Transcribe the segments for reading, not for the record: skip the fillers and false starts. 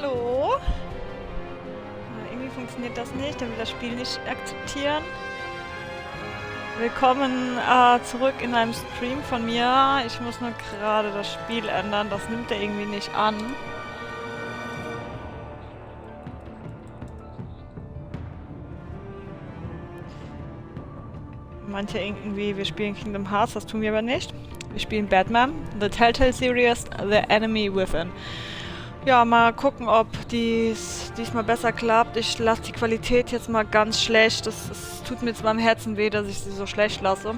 Hallo? Irgendwie funktioniert das nicht, der will das Spiel nicht akzeptieren. Willkommen zurück in einem Stream von mir. Ich muss nur gerade das Spiel ändern, das nimmt er irgendwie nicht an. Meint ja irgendwie, wir spielen Kingdom Hearts, das tun wir aber nicht. Wir spielen Batman, The Telltale Series, The Enemy Within. Ja, mal gucken, ob diesmal besser klappt. Ich lasse die Qualität jetzt mal ganz schlecht. Das tut mir zwar im Herzen weh, dass ich sie so schlecht lasse.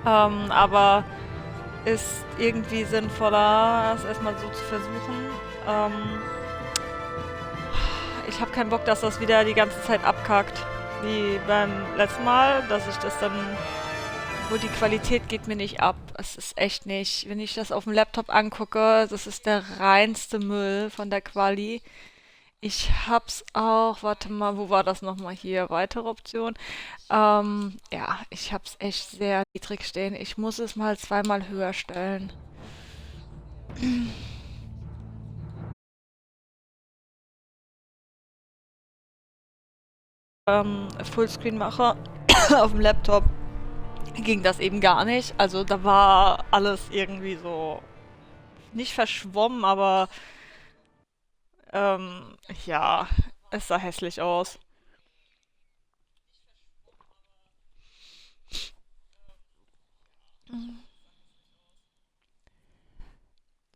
Aber ist irgendwie sinnvoller, es erstmal so zu versuchen. Ich habe keinen Bock, dass das wieder die ganze Zeit abkackt. Wie beim letzten Mal, dass ich das dann. Wo die Qualität geht mir nicht ab. Es ist echt nicht. Wenn ich das auf dem Laptop angucke, das ist der reinste Müll von der Quali. Ich hab's auch, warte mal, wo war das nochmal hier? Weitere Option. Ja, ich hab's echt sehr niedrig stehen. Ich muss es mal zweimal höher stellen. Fullscreen mache auf dem Laptop ging das eben gar nicht. Also da war alles irgendwie so nicht verschwommen, aber ähm, ja, es sah hässlich aus.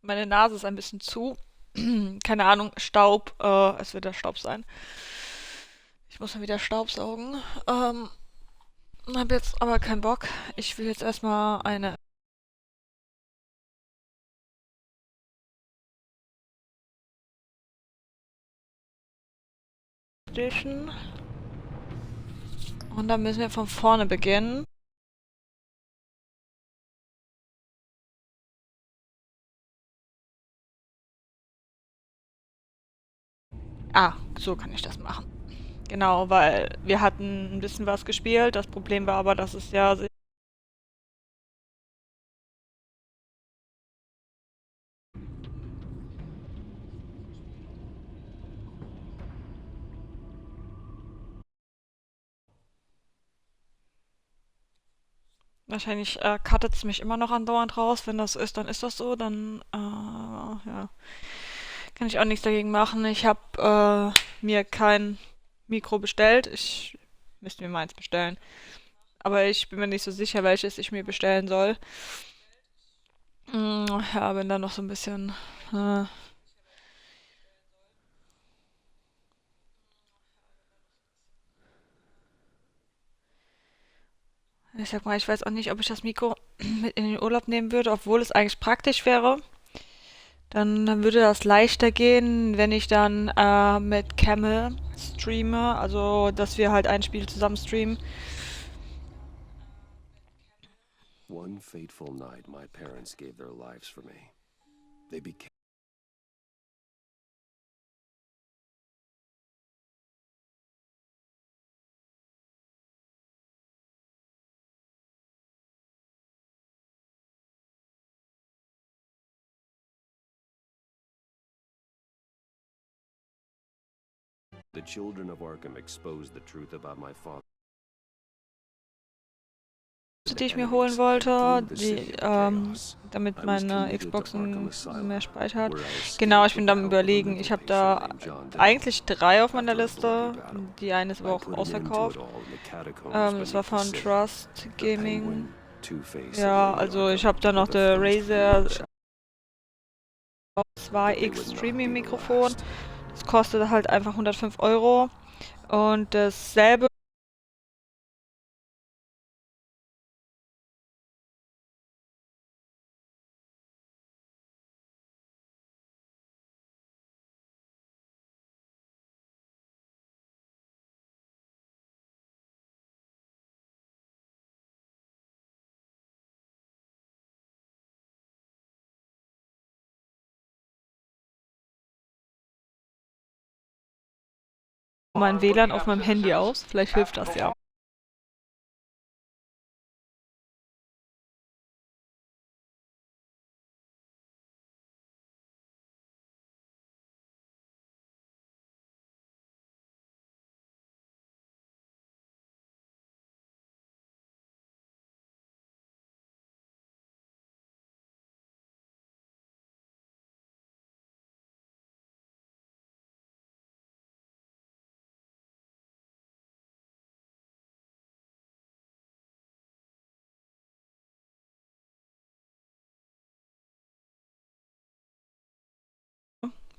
Meine Nase ist ein bisschen zu. Keine Ahnung, Staub. Es wird der Staub sein. Ich muss mal wieder Staubsaugen. Hab jetzt aber keinen Bock. Ich will jetzt erstmal eine Edition. Und dann müssen wir von vorne beginnen. Ah, so kann ich das machen. Genau, weil wir hatten ein bisschen was gespielt. Das Problem war aber, dass es ja wahrscheinlich cuttet es mich immer noch andauernd raus. Wenn das ist, dann ist das so. Dann ja, kann ich auch nichts dagegen machen. Ich habe mir kein Mikro bestellt. Ich müsste mir meins bestellen. Aber ich bin mir nicht so sicher, welches ich mir bestellen soll. Ja, bin da noch so ein bisschen. Äh, Ich sag mal, ich weiß auch nicht, ob ich das Mikro mit in den Urlaub nehmen würde, obwohl es eigentlich praktisch wäre. Dann würde das leichter gehen, wenn ich dann mit Camel streame, also dass wir halt ein Spiel zusammen streamen. One fateful night, my parents gave their lives for me. They became the children of Arkham exposed the truth about my father. Die ich mir holen Enemies wollte, through the die, city of chaos. damit I was meine commuted to Xbox Arkham mehr Asylum, Speicher hat. where I Genau, escaped ich bin with the dann help of a überlegen. Ich mental habe patient da named John Doe. eigentlich drei auf meiner After a bloody Liste. battle, Die eine ist aber I auch put an end to it ausverkauft. all in the catacombs Das war beneath the von city. Trust The Gaming. Penguin, Two-Face, and Ja, Lady also ich Arkham habe da were noch the der first Razer heroes, but they 2X would not be Streaming the Mikrofon. last. Das kostet halt einfach 105 Euro. Und dasselbe. Mein WLAN auf meinem Handy aus. Vielleicht hilft das ja.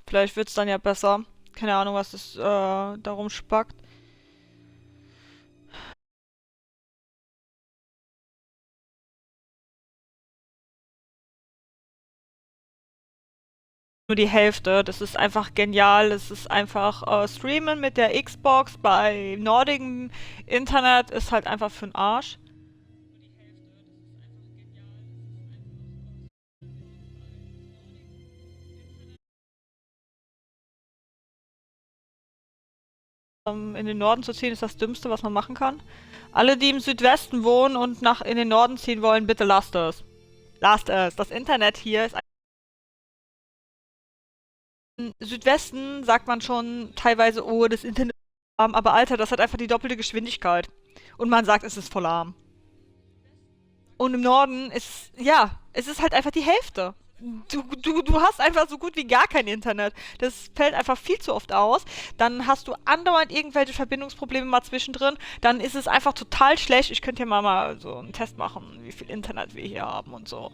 Vielleicht wird's dann ja besser. Keine Ahnung, was das darum spackt. Nur die Hälfte. Das ist einfach genial. Das ist einfach streamen mit der Xbox bei nordigem Internet ist halt einfach für'n Arsch. In den Norden zu ziehen ist das Dümmste, was man machen kann. Alle, die im Südwesten wohnen und in den Norden ziehen wollen, bitte lasst es. Lasst es. Das Internet hier ist im Südwesten sagt man schon teilweise, oh, das Internet ist lahm, aber Alter, das hat einfach die doppelte Geschwindigkeit. Und man sagt, es ist voll lahm. Und im Norden ist, ja, es ist halt einfach die Hälfte. Du hast einfach so gut wie gar kein Internet. Das fällt einfach viel zu oft aus. Dann hast du andauernd irgendwelche Verbindungsprobleme mal zwischendrin. Dann ist es einfach total schlecht. Ich könnte hier mal so einen Test machen, wie viel Internet wir hier haben und so.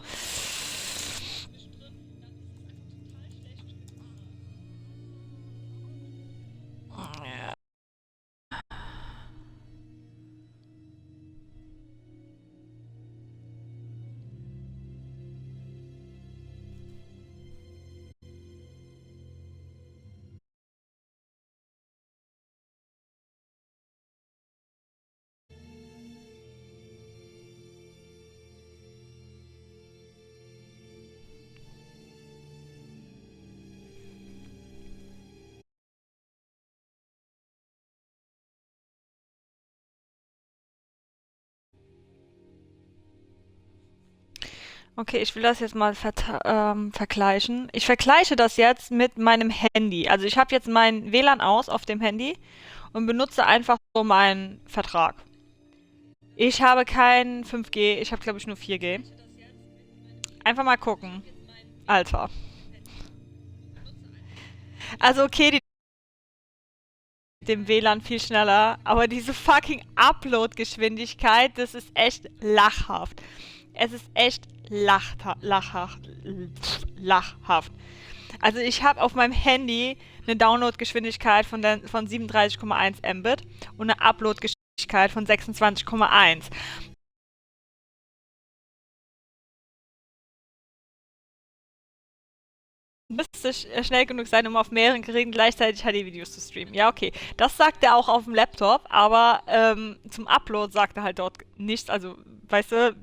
Ja. Okay, ich will das jetzt mal vergleichen. Ich vergleiche das jetzt mit meinem Handy. Also ich habe jetzt mein WLAN aus auf dem Handy und benutze einfach so meinen Vertrag. Ich habe kein 5G, ich habe glaube ich nur 4G. Einfach mal gucken. Alter. Also okay, dem WLAN viel schneller, aber diese fucking Upload-Geschwindigkeit, das ist echt lachhaft. Es ist echt lachhaft. Also ich habe auf meinem Handy eine Download-Geschwindigkeit von 37,1 Mbit und eine Upload-Geschwindigkeit von 26,1. Müsste schnell genug sein, um auf mehreren Geräten gleichzeitig HD-Videos zu streamen. Ja, okay. Das sagt er auch auf dem Laptop, aber zum Upload sagt er halt dort nichts. Also, weißt du,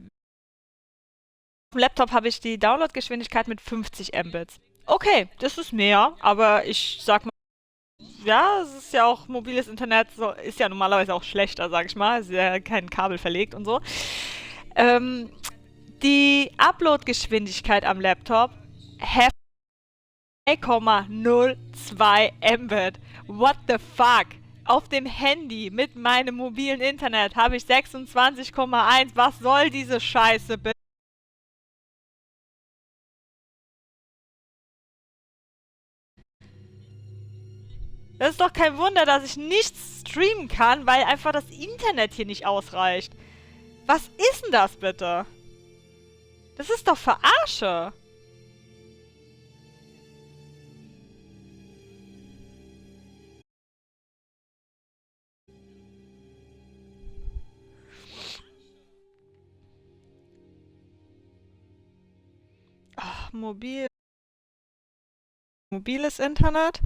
auf dem Laptop habe ich die Downloadgeschwindigkeit mit 50 Mbits. Okay, das ist mehr, aber ich sag mal, ja, es ist ja auch mobiles Internet, so, ist ja normalerweise auch schlechter, sag ich mal. Ist ja kein Kabel verlegt und so. Ähm, die Upload-Geschwindigkeit am Laptop 3,02 Mbit. What the fuck? Auf dem Handy mit meinem mobilen Internet habe ich 26,1. Was soll diese Scheiße bitte? Das ist doch kein Wunder, dass ich nichts streamen kann, weil einfach das Internet hier nicht ausreicht. Was ist denn das bitte? Das ist doch Verarsche. Ach, mobiles Internet?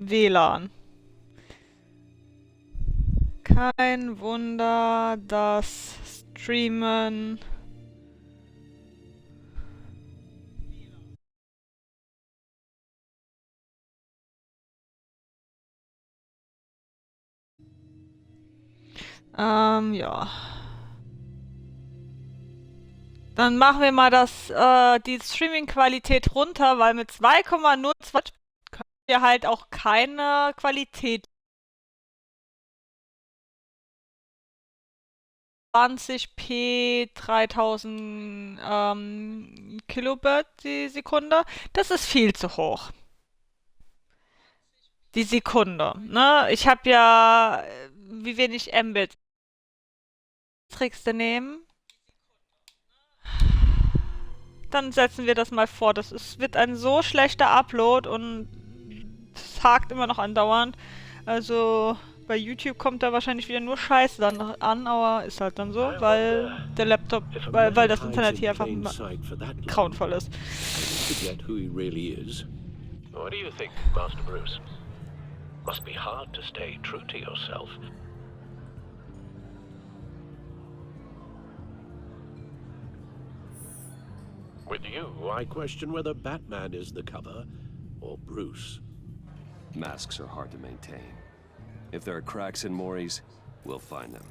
WLAN. Kein Wunder, dass Streamen ja. Dann machen wir mal die Streaming-Qualität runter, weil mit 2,02 können wir halt auch keine Qualität. 20p 3000 Kilobit die Sekunde. Das ist viel zu hoch. Die Sekunde, ne? Ich habe ja, wie wenig Mbit kriegst du nehmen? dann setzen wir das mal fort. Wird ein so schlechter Upload und es hakt immer noch andauernd. Also bei YouTube kommt da wahrscheinlich wieder nur Scheiße dann an, aber ist halt dann so, weil der Laptop, weil das Internet hier einfach grauenvoll ist. Forget who he really is. What do you think, Master Bruce? Must be hard to stay true to yourself. With you, I question whether Batman is the cover or Bruce. Masks are hard to maintain. If there are cracks in Maury's, we'll find them.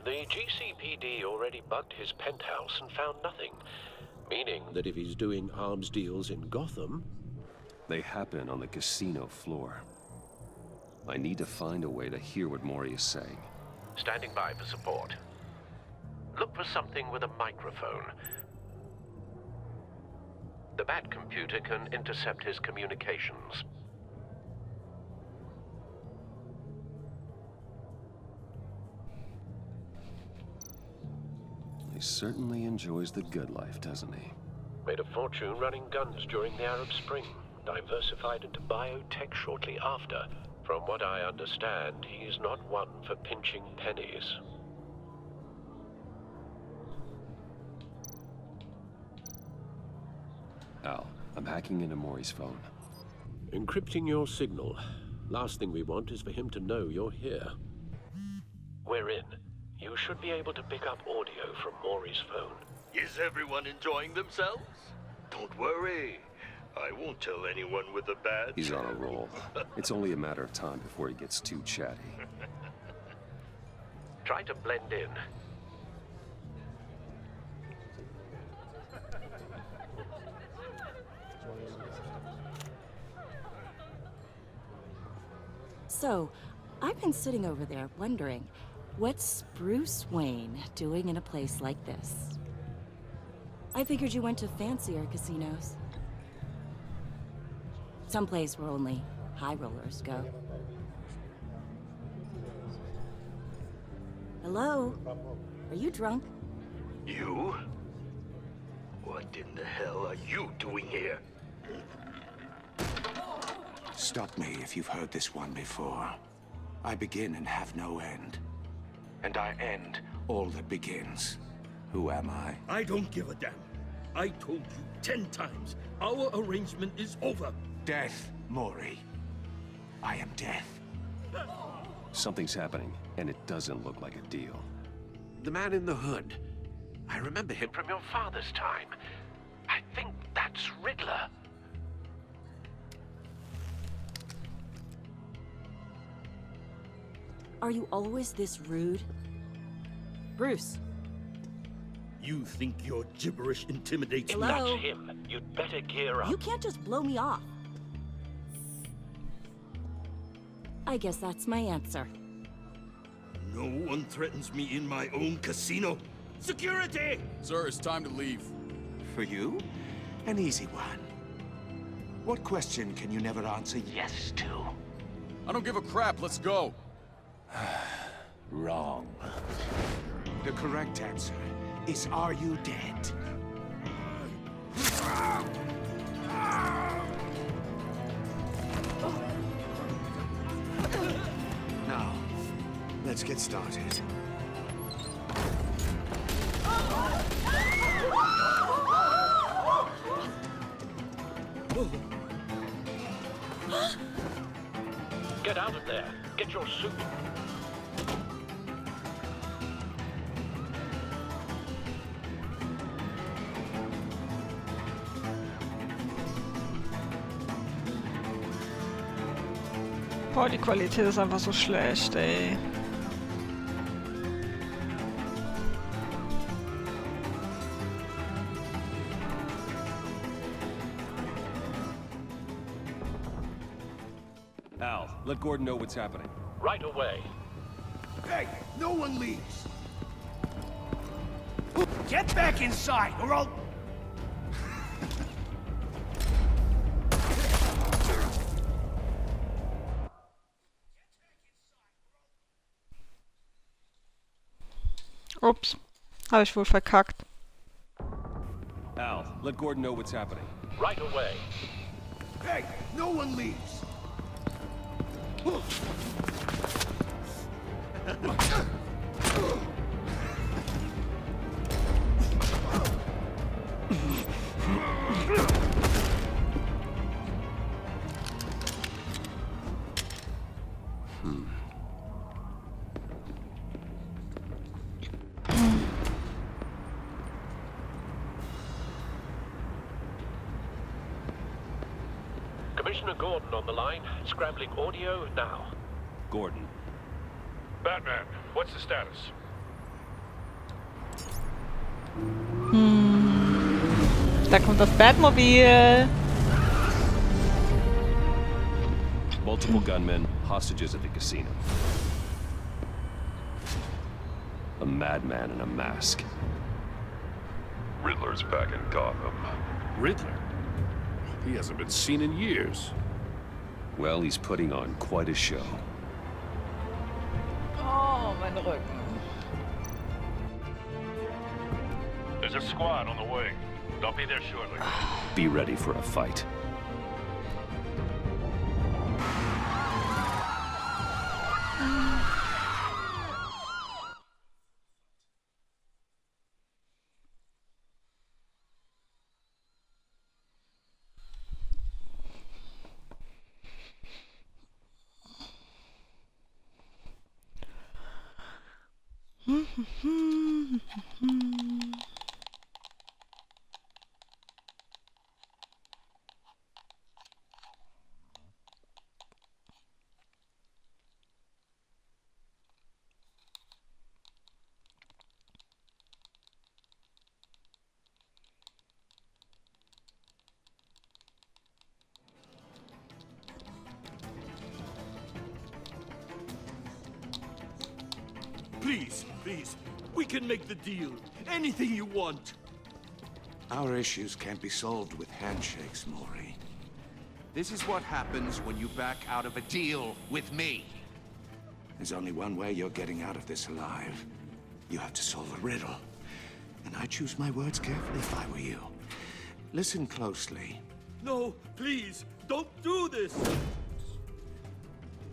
The GCPD already bugged his penthouse and found nothing, meaning that if he's doing arms deals in Gotham, They happen on the casino floor. I need to find a way to hear what Maury is saying. standing by for support. Look for something with a microphone. The Bat computer can intercept his communications. He certainly enjoys the good life, doesn't he? Made a fortune running guns during the Arab Spring. Diversified into biotech shortly after. From what I understand, he's not one for pinching pennies. Al, I'm hacking into Maury's phone. Encrypting your signal. Last thing we want is for him to know you're here. We're in. You should be able to pick up audio from Maury's phone. Is everyone enjoying themselves? Don't worry. I won't tell anyone with a badge. He's on a roll. It's only a matter of time before he gets too chatty. Try to blend in. So, I've been sitting over there wondering, what's Bruce Wayne doing in a place like this? I figured you went to fancier casinos. Someplace where only high rollers go. Hello? Are you drunk? You? What in the hell are you doing here? Stop me if you've heard this one before. I begin and have no end. And I end all that begins. Who am I? I don't give a damn. I told you 10 times. Our arrangement is over. Death, Maury. I am death. Something's happening, and it doesn't look like a deal. The man in the hood. I remember him from your father's time. I think that's Riddler. Are you always this rude? Bruce. You think your gibberish intimidates me? Hello? That's him. You'd better gear up. You can't just blow me off. I guess that's my answer. No one threatens me in my own casino. Security! Sir, it's time to leave. For you? An easy one. What question can you never answer yes to? I don't give a crap, let's go. Wrong. The correct answer is, are you dead? Now, let's get started. Get out of there. Get your suit. Boah, die Qualität ist einfach so schlecht, ey. Al, let Gordon know what's happening. Right away. Hey, no one leaves. Get back inside, or I'll... Ups, habe ich wohl verkackt. Al, Let Gordon know what's happening. Right away. Hey, no one leaves. Commissioner Gordon on the line. Scrambling audio now. Gordon. Batman, what's the status? Da kommt das Batmobil. Multiple gunmen, hostages at the casino. A madman in a mask. Riddler's back in Gotham. Riddler? He hasn't been seen in years. Well, he's putting on quite a show. Oh, mein Rücken. There's a squad on the way. They'll be there shortly. Be ready for a fight. Please, please. We can make the deal. Anything you want. Our issues can't be solved with handshakes, Mori. This is what happens when you back out of a deal with me. There's only one way you're getting out of this alive. You have to solve a riddle. And I choose my words carefully if I were you. Listen closely. No, please. Don't do this.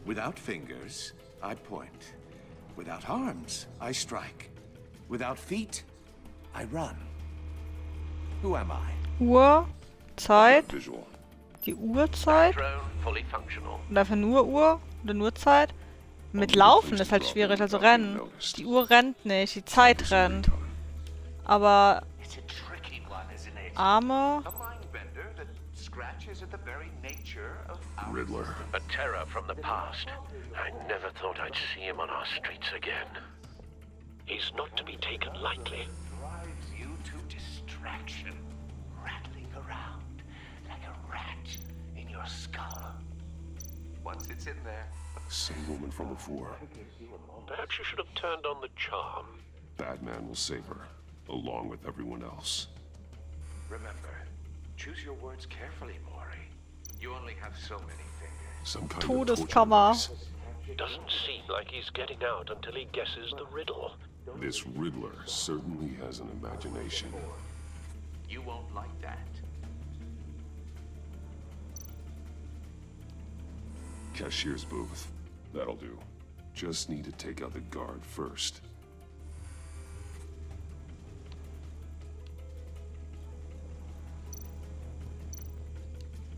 Without fingers, I point. Without arms, I strike. Without feet, I run. Who am I? Uhr, Zeit, Visual. die Uhrzeit. Drone fully functional. Und einfach nur Uhr oder nur Zeit. Mit Laufen ist halt schwierig, also Rennen. Die Uhr rennt nicht, die Zeit rennt. Aber It's a tricky one, isn't it? Arme. A mind bender that scratches at the very nature of our Riddler. A terror from the past. I never thought I'd see him on our streets again. He's not to be taken lightly. drives you to distraction, rattling around like a rat in your skull. Once it's in there, Same woman from before. Perhaps you should have turned on the charm. Batman will save her, along with everyone else. remember, choose your words carefully, Mori. You only have so many fingers. Some kind of Todeskammer. torture device. Doesn't seem like he's getting out until he guesses the riddle. This Riddler certainly has an imagination. You won't like that. Cashier's booth. That'll do. Just need to take out the guard first.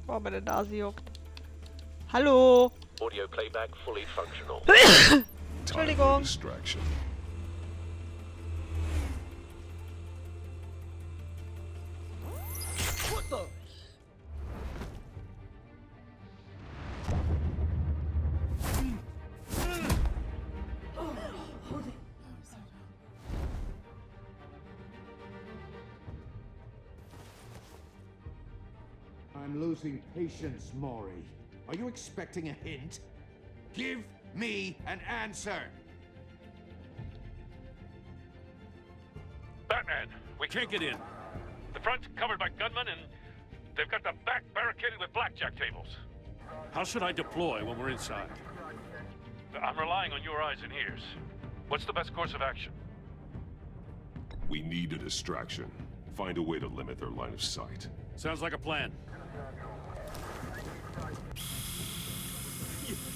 Boah, meine Nase juckt. Hallo. Audio playback fully functional. Time for Entschuldigung. distraction. I'm losing patience, Mori. Are you expecting a hint? Give me an answer! Batman, we can't get in. The front's covered by gunmen and they've got the back barricaded with blackjack tables. How should I deploy when we're inside? I'm relying on your eyes and ears. What's the best course of action? We need a distraction. Find a way to limit their line of sight. Sounds like a plan.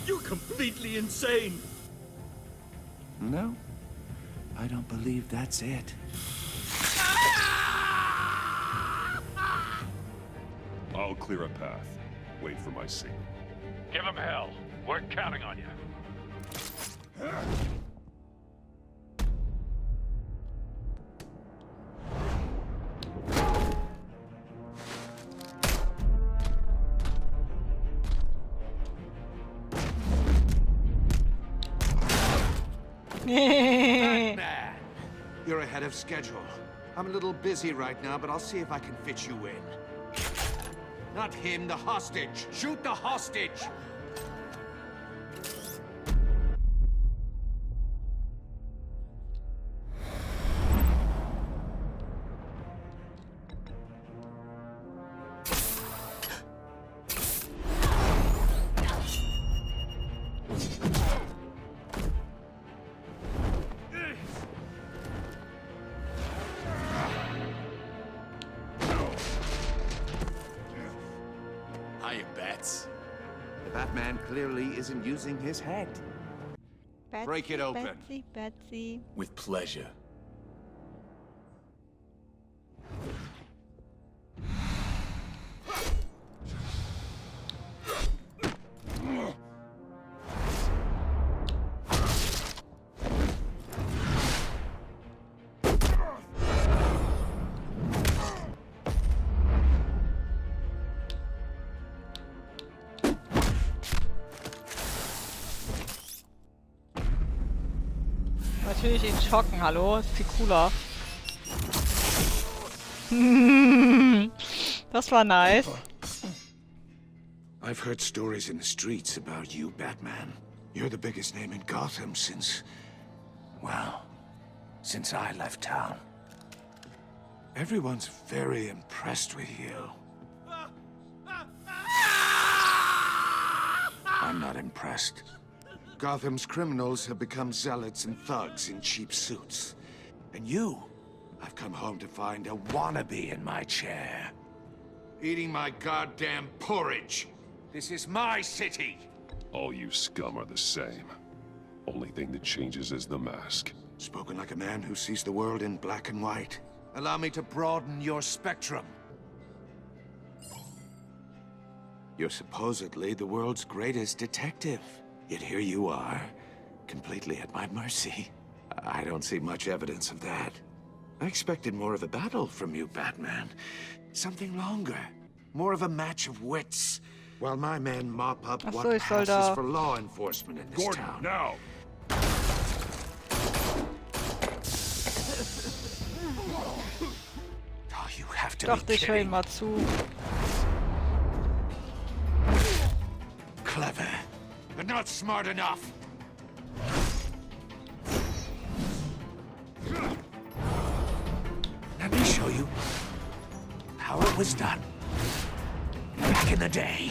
You're completely insane! No, I don't believe that's it. I'll clear a path. Wait for my signal. Give him hell. We're counting on you. Batman! You're ahead of schedule. I'm a little busy right now, but I'll see if I can fit you in. Not him, the hostage! Shoot the hostage! Hiya, Bats. The Batman clearly isn't using his head. Betsy, Break it open. Betsy, Betsy. With pleasure. Natürlich ihn schocken, hallo? Ist viel cooler. Das war nice. I've heard stories in the streets about you, Batman. You're the biggest name in Gotham since... well, since I left town. Everyone's very impressed with you. I'm not impressed. Gotham's criminals have become zealots and thugs in cheap suits. And you, I've come home to find a wannabe in my chair. Eating my goddamn porridge. This is my city. All you scum are the same. Only thing that changes is the mask. Spoken like a man who sees the world in black and white. Allow me to broaden your spectrum. You're supposedly the world's greatest detective. Yet here you are, completely at my mercy. I don't see much evidence of that. I expected more of a battle from you, Batman. Something longer. More of a match of wits. While my men mop up what passes for law enforcement in this town. Now! Oh, you have to Dachte be ich, hör ihm kidding. mal zu. Clever, but not smart enough. Let me show you how it was done back in the day.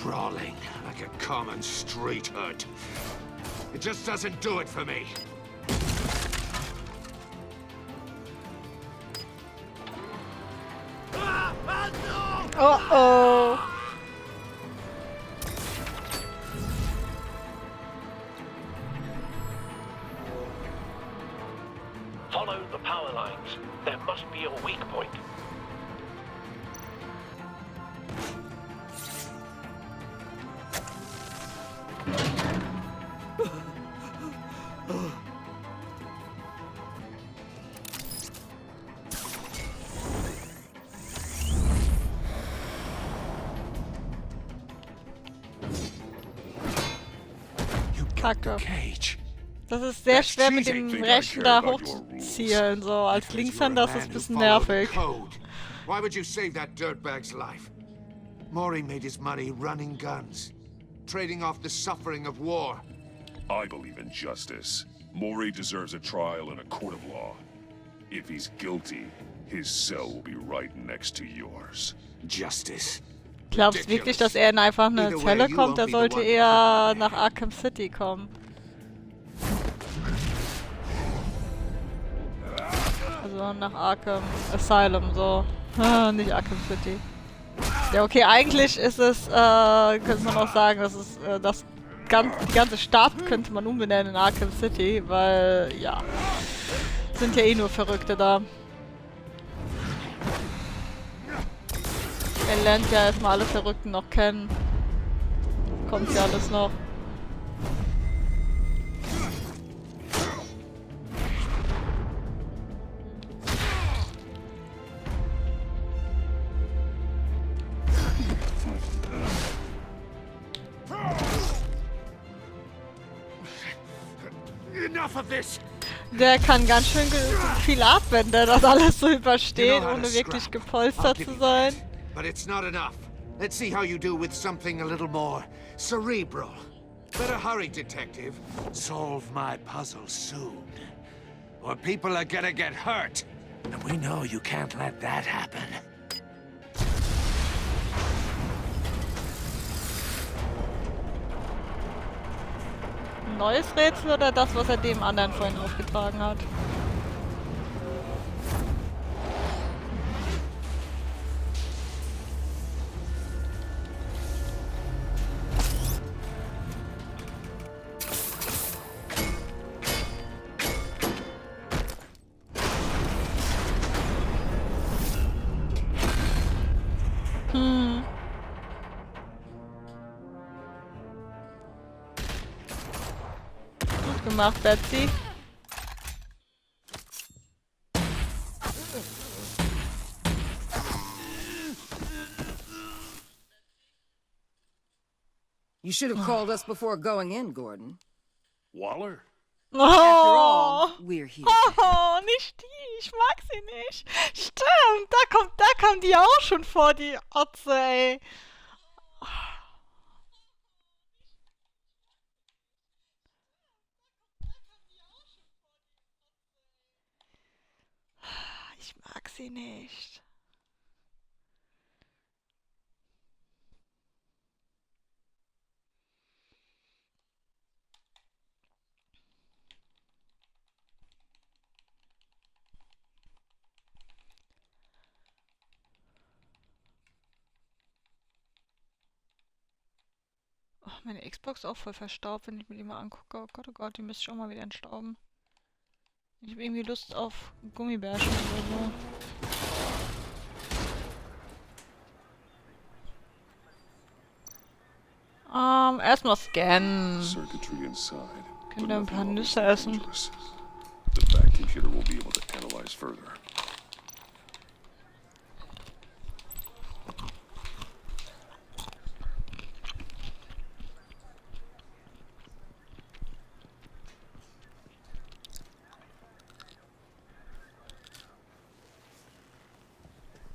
Brawling like a common street hood. It just doesn't do it for me. Oh. Follow the power lines. There must be a weak point. Kacke. Cage. Das ist sehr schwer mit dem Rechten da hochzuzielen, so als Linkshänder ist das ein bisschen nervig. Why would you save that dirtbag's life? Mori made his money running guns, trading off the suffering of war. I believe in justice. Mori deserves a trial in a court of law. If he's guilty, his cell will be right next to yours. Justice. Glaubst du wirklich, dass er in einfach eine Zelle kommt? Er sollte eher nach Arkham City kommen. Also nach Arkham Asylum, so. Nicht Arkham City. Ja, okay, eigentlich ist es, könnte man auch sagen, dass es, die ganze Stadt könnte man umbenennen in Arkham City, weil, ja, sind ja eh nur Verrückte da. Er lernt ja erstmal alle Verrückten noch kennen. Kommt ja alles noch. Enough of this. Der kann ganz schön viel ab, wenn der das alles so übersteht, ohne wirklich gepolstert zu sein. But it's not enough. Let's see how you do with something a little more cerebral. Better hurry, detective. Solve my puzzle soon. Or people are gonna get hurt. And we know you can't let that happen. Neues Rätsel oder das, was er dem anderen vorhin aufgetragen hat? Gut gemacht, Betsy. You should have called us before going in, Gordon. Waller? After all, we're here. Oh, nicht die. Ich mag sie nicht. Stimmt, da kommt die auch schon vor, die Otze, ey. Ich mag sie nicht. Oh, meine Xbox ist auch voll verstaubt, wenn ich mir die mal angucke. Oh Gott, die müsste ich auch mal wieder entstauben. Ich habe irgendwie Lust auf Gummibärchen oder so. Erstmal scannen. Circuitry inside. Können wir ein paar Nüsse essen. The back computer will be able to analyze further.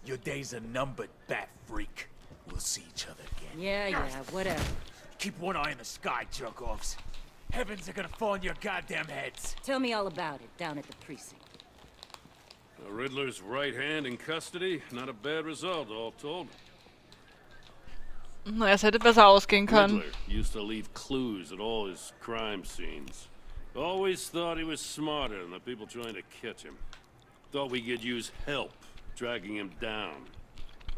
Your days are numbered, bat freak. We'll see each other again. Yeah, whatever. Keep one eye in the sky, jerk-offs. Heavens are gonna fall on your goddamn heads. Tell me all about it down at the precinct. Riddler's right hand in custody. Not a bad result, all told. Es hätte besser ausgehen können. Riddler used to leave clues at all his crime scenes. Always thought he was smarter than the people trying to catch him. Thought we could use help dragging him down.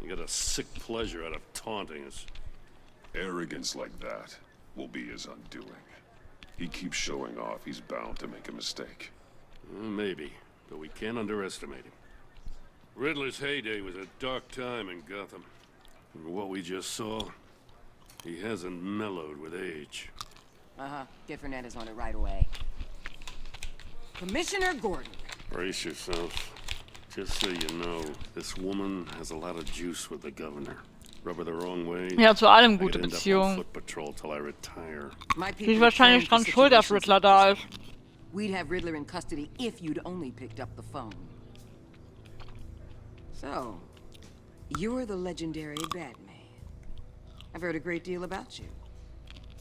He got a sick pleasure out of taunting us. Arrogance like that will be his undoing. He keeps showing off, he's bound to make a mistake. Maybe, but we can't underestimate him. Riddler's heyday was a dark time in Gotham. From what we just saw, he hasn't mellowed with age. Get Fernandez on it right away. Commissioner Gordon. Brace yourself. Just so you know, this woman has a lot of juice with the governor. Rub her the wrong way. Ja, zu allem gute Beziehung. Die ist wahrscheinlich dran schuld, dass Riddler da ist. We'd have Riddler in custody if you'd only picked up the phone. So, you're the legendary Batman. I've heard a great deal about you.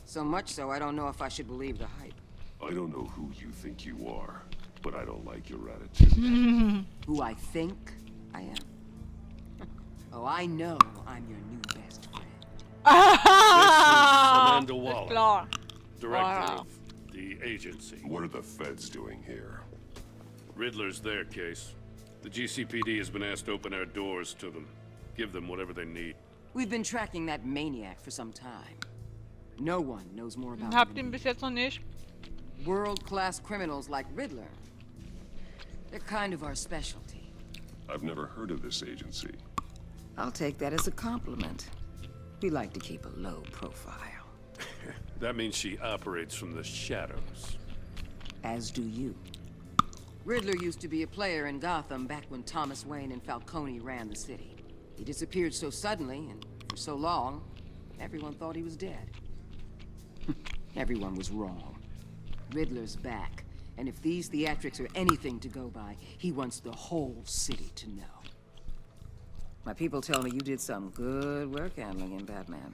So much so, I don't know if I should believe the hype. I don't know who you think you are, but I don't like your attitude. Who I think I am? Oh, I know I'm your new best friend. Amanda Waller, Klar. director of the agency. What are the feds doing here? Riddler's their case. The GCPD has been asked to open our doors to them. Give them whatever they need. We've been tracking that maniac for some time. No one knows more about Habt him. ihn bis jetzt noch nicht. World-class criminals like Riddler. They're kind of our specialty. I've never heard of this agency. I'll take that as a compliment. We like to keep a low profile. That means she operates from the shadows. As do you. Riddler used to be a player in Gotham back when Thomas Wayne and Falcone ran the city. He disappeared so suddenly and for so long, everyone thought he was dead. Everyone was wrong. Riddler's back, and if these theatrics are anything to go by, he wants the whole city to know. My people tell me you did some good work handling him, Batman.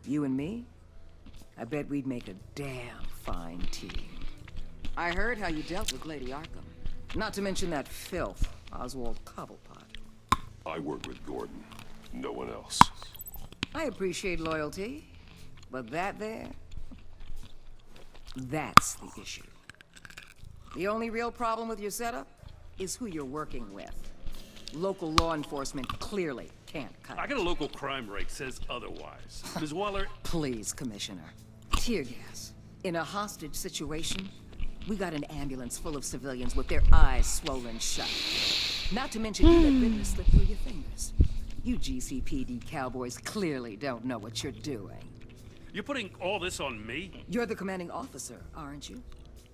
You and me? I bet we'd make a damn fine team. I heard how you dealt with Lady Arkham. Not to mention that filth, Oswald Cobblepot. I work with Gordon. No one else. I appreciate loyalty, but that there... that's the issue. The only real problem with your setup is who you're working with. Local law enforcement clearly can't cut I got a local crime rate says otherwise. Ms. Waller... Please, Commissioner. Tear gas. In a hostage situation, we got an ambulance full of civilians with their eyes swollen shut. Not to mention you let Riddler slip through your fingers. You GCPD cowboys clearly don't know what you're doing. You're putting all this on me? You're the commanding officer, aren't you?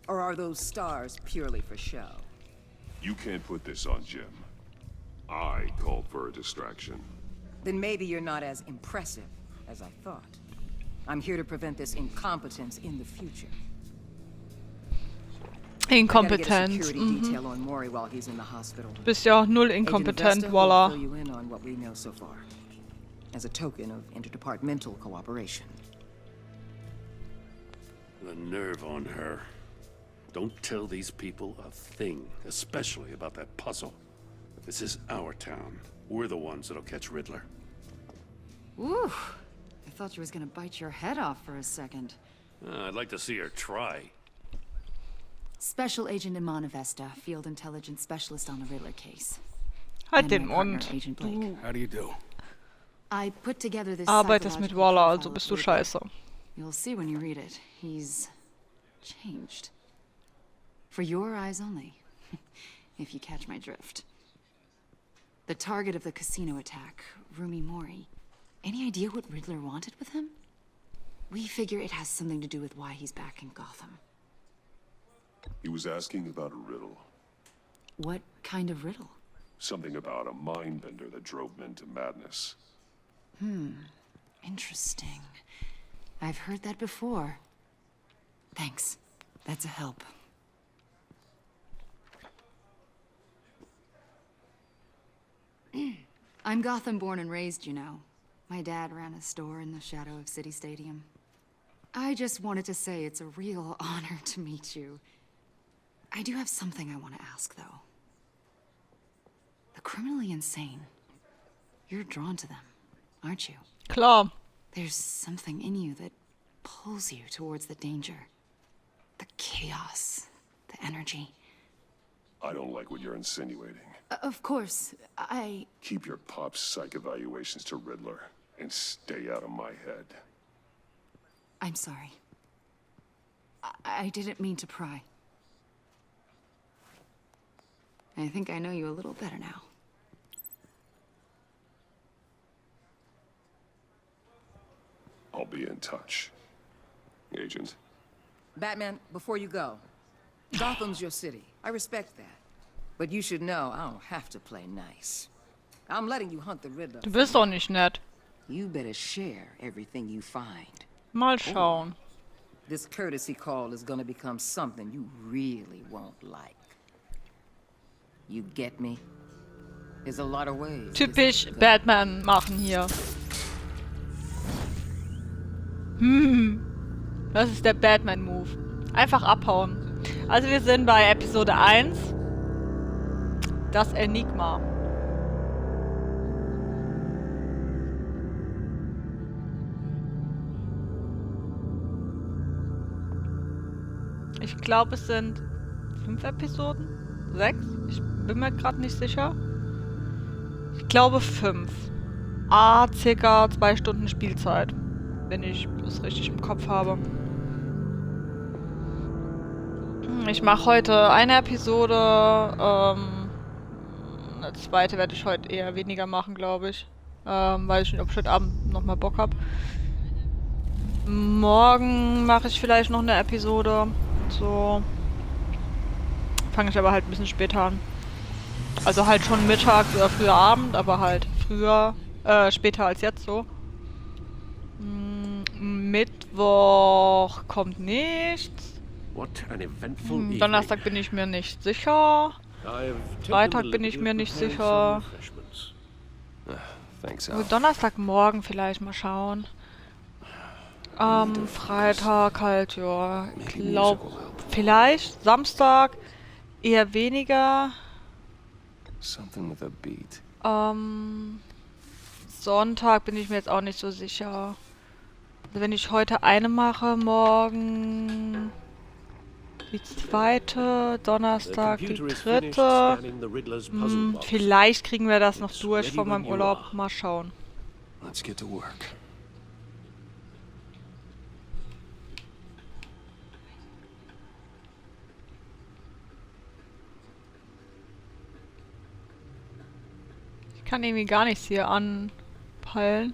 Or are those stars purely for show? You can't put this on Jim. I called for a distraction. Then maybe you're not as impressive as I thought. I'm here to prevent this incompetence in the future. Inkompetent. Detail on Mori while he's in the hospital. Bist ja auch null inkompetent, voila. Fill you in on what we know so far, as a token of interdepartmental cooperation. The nerve on her. Don't tell these people a thing, especially about that puzzle. This is our town. We're the ones that'll catch Riddler. Ooh, I thought you was gonna bite your head off for a second. I'd like to see her try. Special Agent Imana Vesta, Field Intelligence Specialist on the Riddler case. Halt And den my partner, Mund. Agent Blake. How do you do? I put together this Arbeitest mit psychological Waller, profile also of bist du Riddler. scheiße. You'll see when you read it. He's changed. For your eyes only, if you catch my drift. The target of the casino attack, Rumi Mori. Any idea what Riddler wanted with him? We figure it has something to do with why he's back in Gotham. He was asking about a riddle. What kind of riddle? Something about a mind-bender that drove men to madness. Interesting. I've heard that before. Thanks. That's a help. I'm Gotham born and raised, you know. My dad ran a store in the shadow of City Stadium. I just wanted to say it's a real honor to meet you. I do have something I want to ask, though. The criminally insane. You're drawn to them, aren't you? Klar. There's something in you that pulls you towards the danger. The chaos, the energy. I don't like what you're insinuating. Of course, I... Keep your pop psych evaluations to Riddler and stay out of my head. I'm sorry. I didn't mean to pry. I think I know you a little better now. I'll be in touch. Agent. Batman, before you go, Gotham's your city. I respect that. But you should know I don't have to play nice. I'm letting you hunt the Riddler. Du bist doch nicht nett. You better share everything you find. Mal schauen. This courtesy call is gonna become something you really won't like. You get me? There's a lot of ways. Typisch Batman machen hier. Das ist der Batman-Move. Einfach abhauen. Also wir sind bei Episode 1. Das Enigma. Ich glaube, es sind 5 Episoden? 6? Ich bin mir gerade nicht sicher. Ich glaube 5. Circa 2 Stunden Spielzeit. Wenn ich das richtig im Kopf habe. Ich mache heute eine Episode. Eine zweite werde ich heute eher weniger machen, glaube ich. Weiß ich nicht, ob ich heute Abend nochmal Bock habe. Morgen mache ich vielleicht noch eine Episode. So. Fange ich aber halt ein bisschen später an. Also halt schon mittags oder früher Abend, aber halt früher, später als jetzt so. Mittwoch kommt nichts. Donnerstag bin ich mir nicht sicher. Freitag bin ich mir nicht sicher. Donnerstagmorgen vielleicht mal schauen. Freitag halt, ja. Ich glaube, vielleicht. Samstag eher weniger. Sonntag bin ich mir jetzt auch nicht so sicher. Also wenn ich heute eine mache, morgen die zweite, Donnerstag die dritte. Vielleicht kriegen wir das noch durch vor meinem Urlaub. Mal schauen. Let's get to work. Ich kann irgendwie gar nichts hier anpeilen.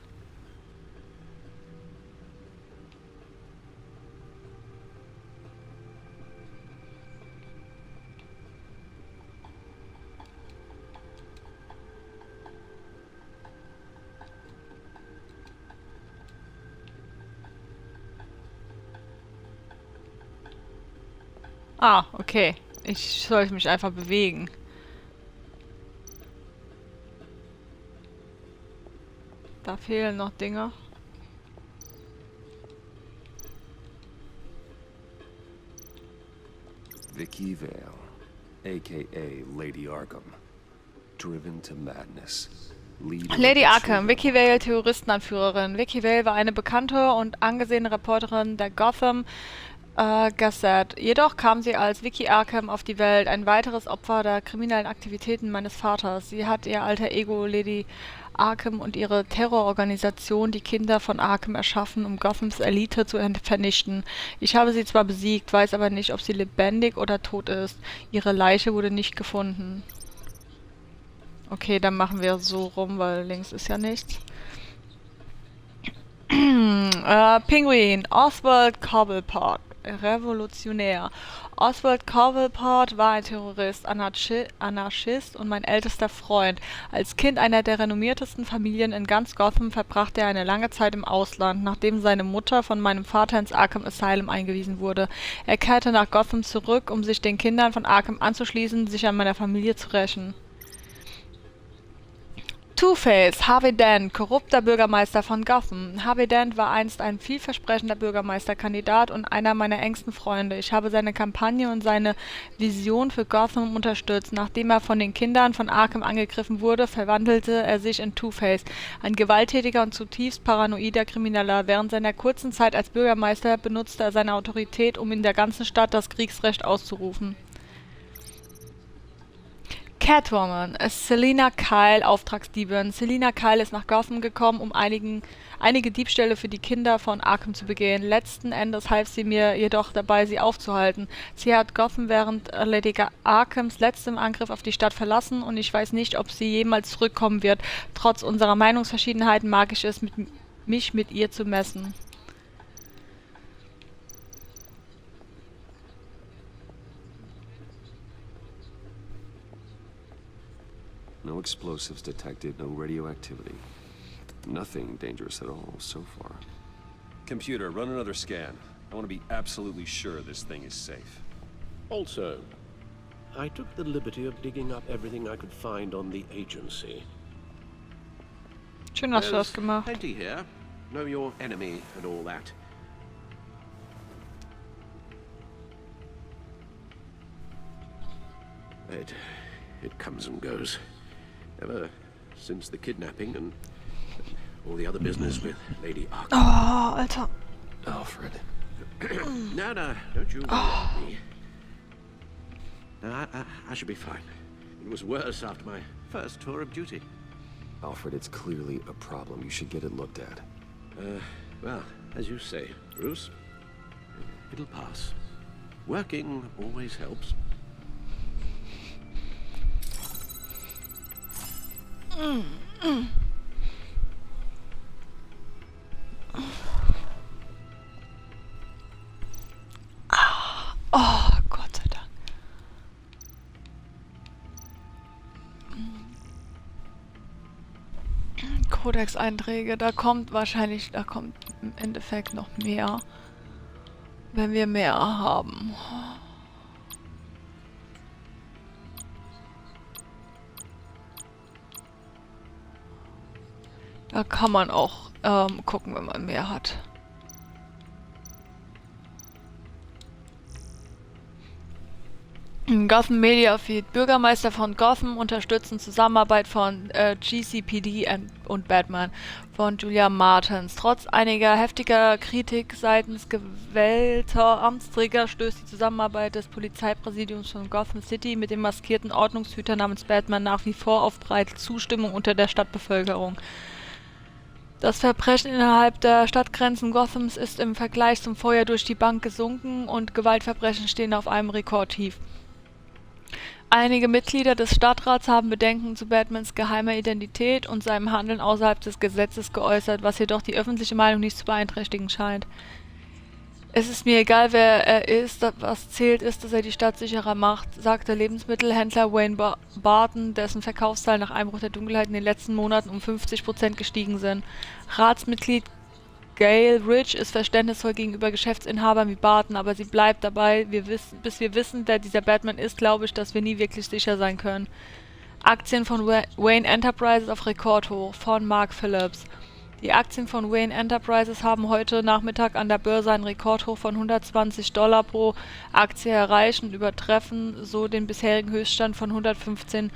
Ah, okay. Ich sollte mich einfach bewegen. Da fehlen noch Dinge. Vicky Vale, aka Lady Arkham. Driven to madness. Lady Arkham, Vicky Vale, Terroristenanführerin. Vicky Vale war eine bekannte und angesehene Reporterin der Gotham Gazette. Jedoch kam sie als Vicky Arkham auf die Welt, ein weiteres Opfer der kriminellen Aktivitäten meines Vaters. Sie hat ihr alter Ego Lady Arkham und ihre Terrororganisation, die Kinder von Arkham, erschaffen, um Gothams Elite zu vernichten. Ich habe sie zwar besiegt, weiß aber nicht, ob sie lebendig oder tot ist. Ihre Leiche wurde nicht gefunden. Okay, dann machen wir so rum, weil links ist ja nichts. Pinguin, Oswald Cobblepot, Revolutionär. Oswald Cobblepot war ein Terrorist, Anarchist und mein ältester Freund. Als Kind einer der renommiertesten Familien in ganz Gotham verbrachte er eine lange Zeit im Ausland, nachdem seine Mutter von meinem Vater ins Arkham Asylum eingewiesen wurde. Er kehrte nach Gotham zurück, um sich den Kindern von Arkham anzuschließen, sich an meiner Familie zu rächen. Two-Face, Harvey Dent, korrupter Bürgermeister von Gotham. Harvey Dent war einst ein vielversprechender Bürgermeisterkandidat und einer meiner engsten Freunde. Ich habe seine Kampagne und seine Vision für Gotham unterstützt. Nachdem er von den Kindern von Arkham angegriffen wurde, verwandelte er sich in Two-Face, ein gewalttätiger und zutiefst paranoider Krimineller. Während seiner kurzen Zeit als Bürgermeister benutzte er seine Autorität, um in der ganzen Stadt das Kriegsrecht auszurufen. Catwoman, Selina Kyle, Auftragsdiebin. Selina Kyle ist nach Gotham gekommen, um einige Diebstähle für die Kinder von Arkham zu begehen. Letzten Endes half sie mir jedoch dabei, sie aufzuhalten. Sie hat Gotham während Lady Arkhams letztem Angriff auf die Stadt verlassen und ich weiß nicht, ob sie jemals zurückkommen wird. Trotz unserer Meinungsverschiedenheiten mag ich es, mich mit ihr zu messen. No explosives detected, no radioactivity. Nothing dangerous at all so far. Computer, run another scan. I want to be absolutely sure this thing is safe. Also, I took the liberty of digging up everything I could find on the agency. Schön hast du das gemacht. Plenty here. Know your enemy and all that. It comes and goes. Ever since the kidnapping and all the other business with Lady Arkham. Oh, Alter. Alfred. No, don't you worry about me. No, I should be fine. It was worse after my first tour of duty. Alfred, it's clearly a problem. You should get it looked at. Well, as you say, Bruce, it'll pass. Working always helps. Oh, Gott sei Dank. Codex-Einträge, da kommt im Endeffekt noch mehr, wenn wir mehr haben. Da kann man auch gucken, wenn man mehr hat. Gotham Media Feed. Bürgermeister von Gotham unterstützen Zusammenarbeit von GCPD und Batman von Julia Martins. Trotz einiger heftiger Kritik seitens gewählter Amtsträger stößt die Zusammenarbeit des Polizeipräsidiums von Gotham City mit dem maskierten Ordnungshüter namens Batman nach wie vor auf breite Zustimmung unter der Stadtbevölkerung. Das Verbrechen innerhalb der Stadtgrenzen Gothams ist im Vergleich zum Vorjahr durch die Bank gesunken und Gewaltverbrechen stehen auf einem Rekordtief. Einige Mitglieder des Stadtrats haben Bedenken zu Batmans geheimer Identität und seinem Handeln außerhalb des Gesetzes geäußert, was jedoch die öffentliche Meinung nicht zu beeinträchtigen scheint. Es ist mir egal, wer er ist, was zählt ist, dass er die Stadt sicherer macht, sagte Lebensmittelhändler Wayne Barton, dessen Verkaufszahlen nach Einbruch der Dunkelheit in den letzten Monaten um 50% gestiegen sind. Ratsmitglied Gail Ridge ist verständnisvoll gegenüber Geschäftsinhabern wie Barton, aber sie bleibt dabei, bis wir wissen, wer dieser Batman ist, glaube ich, dass wir nie wirklich sicher sein können. Aktien von Wayne Enterprises auf Rekordhoch von Mark Phillips. Die Aktien von Wayne Enterprises haben heute Nachmittag an der Börse einen Rekordhoch von $120 pro Aktie erreicht und übertreffen so den bisherigen Höchststand von $115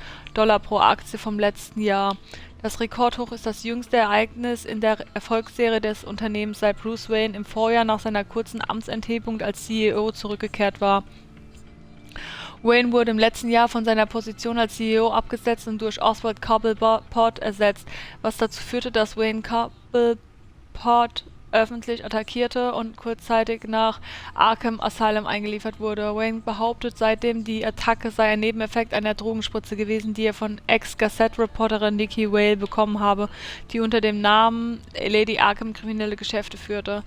pro Aktie vom letzten Jahr. Das Rekordhoch ist das jüngste Ereignis in der Erfolgsserie des Unternehmens, seit Bruce Wayne im Vorjahr nach seiner kurzen Amtsenthebung als CEO zurückgekehrt war. Wayne wurde im letzten Jahr von seiner Position als CEO abgesetzt und durch Oswald Cobblepot ersetzt, was dazu führte, dass Wayne Cobblepot öffentlich attackierte und kurzzeitig nach Arkham Asylum eingeliefert wurde. Wayne behauptet seitdem, die Attacke sei ein Nebeneffekt einer Drogenspritze gewesen, die er von Ex-Gazette-Reporterin Nikki Vale bekommen habe, die unter dem Namen Lady Arkham kriminelle Geschäfte führte.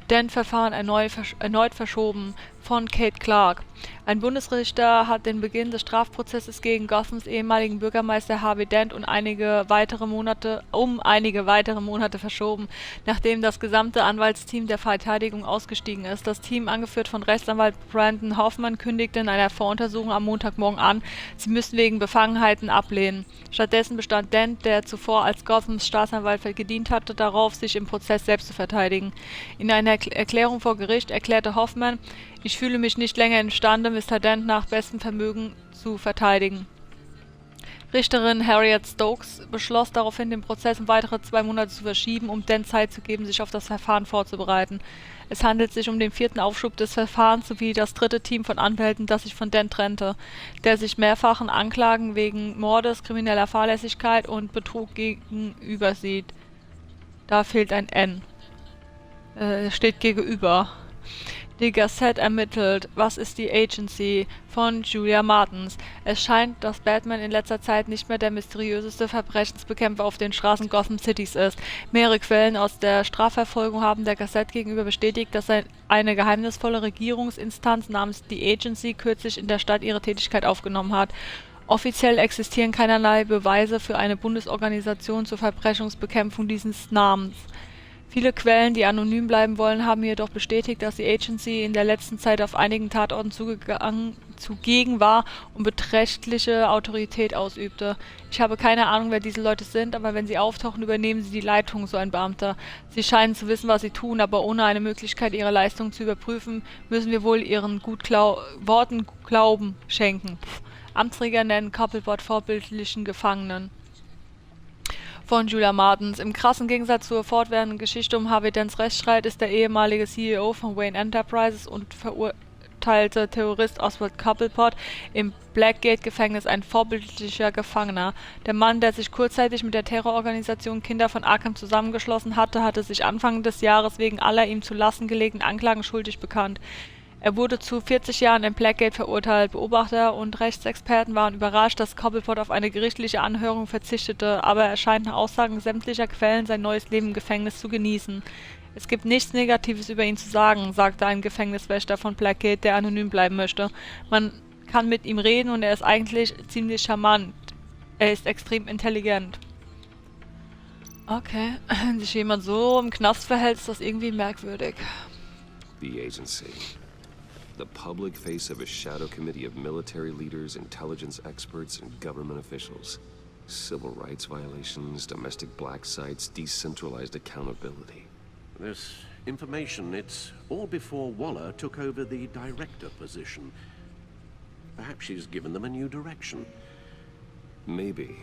Dent-Verfahren erneut verschoben von Kate Clark. Ein Bundesrichter hat den Beginn des Strafprozesses gegen Gothams ehemaligen Bürgermeister Harvey Dent um einige weitere Monate verschoben, nachdem das gesamte Anwaltsteam der Verteidigung ausgestiegen ist. Das Team, angeführt von Rechtsanwalt Brandon Hoffman, kündigte in einer Voruntersuchung am Montagmorgen an, sie müssten wegen Befangenheiten ablehnen. Stattdessen bestand Dent, der zuvor als Gothams Staatsanwalt gedient hatte, darauf, sich im Prozess selbst zu verteidigen. In einer Erklärung vor Gericht erklärte Hoffman: Ich fühle mich nicht länger imstande, Mr. Dent nach bestem Vermögen zu verteidigen. Richterin Harriet Stokes beschloss daraufhin, den Prozess um weitere 2 Monate zu verschieben, um Dent Zeit zu geben, sich auf das Verfahren vorzubereiten. Es handelt sich um den 4. Aufschub des Verfahrens sowie das 3. Team von Anwälten, das sich von Dent trennte, der sich mehrfachen Anklagen wegen Mordes, krimineller Fahrlässigkeit und Betrug gegenüber sieht. Da fehlt ein N. Steht gegenüber. Die Gazette ermittelt. Was ist die Agency? Von Julia Martins. Es scheint, dass Batman in letzter Zeit nicht mehr der mysteriöseste Verbrechensbekämpfer auf den Straßen Gotham Cities ist. Mehrere Quellen aus der Strafverfolgung haben der Gazette gegenüber bestätigt, dass eine geheimnisvolle Regierungsinstanz namens die Agency kürzlich in der Stadt ihre Tätigkeit aufgenommen hat. Offiziell existieren keinerlei Beweise für eine Bundesorganisation zur Verbrechensbekämpfung dieses Namens. Viele Quellen, die anonym bleiben wollen, haben jedoch bestätigt, dass die Agency in der letzten Zeit auf einigen Tatorten zugegen war und beträchtliche Autorität ausübte. Ich habe keine Ahnung, wer diese Leute sind, aber wenn sie auftauchen, übernehmen sie die Leitung, so ein Beamter. Sie scheinen zu wissen, was sie tun, aber ohne eine Möglichkeit, ihre Leistung zu überprüfen, müssen wir wohl ihren Worten Glauben schenken. Amtsträger nennen Cobblepot vorbildlichen Gefangenen. Von Julia Martins. Im krassen Gegensatz zur fortwährenden Geschichte um Harvey Dents Rechtsstreit ist der ehemalige CEO von Wayne Enterprises und verurteilte Terrorist Oswald Cobblepot im Blackgate-Gefängnis ein vorbildlicher Gefangener. Der Mann, der sich kurzzeitig mit der Terrororganisation Kinder von Arkham zusammengeschlossen hatte, hatte sich Anfang des Jahres wegen aller ihm zu Lasten gelegten Anklagen schuldig bekannt. Er wurde zu 40 Jahren im Blackgate verurteilt. Beobachter und Rechtsexperten waren überrascht, dass Cobblepot auf eine gerichtliche Anhörung verzichtete, aber er scheint nach Aussagen sämtlicher Quellen sein neues Leben im Gefängnis zu genießen. Es gibt nichts Negatives über ihn zu sagen, sagte ein Gefängniswächter von Blackgate, der anonym bleiben möchte. Man kann mit ihm reden und er ist eigentlich ziemlich charmant. Er ist extrem intelligent. Okay, wenn sich jemand so im Knast verhält, ist das irgendwie merkwürdig. The agency. The public face of a shadow committee of military leaders, intelligence experts, and government officials. Civil rights violations, domestic black sites, decentralized accountability. This information, it's all before Waller took over the director position. Perhaps she's given them a new direction. Maybe,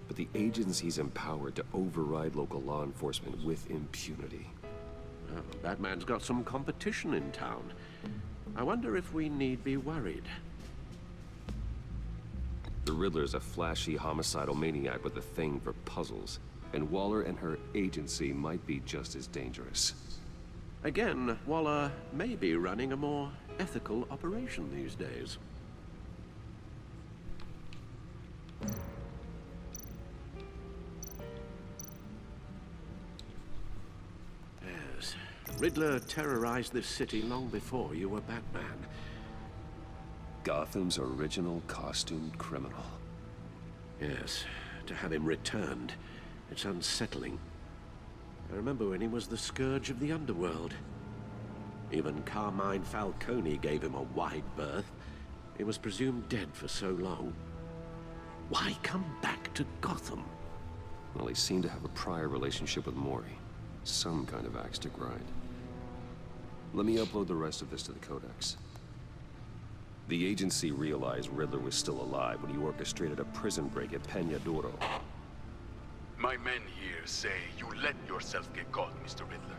but the agency's empowered to override local law enforcement with impunity. Oh, Batman's got some competition in town. I wonder if we need be worried. The Riddler's a flashy, homicidal maniac with a thing for puzzles, and Waller and her agency might be just as dangerous. Again, Waller may be running a more ethical operation these days. Yes, Riddler terrorized this city long before you were Batman. Gotham's original costumed criminal. Yes, to have him returned, it's unsettling. I remember when he was the scourge of the underworld. Even Carmine Falcone gave him a wide berth. He was presumed dead for so long. Why come back to Gotham? Well, he seemed to have a prior relationship with Mori. Some kind of axe to grind. Let me upload the rest of this to the Codex. The agency realized Riddler was still alive when he orchestrated a prison break at Peña Duro. My men here say you let yourself get caught, Mr. Riddler.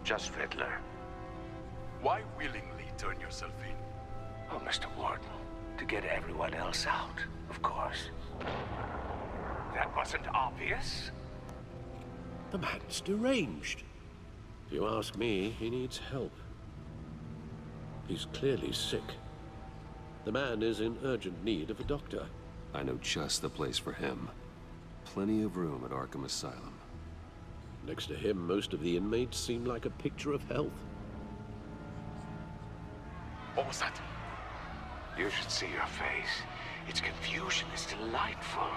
Just Riddler. Why willingly turn yourself in? Oh, Mr. Warden, to get everyone else out, of course. That wasn't obvious. The man's deranged. If you ask me, he needs help. He's clearly sick. The man is in urgent need of a doctor. I know just the place for him. Plenty of room at Arkham Asylum. Next to him, most of the inmates seem like a picture of health. What was that? You should see your face. Its confusion is delightful.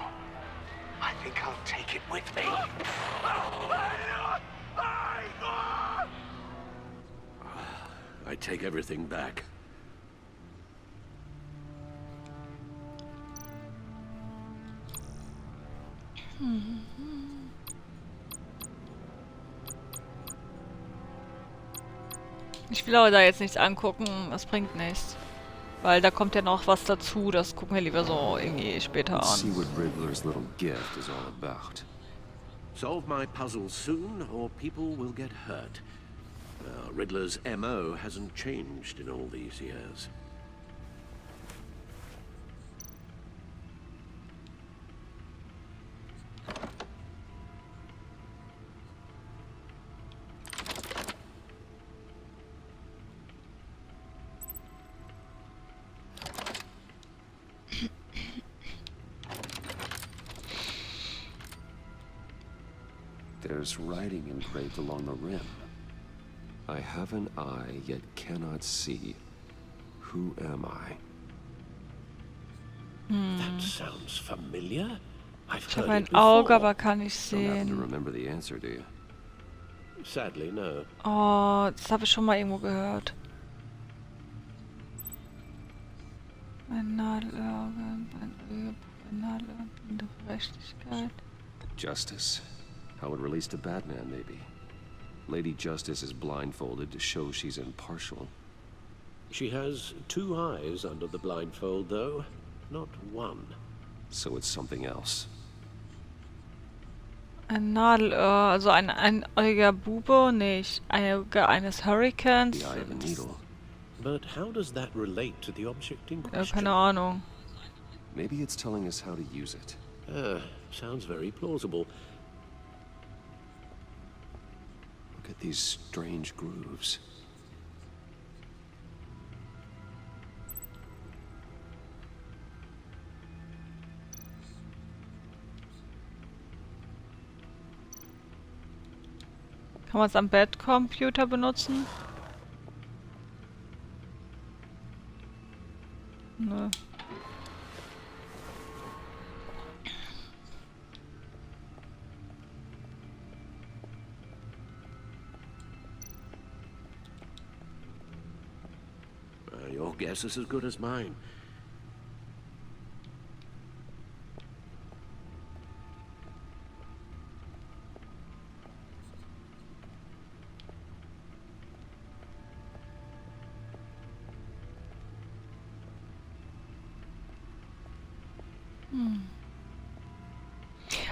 I think I'll take it with me. I take everything back. Ich will aber da jetzt nichts angucken, das bringt nichts. Weil da kommt ja noch was dazu, das gucken wir lieber so irgendwie später Let's see an. what Riddler's little gift is all about. Solve my puzzles soon, or people will get hurt. Riddler's MO hasn't changed in all these years. There's writing engraved along the rim. I have an eye, yet cannot see. Who am I? That sounds familiar. I've Ich habe heard ein it before. Auge, aber kann nicht Don't happen to sehen. remember the answer, do you? Sadly, no. Oh, das habe ich schon mal irgendwo gehört. Ein Nadelauge, ein Öl, ein Nadelauge, eine Gerechtigkeit. Justice. How it relates to Batman, maybe. Lady Justice is blindfolded to show she's impartial. She has two eyes under the blindfold, though. not one. So it's something else. Ein Nadelöhr, also ein einäugiger Bube, nicht. Auge eines Hurricanes. The eye of a needle. But how does that relate to the object in Ja, question? keine Ahnung. Maybe it's telling us how to use it. Sounds very plausible. Look at these strange grooves. Kann man es am Bettcomputer benutzen? Nö. Your guess is as good as mine.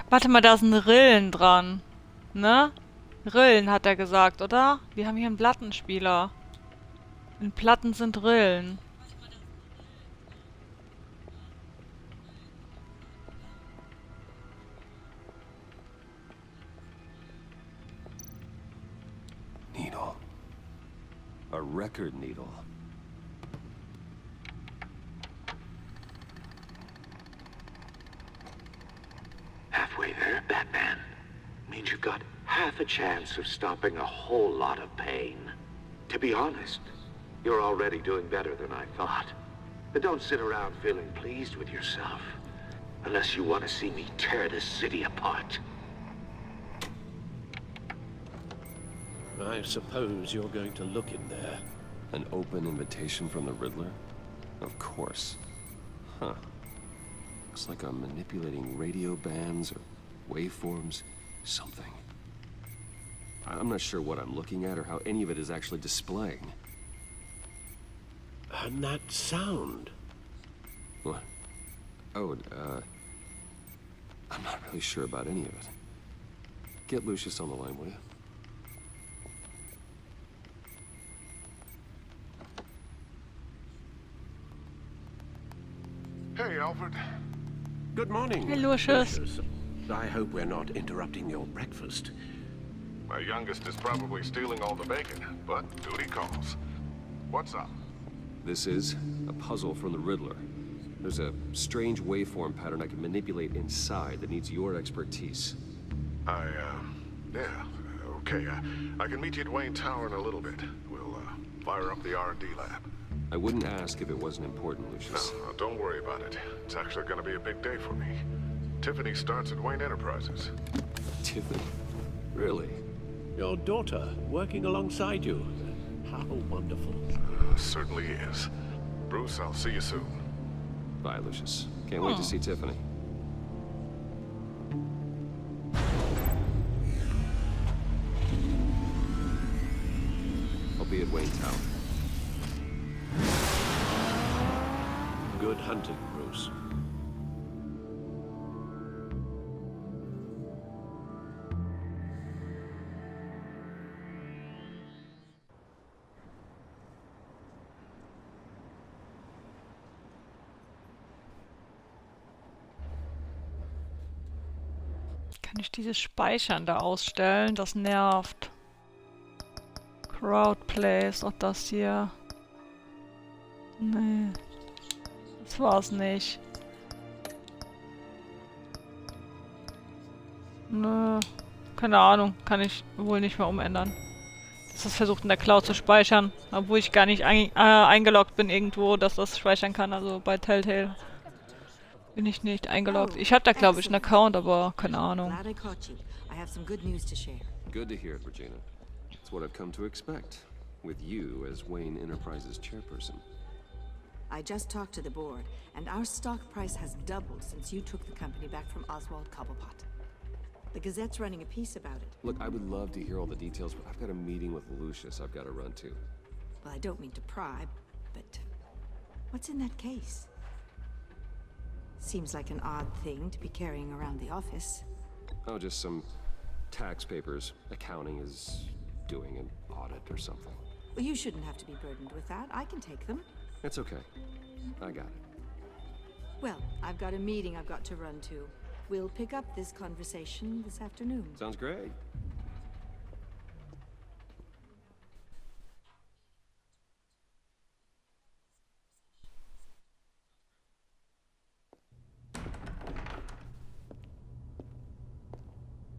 Warte mal, da sind Rillen dran. Ne? Rillen hat er gesagt, oder? Wir haben hier einen Plattenspieler. In Platten sind Rillen. Needle. A record needle. Halfway there, Batman. Means you've got half a chance of stopping a whole lot of pain. To be honest, you're already doing better than I thought. But don't sit around feeling pleased with yourself. Unless you want to see me tear this city apart. I suppose you're going to look in there. An open invitation from the Riddler? Of course. Huh. Looks like I'm manipulating radio bands or waveforms. Something. I'm not sure what I'm looking at or how any of it is actually displaying. And that sound. What? Oh, I'm not really sure about any of it. Get Lucius on the line, will you? Hey, Alfred. Good morning. Hey, Lucius. I hope we're not interrupting your breakfast. My youngest is probably stealing all the bacon, but duty calls. What's up? This is a puzzle from the Riddler. There's a strange waveform pattern I can manipulate inside that needs your expertise. Yeah, okay. I can meet you at Wayne Tower in a little bit. We'll, fire up the R&D lab. I wouldn't ask if it wasn't important, Lucius. No, don't worry about it. It's actually gonna be a big day for me. Tiffany starts at Wayne Enterprises. Tiffany? Really? Your daughter, working alongside you. How wonderful. Certainly is. Bruce, I'll see you soon. Bye, Lucius. Can't wait to see Tiffany. I'll be at Wayne Tower. Good hunting, Bruce. Kann ich dieses Speichern da ausstellen? Das nervt. Crowdplay ist doch das hier. Nee. Das war's nicht. Nö. Keine Ahnung. Kann ich wohl nicht mehr umändern. Das ist versucht in der Cloud zu speichern. Obwohl ich gar nicht eingeloggt bin irgendwo, dass das speichern kann. Also bei Telltale bin ich nicht eingeloggt. Ich hatte da glaube ich einen Account, aber keine Ahnung. Glad I caught you. I have some good news to share. Good to hear it, Regina. It's what I've come to expect, with you as Wayne Enterprises chairperson. I just talked to the board, and our stock price has doubled since you took the company back from Oswald Cobblepot. The Gazette's running a piece about it. Look, I would love to hear all the details, but I've got a meeting with Lucius I've got to run to. Well, I don't mean to pry, but what's in that case? Seems like an odd thing to be carrying around the office. Oh, just some tax papers. Accounting is doing an audit or something. Well, you shouldn't have to be burdened with that. I can take them. It's okay. I got it. Well, I've got a meeting I've got to run to. We'll pick up this conversation this afternoon. Sounds great.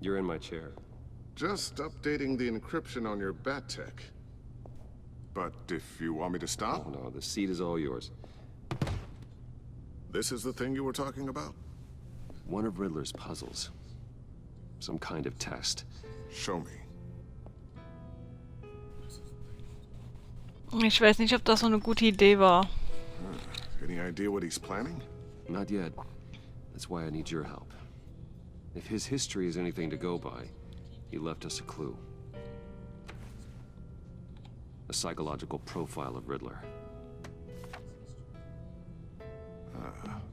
You're in my chair. Just updating the encryption on your bat tech. But if you want me to stop? Oh, no, the seat is all yours. This is the thing you were talking about? One of Riddler's puzzles. Some kind of test. Show me. Ich weiß nicht, ob das so eine gute Idee war. Any idea what he's planning? Not yet. That's why I need your help. If his history is anything to go by, he left us a clue. A psychological profile of Riddler.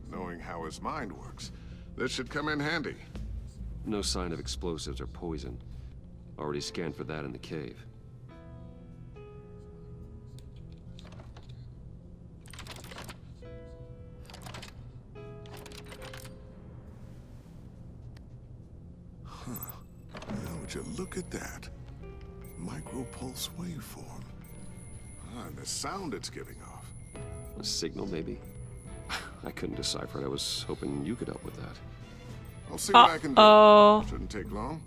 Knowing how his mind works, this should come in handy. No sign of explosives or poison. Already scanned for that in the cave. Now, would you look at that? Micropulse waveform. And the sound it's giving off. A signal, maybe? I couldn't decipher it. I was hoping you could help with that. I'll see what I can do. Uh-oh. Shouldn't take long.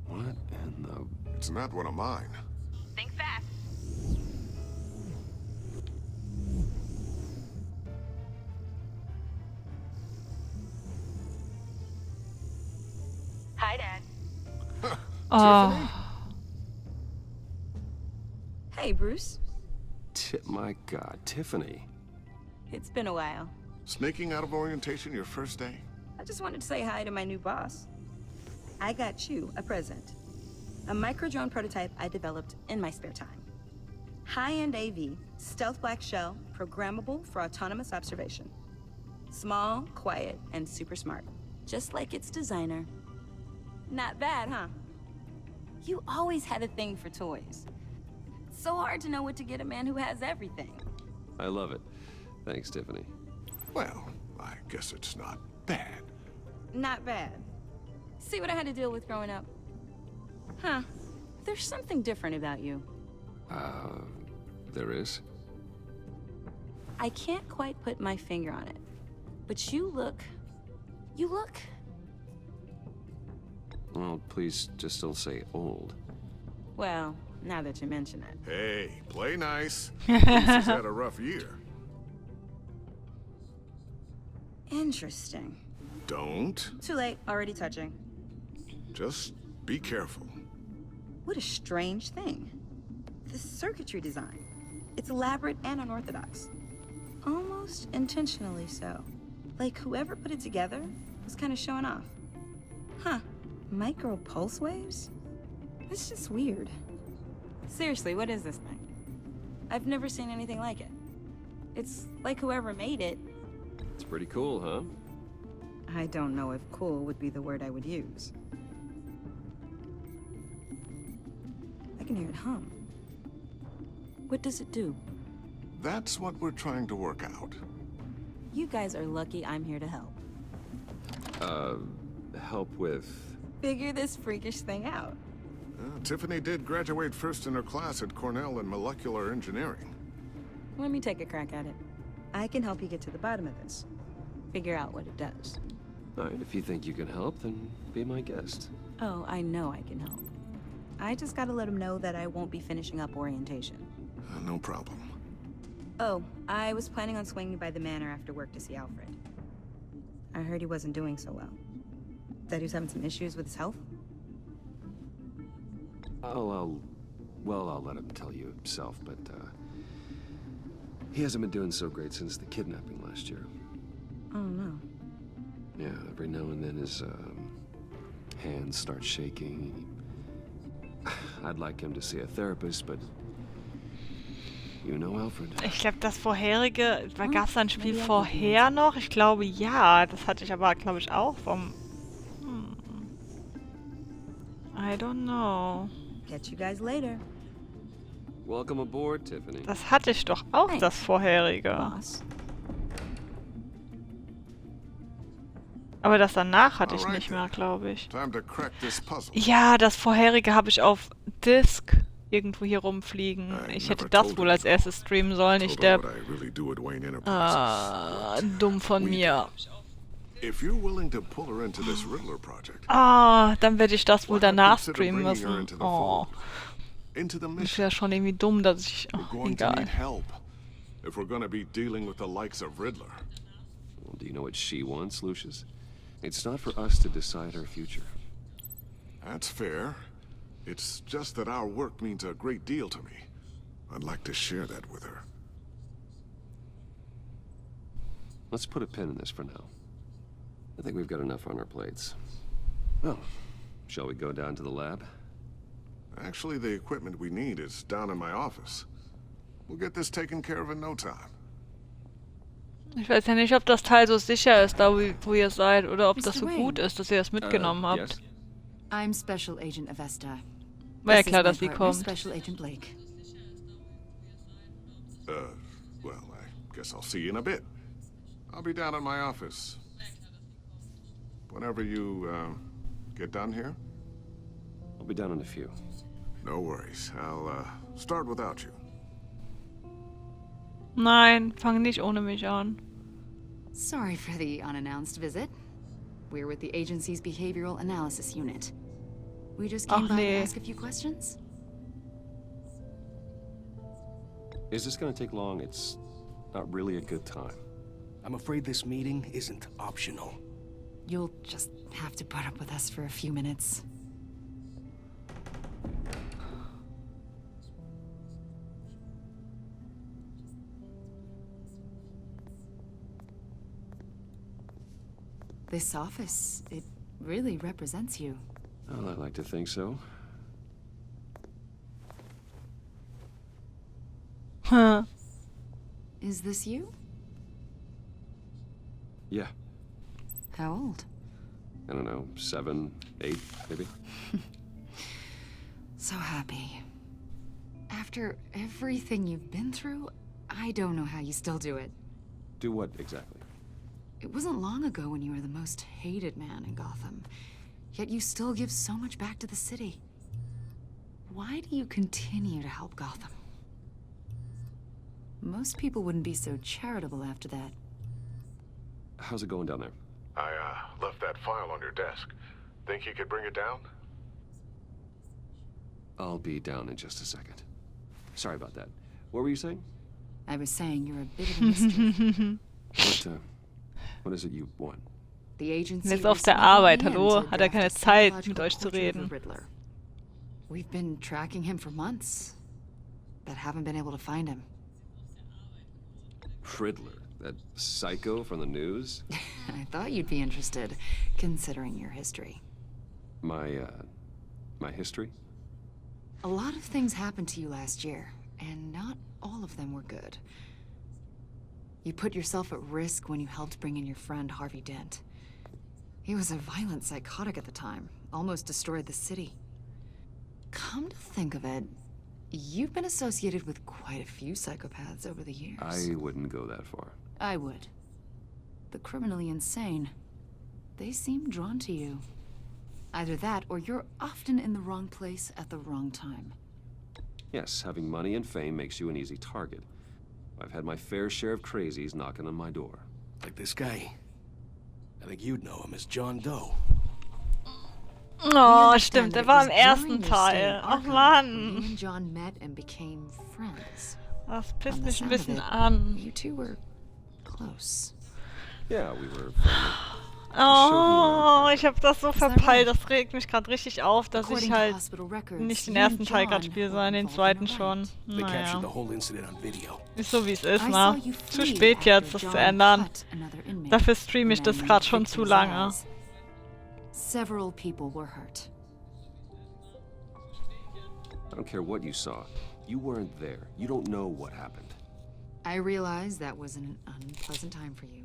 What in the... It's not one of mine. Think fast. Hi, Dad. Oh. Hey, Bruce. My God, Tiffany. It's been a while. Sneaking out of orientation your first day? I just wanted to say hi to my new boss. I got you a present. A micro-drone prototype I developed in my spare time. High-end AV, stealth black shell, programmable for autonomous observation. Small, quiet, and super smart. Just like its designer. Not bad, huh? You always had a thing for toys. It's so hard to know what to get a man who has everything. I love it. Thanks, Tiffany. Well, I guess it's not bad. Not bad. See what I had to deal with growing up? Huh. There's something different about you. There is? I can't quite put my finger on it. But you look... Well, please just don't say old. Well, now that you mention it. Hey, play nice. Bruce has had a rough year. Interesting. Don't. Too late, already touching. Just be careful. What a strange thing. The circuitry design. It's elaborate and unorthodox. Almost intentionally so. Like whoever put it together was kind of showing off. Huh. Micro pulse waves? It's just weird. Seriously, what is this thing? I've never seen anything like it. It's like whoever made it. It's pretty cool, huh? I don't know if cool would be the word I would use. I can hear it hum. What does it do? That's what we're trying to work out. You guys are lucky I'm here to help. Help with... Figure this freakish thing out. Tiffany did graduate first in her class at Cornell in molecular engineering. Let me take a crack at it. I can help you get to the bottom of this. Figure out what it does. All right, if you think you can help, then be my guest. Oh, I know I can help. I just gotta let him know that I won't be finishing up orientation. No problem. Oh, I was planning on swinging by the manor after work to see Alfred. I heard he wasn't doing so well. That he was having some issues with his health? I'll let him tell you himself, but, he hasn't been doing so great since the kidnapping last year. Oh, no. Yeah, every now and then his, hands start shaking. I'd like him to see a therapist, but You know, Alfred? Ich glaube, das vorherige, gab es da ein Spiel vorher noch? Ich glaube, ja. Das hatte ich aber, glaube ich, auch vom... I don't know. Catch you guys later. Welcome aboard, Tiffany. Das hatte ich doch auch, das vorherige. Aber das danach hatte ich nicht mehr, glaube ich. Ja, das vorherige habe ich auf Disc irgendwo hier rumfliegen. Ich hätte das wohl als erstes streamen sollen, nicht der... dumm von mir. Dann werde ich das wohl danach streamen müssen. Oh. Ich wäre schon irgendwie dumm, dass ich... Oh, egal. If we're gonna be dealing with the likes of Riddler. Well, do you know what she wants, Lucius? It's not for us to decide her future. That's fair. It's just that our work means a great deal to me. I'd like to share that with her. Let's put a pin in this for now. I think we've got enough on our plates. Well, shall we go down to the lab? Actually, the equipment we need is down in my office. We'll get this taken care of in no time. Ich weiß ja nicht, ob das Teil so sicher ist, da wo ihr seid, oder ob das so gut ist, dass ihr das mitgenommen habt. Yes. I'm Special Agent Avesta. War ja klar, dass sie kommt. Special Agent Blake. Well, I guess I'll see you in a bit. I'll be down in my office. Whenever you, get done here? I'll be down in a few. No worries. I'll, start without you. Nein, fang nicht ohne mich an. Sorry for the unannounced visit. We're with the agency's behavioral analysis unit. We just came by to ask a few questions. Is this gonna take long? It's not really a good time. I'm afraid this meeting isn't optional. You'll just have to put up with us for a few minutes. This office, it really represents you. Well, I'd like to think so. Huh. Is this you? Yeah. How old? I don't know, 7, 8, maybe? So happy. After everything you've been through, I don't know how you still do it. Do what, exactly? It wasn't long ago when you were the most hated man in Gotham, yet you still give so much back to the city. Why do you continue to help Gotham? Most people wouldn't be so charitable after that. How's it going down there? I, left that file on your desk. Think you could bring it down? I'll be down in just a second. Sorry about that. What were you saying? I was saying you're a bit of a mystery. What is it you want? The agency Er ist auf der Arbeit, hallo? Hat er keine Zeit, mit euch zu reden? We've been tracking him for months, but haven't been able to find him. Riddler, that psycho from the news? I thought you'd be interested, considering your history. My history? A lot of things happened to you last year, and not all of them were good. You put yourself at risk when you helped bring in your friend Harvey Dent. He was a violent psychotic at the time, almost destroyed the city. Come to think of it, you've been associated with quite a few psychopaths over the years. I wouldn't go that far. I would. The criminally insane. They seem drawn to you. Either that, or you're often in the wrong place at the wrong time. Yes, having money and fame makes you an easy target. I've had my fair share of crazies knocking on my door. Like this guy. I think you'd know him as John Doe. Oh, stimmt, der war im ersten Teil. Ach Mann. You and John met and became friends. Das pisst mich ein bisschen an. You two were close. Yeah, we were friendly. Oh, ich hab das so verpeilt. Das regt mich gerade richtig auf, dass ich halt nicht den ersten Teil gerade spiele, sondern den zweiten schon. Naja. Ist so wie es ist, ne? Zu spät jetzt, das zu ändern. Dafür streame ich das gerade schon zu lange. Several people were hurt. I don't care what you saw. You weren't there. You don't know what happened. I realize that was an unpleasant time for you.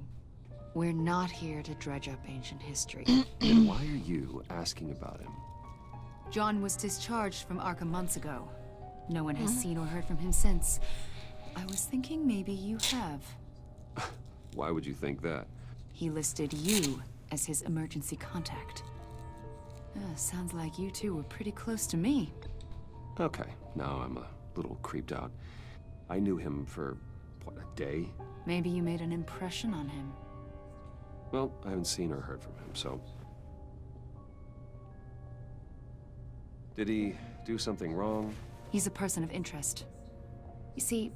We're not here to dredge up ancient history. Then why are you asking about him? John was discharged from Arkham months ago. No one has seen or heard from him since. I was thinking maybe you have. Why would you think that? He listed you as his emergency contact. Sounds like you two were pretty close to me. Okay, now I'm a little creeped out. I knew him for, what, a day? Maybe you made an impression on him. Well, I haven't seen or heard from him, so... Did he do something wrong? He's a person of interest. You see,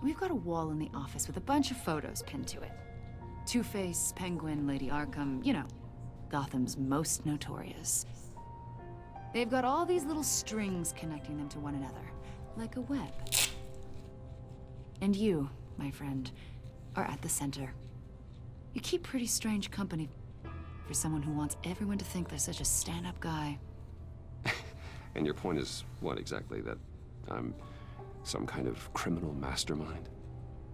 we've got a wall in the office with a bunch of photos pinned to it. Two-Face, Penguin, Lady Arkham, you know, Gotham's most notorious. They've got all these little strings connecting them to one another, like a web. And you, my friend, are at the center. You keep pretty strange company for someone who wants everyone to think they're such a stand-up guy. And your point is what exactly? That I'm some kind of criminal mastermind?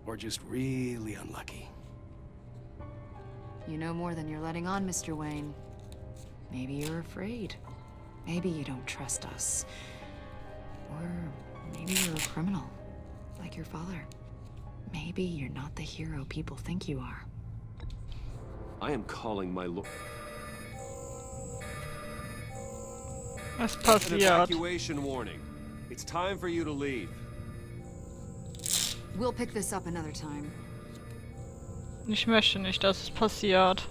Or just really unlucky? You know more than you're letting on, Mr. Wayne. Maybe you're afraid. Maybe you don't trust us. Or maybe you're a criminal, like your father. Maybe you're not the hero people think you are. I am calling my lord. Was An passiert? evacuation warning. It's time for you to leave. We'll pick this up another time. Ich möchte nicht, dass es passiert.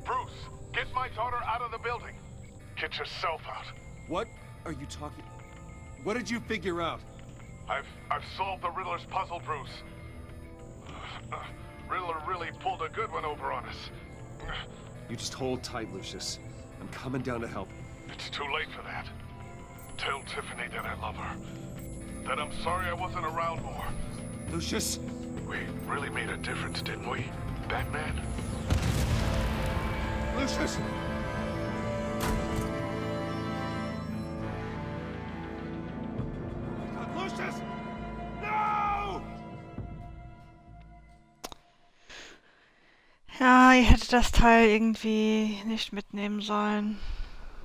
Bruce, get my daughter out of the building. Get yourself out. What are you talking? What did you figure out? I've solved the Riddler's puzzle, Bruce. Riddler really pulled a good one over on us. You just hold tight, Lucius. I'm coming down to help. It's too late for that. Tell Tiffany that I love her. That I'm sorry I wasn't around more. Lucius! We really made a difference, didn't we, Batman? Lucius! Lucius! No! Ja, ihr hättet das Teil irgendwie nicht mitnehmen sollen.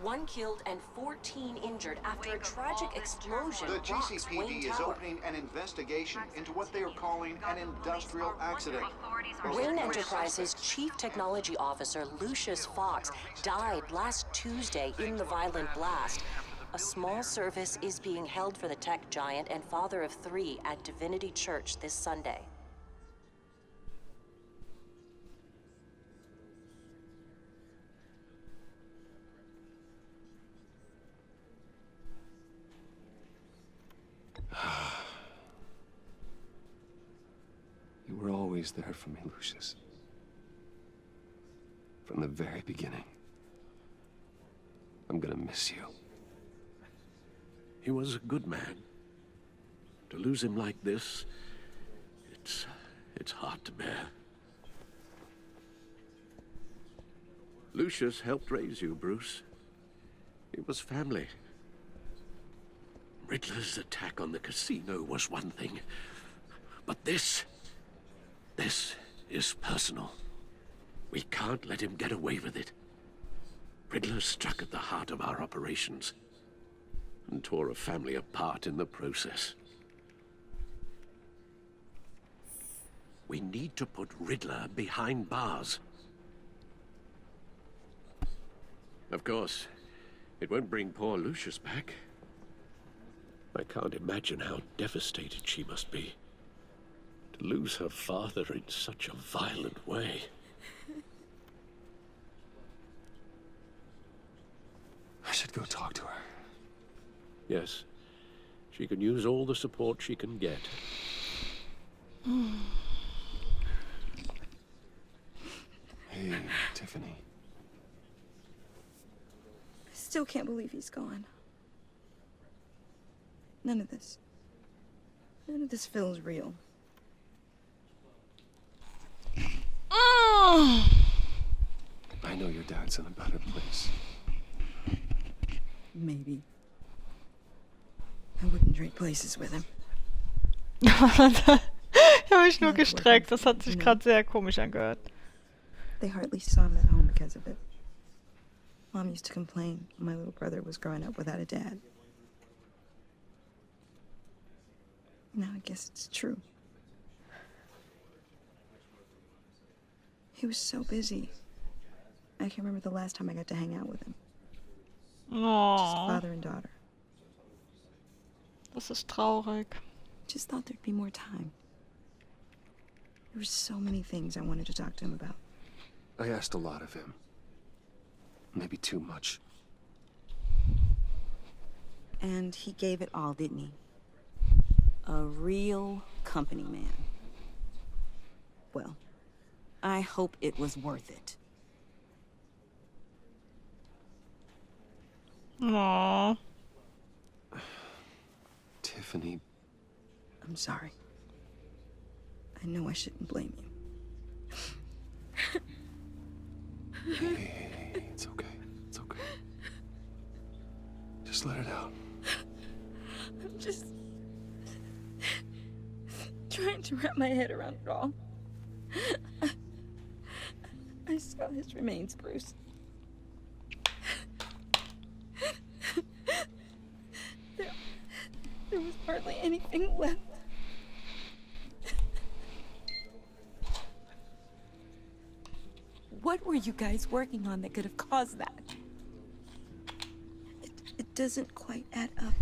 One killed and 14 injured after a tragic explosion The rocks Wayne GCPD is Tower. opening an investigation into what they are calling an industrial accident. Wayne Enterprises' chief technology officer, Lucius Fox, died last Tuesday in the violent blast. A small service is being held for the tech giant and father of 3 at Divinity Church this Sunday. You were always there for me, Lucius. From the very beginning. I'm gonna miss you. He was a good man. To lose him like this, it's hard to bear. Lucius helped raise you, Bruce. It was family. Riddler's attack on the casino was one thing, but this is personal. We can't let him get away with it. Riddler struck at the heart of our operations and tore a family apart in the process. We need to put Riddler behind bars. Of course, it won't bring poor Lucius back. I can't imagine how devastated she must be to lose her father in such a violent way. I should go talk to her. Yes, she can use all the support she can get. Hey, Tiffany. I still can't believe he's gone. None of this feels real. I know your dad's in a better place. Maybe. I wouldn't trade places with him. Ich habe mich nur gestreckt. Das hat sich gerade sehr komisch angehört. They hardly saw him at home because of it. Mom used to complain my little brother was growing up without a dad. Now I guess it's true. He was so busy. I can't remember the last time I got to hang out with him. Just father and daughter. Das ist traurig. Just thought there'd be more time. There were so many things I wanted to talk to him about. I asked a lot of him. Maybe too much. And he gave it all, didn't he? A real company man. Well, I hope it was worth it. Aww. Tiffany. I'm sorry. I know I shouldn't blame you. Hey, it's okay. It's okay. Just let it out. I'm just trying to wrap my head around it all. I saw his remains, Bruce. There was hardly anything left. What were you guys working on that could have caused that? It doesn't quite add up.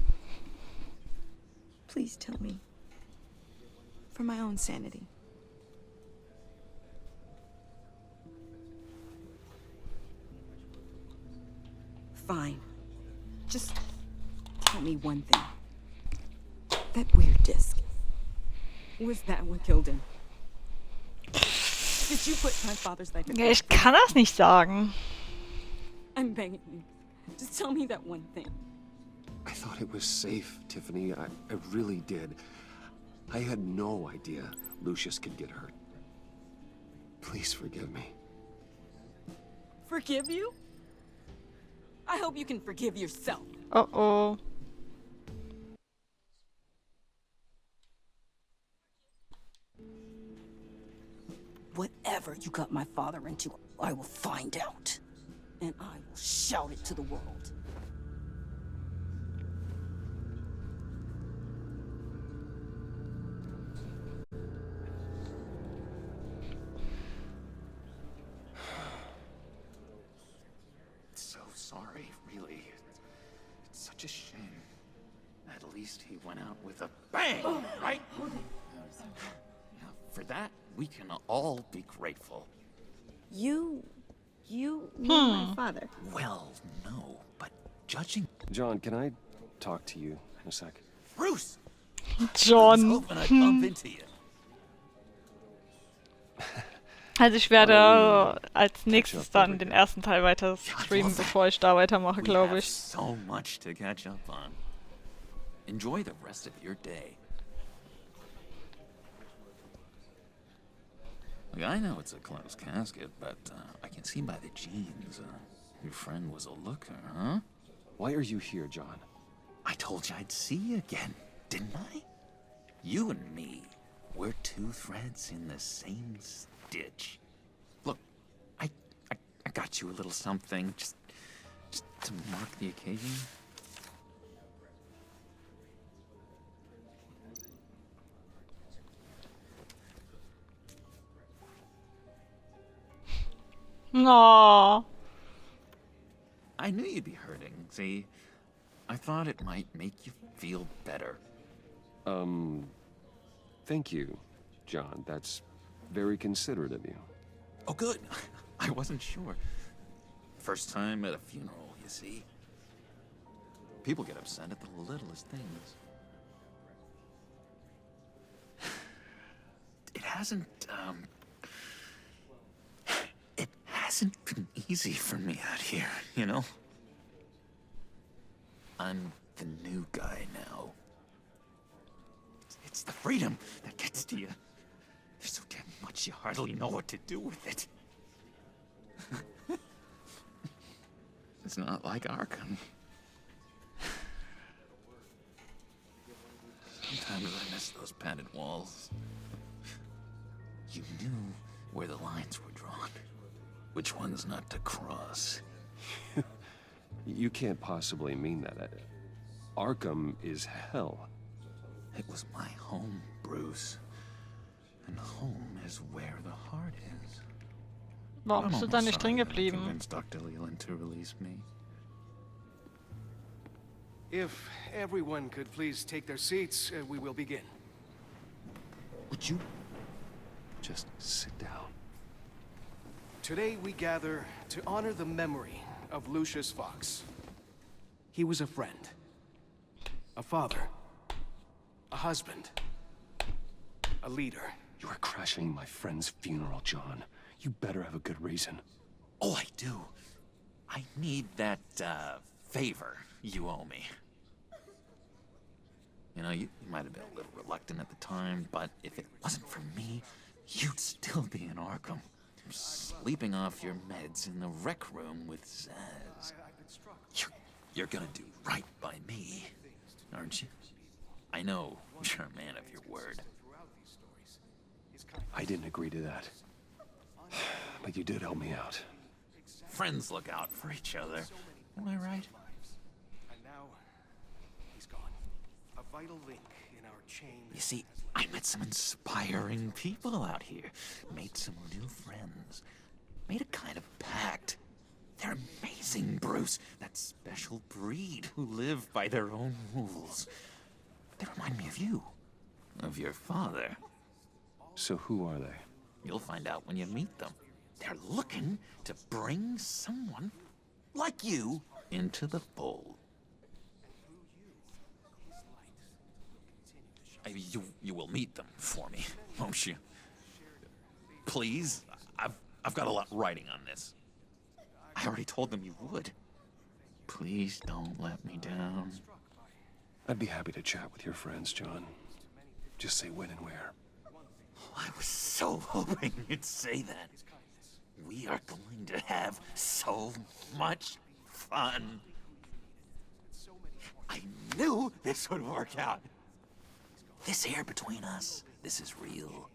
Please tell me. For my own sanity. Fine. Just tell me one thing. That weird disc. Was that what killed him? Did you put my father's life in Ja, ich kann das nicht sagen. I'm begging you. Just tell me that one thing. I thought it was safe, Tiffany. I really did. I had no idea Lucius could get hurt. Please forgive me. Forgive you? I hope you can forgive yourself. Uh-oh. Whatever you got my father into, I will find out. And I will shout it to the world. So sorry, really. It's such a shame. At least he went out with a bang, right? Now, for that, we can all be grateful. You knew my father. Well, no, but judging... John, can I talk to you in a sec? Bruce! John. I was hoping I'd bump into you. Also ich werde als nächstes dann den ersten Teil weiter streamen, bevor ich da weitermache, glaube ich. So much to catch up on. Enjoy the rest of your day. Look, I know it's a closed casket, but I can see by the jeans. Your friend was a looker, huh? Why are you here, John? I told you I'd see you again, didn't I? You and me, we're two threads in the same stitch. Look, I got you a little something, just to mark the occasion. No. I knew you'd be hurting, see? I thought it might make you feel better. Thank you, John. That's very considerate of you. Oh, good. I wasn't sure. First time at a funeral, you see. People get upset at the littlest things. It hasn't been easy for me out here, you know? I'm the new guy now. It's the freedom that gets to you. There's so damn much you hardly know what to do with it. It's not like Arkham. Sometimes I miss those padded walls. You knew where the lines were drawn. Which ones not to cross. You can't possibly mean that. Arkham is hell. It was my home, Bruce. And home is where the heart is. Warum bist du da nicht drin geblieben? Convinced Dr. Leland to release me. If everyone could please take their seats, we will begin. Would you just sit down? Today we gather to honor the memory of Lucius Fox. He was a friend, a father, a husband, a leader. You are crashing my friend's funeral, John. You better have a good reason. Oh, I do. I need that, favor you owe me. You know, you might have been a little reluctant at the time, but if it wasn't for me, you'd still be in Arkham. Sleeping off your meds in the rec room with Zaz. You're gonna do right by me, aren't you? I know you're a man of your word. I didn't agree to that. But you did help me out. Friends look out for each other. Am I right? And now, he's gone. A vital link in our chain. You see, I met some inspiring people out here. Made some new friends. Made a kind of pact. They're amazing, Bruce. That special breed who live by their own rules. They remind me of you. Of your father. So who are they? You'll find out when you meet them. They're looking to bring someone like you into the fold. You will meet them for me, won't you? Please, I've got a lot writing on this. I already told them you would. Please don't let me down. I'd be happy to chat with your friends, John. Just say when and where. I was so hoping you'd say that. We are going to have so much fun. I knew this would work out. This air between us, this is real.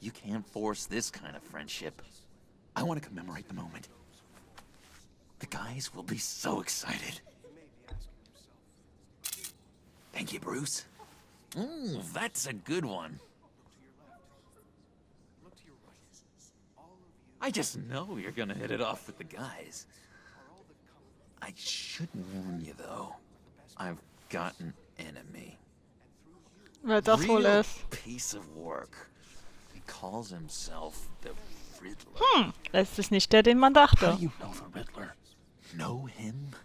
You can't force this kind of friendship. I want to commemorate the moment. The guys will be so excited. Thank you, Bruce. Ooh, that's a good one. I just know you're gonna hit it off with the guys. I should warn you, though. I've got an enemy. Wer das wohl Real ist. piece of work. He calls himself the Riddler. Es ist nicht der, den man dachte. How do you know the Riddler? Know him?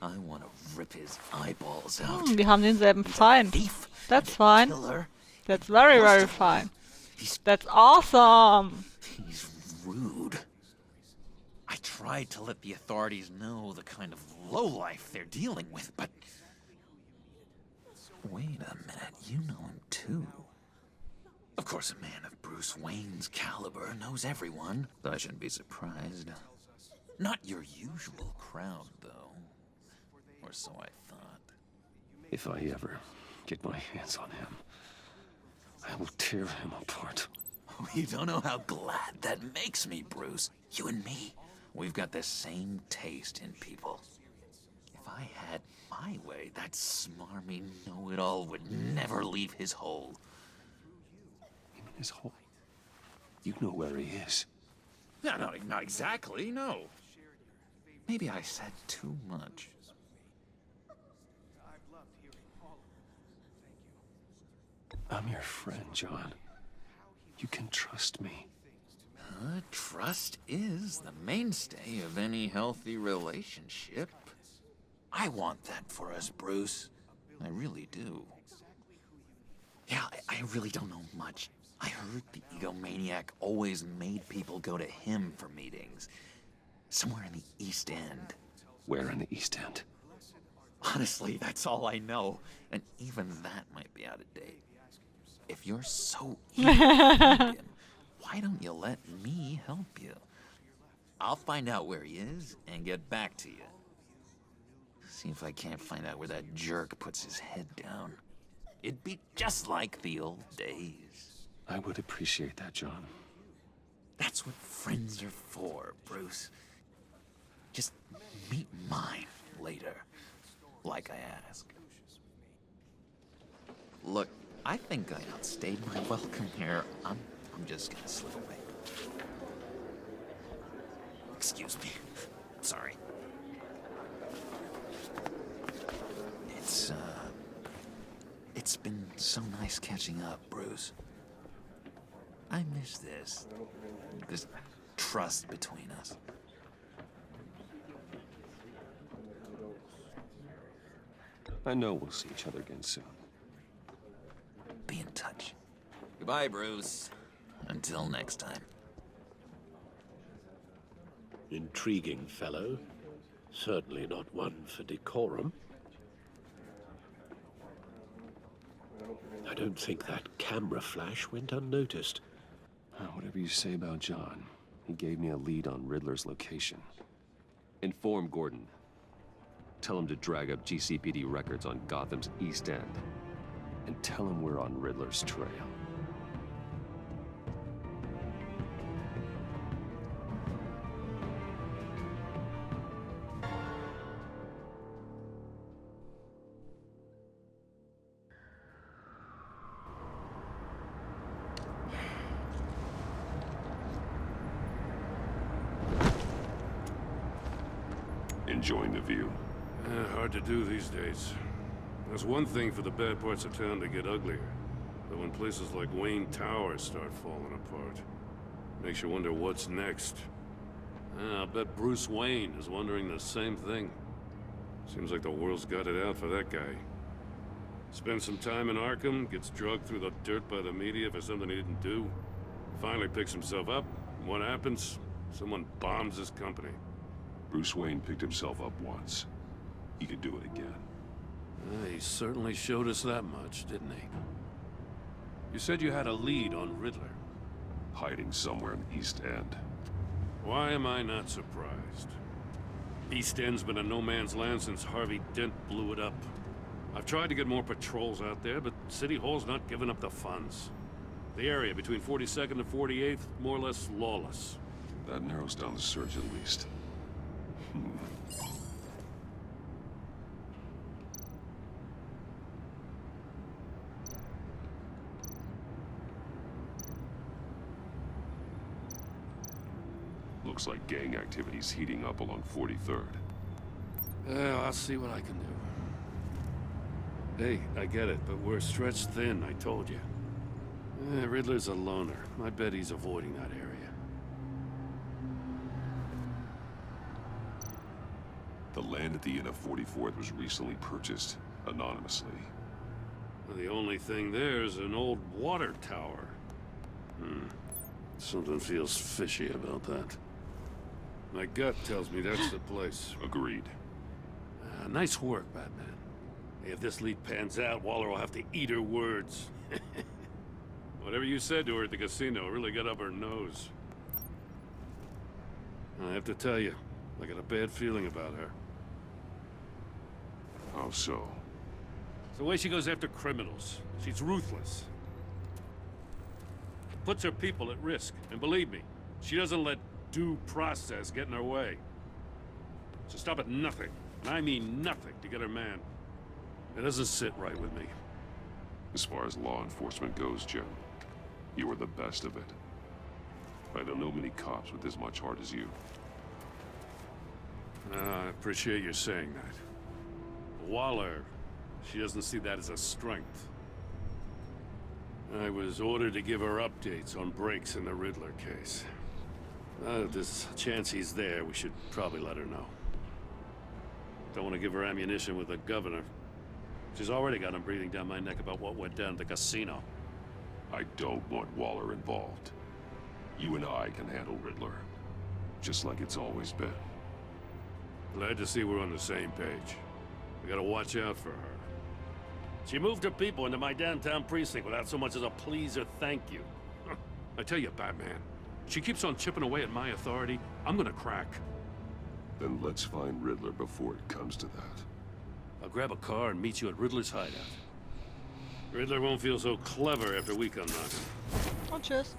I want to rip his eyeballs out. Wir haben denselben Feind. That's fine. That's very, very fine. That's awesome. He's rude. I tried to let the authorities know the kind of lowlife they're dealing with, but... Wait a minute, you know him too. Of course, a man of Bruce Wayne's caliber knows everyone, but I shouldn't be surprised. Not your usual crowd, though. Or so I thought. If I ever get my hands on him, I will tear him apart. Oh, you don't know how glad that makes me, Bruce. You and me, we've got the same taste in people. If I had my way, that smarmy know-it-all would never leave his hole. You mean his hole? You know where he is. No, not exactly, no. Maybe I said too much. I'm your friend, John. You can trust me. Trust is the mainstay of any healthy relationship. I want that for us, Bruce. I really do. Yeah, I really don't know much. I heard the egomaniac always made people go to him for meetings. Somewhere in the East End. Where in the East End? Honestly, that's all I know. And even that might be out of date. If you're so eager to meet him, why don't you let me help you? I'll find out where he is and get back to you. See if I can't find out where that jerk puts his head down. It'd be just like the old days. I would appreciate that, John. That's what friends are for, Bruce. Just meet mine later, like I asked. Look, I think I outstayed my welcome here. I'm just gonna slip away. Excuse me. Sorry. It's been so nice catching up, Bruce. I miss this trust between us. I know we'll see each other again soon. Be in touch. Goodbye, Bruce. Until next time. Intriguing fellow. Certainly not one for decorum. I don't think that camera flash went unnoticed. Whatever you say about John, he gave me a lead on Riddler's location. Inform Gordon. Tell him to drag up GCPD records on Gotham's East End. And tell him we're on Riddler's trail. Enjoying the view? Hard to do these days. There's one thing for the bad parts of town to get uglier. But when places like Wayne Tower start falling apart, makes you wonder what's next. I'll bet Bruce Wayne is wondering the same thing. Seems like the world's got it out for that guy. Spends some time in Arkham, gets drugged through the dirt by the media for something he didn't do. Finally picks himself up, and what happens? Someone bombs his company. Bruce Wayne picked himself up once. He could do it again. He certainly showed us that much, didn't he? You said you had a lead on Riddler. Hiding somewhere in East End. Why am I not surprised? East End's been a no-man's land since Harvey Dent blew it up. I've tried to get more patrols out there, but City Hall's not giving up the funds. The area between 42nd and 48th, more or less lawless. That narrows down the search at least. Looks like gang activity's heating up along 43rd. Yeah, I'll see what I can do. Hey, I get it, but we're stretched thin, I told you. Riddler's a loner. I bet he's avoiding that area. The land at the end of 44th was recently purchased, anonymously. The only thing there is an old water tower. Something feels fishy about that. My gut tells me that's the place. Agreed. Nice work, Batman. If this lead pans out, Waller will have to eat her words. Whatever you said to her at the casino really got up her nose. I have to tell you, I got a bad feeling about her. How so? It's the way she goes after criminals. She's ruthless. Puts her people at risk. And believe me, she doesn't let due process get in her way. She'll stop at nothing, and I mean nothing, to get her man. It doesn't sit right with me. As far as law enforcement goes, Jim, you are the best of it. I don't know many cops with as much heart as you. I appreciate you saying that. Waller, she doesn't see that as a strength. I was ordered to give her updates on breaks in the Riddler case. If there's a chance he's there, we should probably let her know. Don't want to give her ammunition with the governor. She's already got him breathing down my neck about what went down at the casino. I don't want Waller involved. You and I can handle Riddler, just like it's always been. Glad to see we're on the same page. We gotta watch out for her. She moved her people into my downtown precinct without so much as a please or thank you. I tell you, Batman, she keeps on chipping away at my authority, I'm gonna crack. Then let's find Riddler before it comes to that. I'll grab a car and meet you at Riddler's hideout. Riddler won't feel so clever after we come knocking. Und tschüss.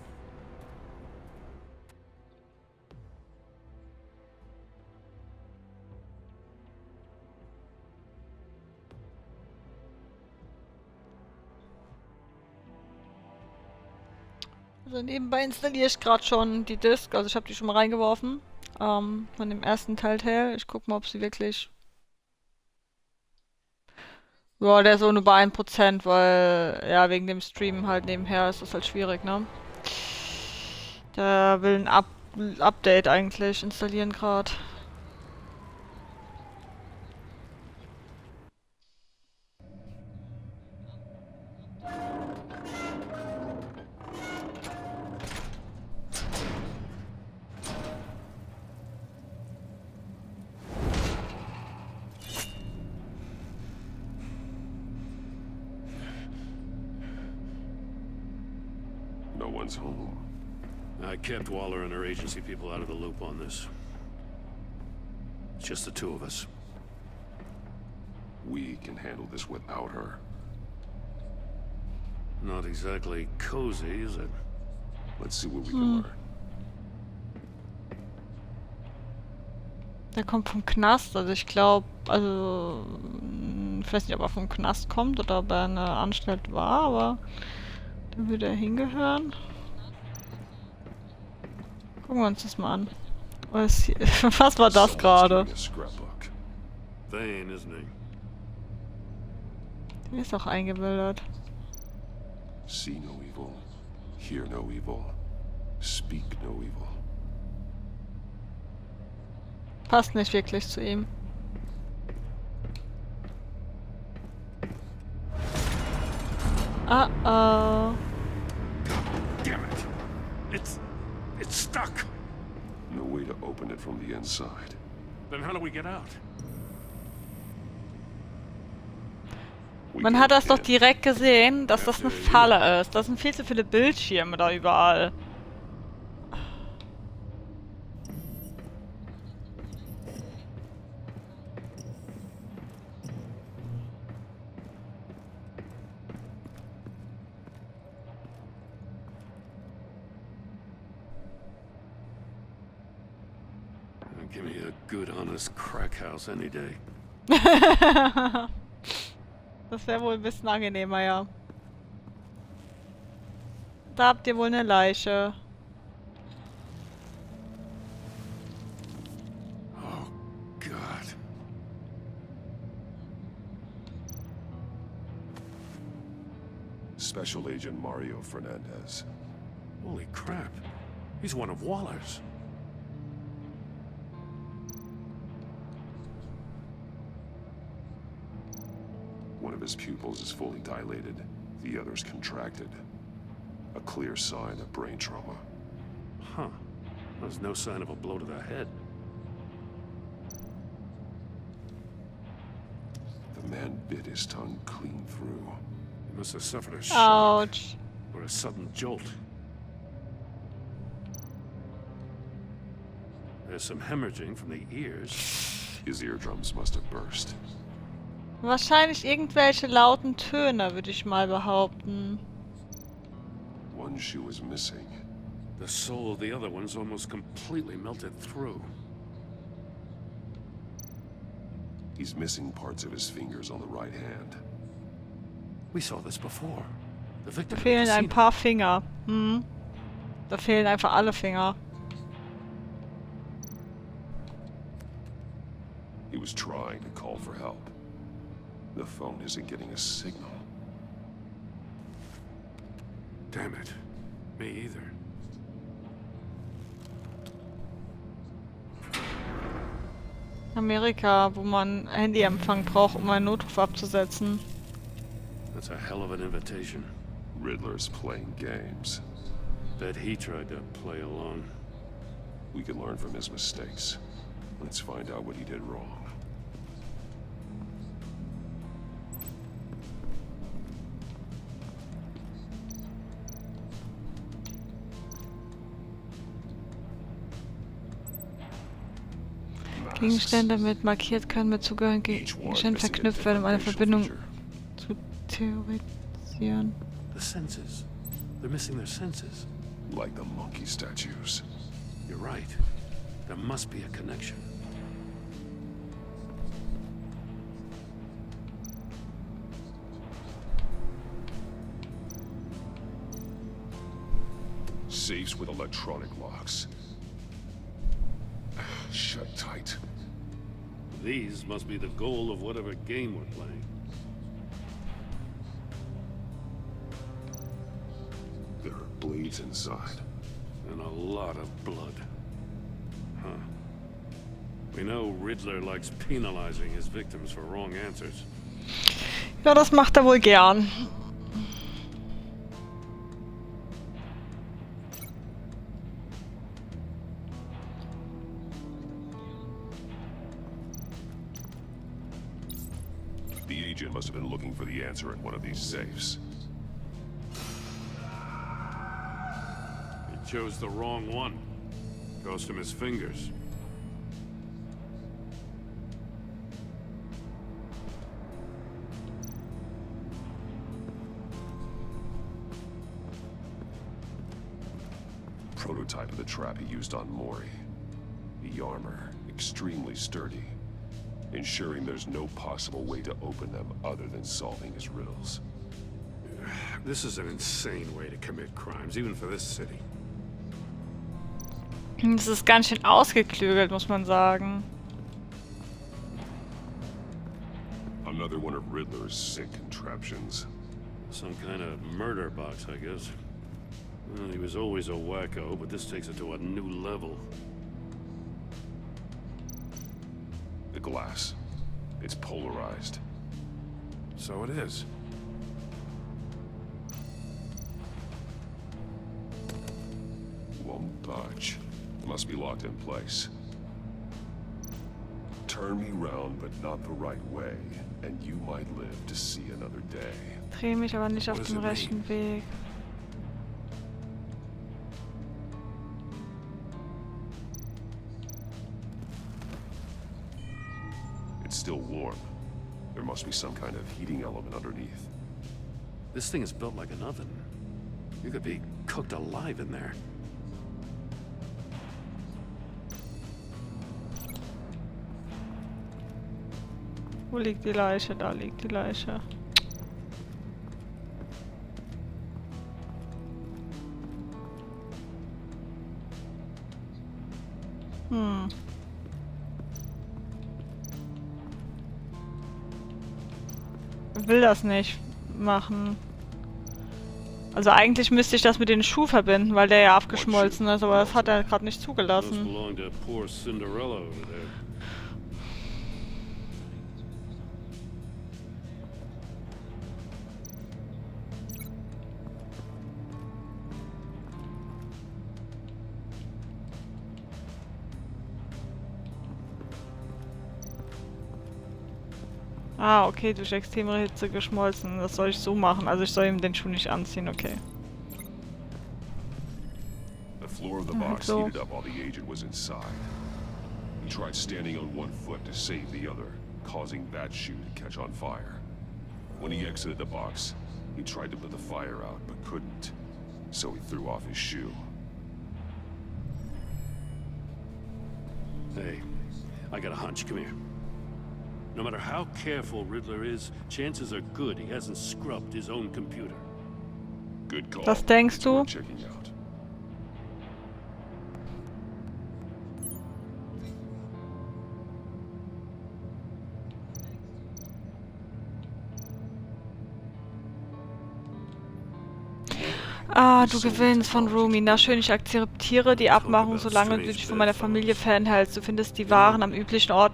Also nebenbei installiere ich gerade schon die Disk, also ich habe die schon mal reingeworfen. Von dem ersten Telltale. Ich guck mal, ob sie wirklich... Ja, der ist so nur bei 1%, weil, ja, wegen dem Stream halt nebenher ist das halt schwierig, ne? Der will ein Update eigentlich installieren gerade. No one's home. I kept Waller and her agency people out of the loop on this. It's just the two of us. We can handle this without her. Not exactly cozy, is it? Let's see what we can learn. Der kommt vom Knast, also ich glaube, also ich weiß nicht, ob er vom Knast kommt oder ob er in einer Anstalt war, aber da würde er hingehören. Gucken wir uns das mal an. Was war das gerade? Thane, isn't he? Der ist auch eingebildet. See no evil, hear no evil, speak no evil. Passt nicht wirklich zu ihm. Oh. Damn it! It's stuck. No way to open it from the inside. Then how do we get out? Man hat das doch direkt gesehen, dass das eine Falle ist. Das sind viel zu viele Bildschirme da überall. Give me a good, honest crack house any day. Das wäre wohl ein bisschen angenehmer, ja. Da habt ihr wohl eine Leiche. Oh, God. Special Agent Mario Fernandez. Holy crap. He's one of Waller's. One of his pupils is fully dilated, the other's contracted. A clear sign of brain trauma. Huh. There's no sign of a blow to the head. The man bit his tongue clean through. He must have suffered a shock. Ouch. Or a sudden jolt. There's some hemorrhaging from the ears. His eardrums must have burst. Wahrscheinlich irgendwelche lauten Töne, würde ich mal behaupten. One shoe is missing. The sole of the other one's almost completely melted through. He's missing parts of his fingers on the right hand. We saw this before. The Da victim fehlen ein paar Finger. Da fehlen einfach alle Finger. He was trying to call for help. The phone isn't getting a signal. Damn it. Me either. Amerika, wo man Handyempfang braucht, um einen Notruf abzusetzen. That's a hell of an invitation. Riddler's playing games. Bet he tried to play along. We can learn from his mistakes. Let's find out what he did wrong. Gegenstände mit markiert können mit zugehörigen Gegenständen verknüpft werden, um eine Verbindung zu theorisieren. passieren? The senses. They're missing their senses. Like the monkey statues. You're right. There must be a connection. Safes with electronic locks. Shut tight. These must be the goal of whatever game we're playing. There are blades inside. And a lot of blood. Huh. We know Riddler likes penalizing his victims for wrong answers. Ja, das macht er wohl gern. The agent must have been looking for the answer in one of these safes. He chose the wrong one. Cost him his fingers. Prototype of the trap he used on Mori. The armor, extremely sturdy, ensuring there's no possible way to open them other than solving his riddles. This is an insane way to commit crimes, even for this city. Das ist ganz schön ausgeklügelt, muss man sagen. Another one of Riddler's sick contraptions. Some kind of murder box, I guess. Well, he was always a wacko, but this takes it to a new level. The glass. It's polarized. So it is. Won't budge. Must be locked in place. Turn me round, but not the right way, and you might live to see another day. Dreh mich aber nicht auf dem rechten Weg. It's still warm. There must be some kind of heating element underneath. This thing is built like an oven. You could be cooked alive in there. Wo liegt die Leiche? Da liegt die Leiche. Will das nicht machen. Also eigentlich müsste ich das mit den Schuh verbinden, weil der ja abgeschmolzen ist, aber das hat er gerade nicht zugelassen. Ah, okay, durch extreme Hitze geschmolzen. Das soll ich so machen. Also ich soll ihm den Schuh nicht anziehen, okay. The floor of the box heated up while the agent was inside. He tried standing on one foot to save the other, causing that shoe to catch on fire. When he exited the box, he tried to put the fire out, but couldn't. So he threw off his shoe. Hey, I got a hunch. Come here. No matter how careful Riddler is, chances are good he hasn't scrubbed his own computer. Good call. Was denkst du? Checking out. Ah, du gewinnst von Rumi. Na schön, ich akzeptiere die Abmachung, solange du dich von meiner Familie fernhältst. Du findest die Waren am üblichen Ort.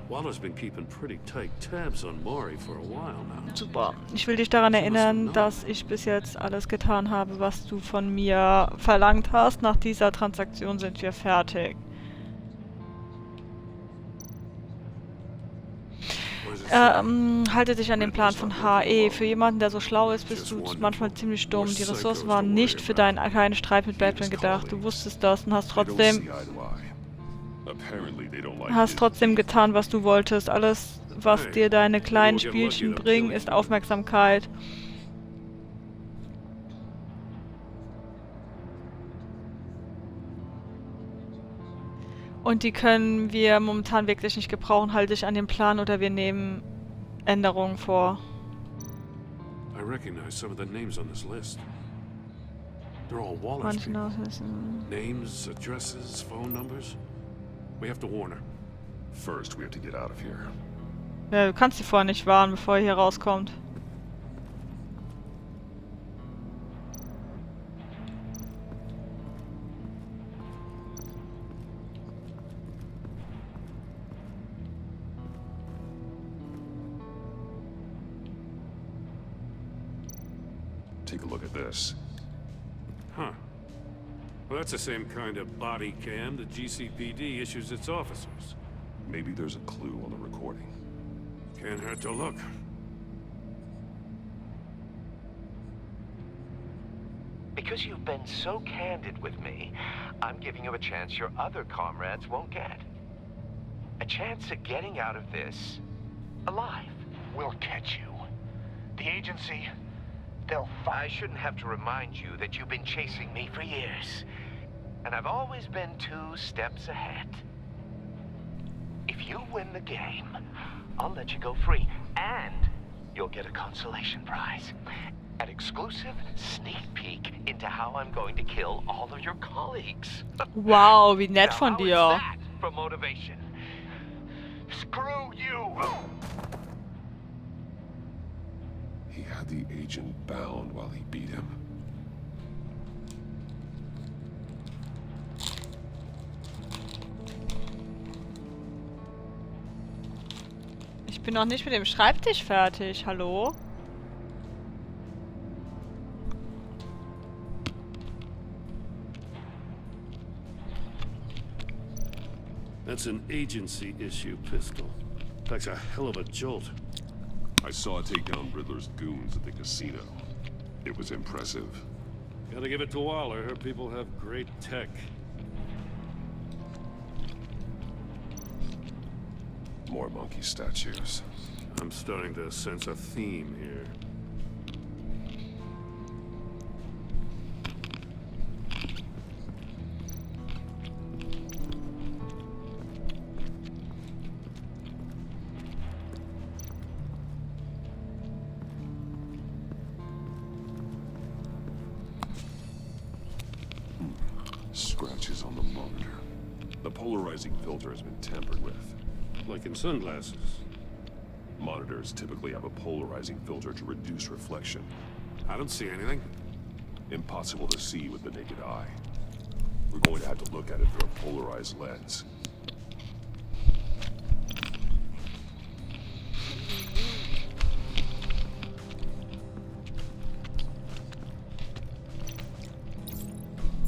Super. Ich will dich daran erinnern, dass ich bis jetzt alles getan habe, was du von mir verlangt hast. Nach dieser Transaktion sind wir fertig. Halte dich an den Plan von HE. Für jemanden, der so schlau ist, bist du manchmal ziemlich dumm. Die Ressourcen waren nicht für deinen kleinen Streit mit Batman gedacht. Du wusstest das und hast trotzdem getan, was du wolltest. Alles, was dir deine kleinen Spielchen bringen, ist Aufmerksamkeit. Und die können wir momentan wirklich nicht gebrauchen. Halte ich an den Plan oder wir nehmen Änderungen vor. I recognize some of the names on this list. They're all Wallace people. Names, addresses, phone numbers. We have to warn her. First, we have to get out of here. Ja, du kannst sie vorher nicht warnen, bevor er hier rauskommt. Take a look at this. Huh. Well, that's the same kind of body cam the GCPD issues its officers. Maybe there's a clue on the recording. Can't hurt to look. Because you've been so candid with me, I'm giving you a chance your other comrades won't get. A chance at getting out of this alive. We'll catch you. The agency, they'll I shouldn't have to remind you that you've been chasing me for years. And I've always been 2 steps ahead. If you win the game, I'll let you go free. And you'll get a consolation prize. An exclusive sneak peek into how I'm going to kill all of your colleagues. Wow, wie nett von dir. How is that for motivation? Screw you! He had the agent bound while he beat him. Ich bin noch nicht mit dem Schreibtisch fertig, hallo? That's an agency-issue pistol. Packs a hell of a jolt. I saw it take down Riddler's goons at the casino. It was impressive. Gotta give it to Waller. Her people have great tech. More monkey statues. I'm starting to sense a theme here. Scratches on the monitor. The polarizing filter has been tampered with. Like in sunglasses. Monitors typically have a polarizing filter to reduce reflection. I don't see anything. Impossible to see with the naked eye. We're going to have to look at it through a polarized lens.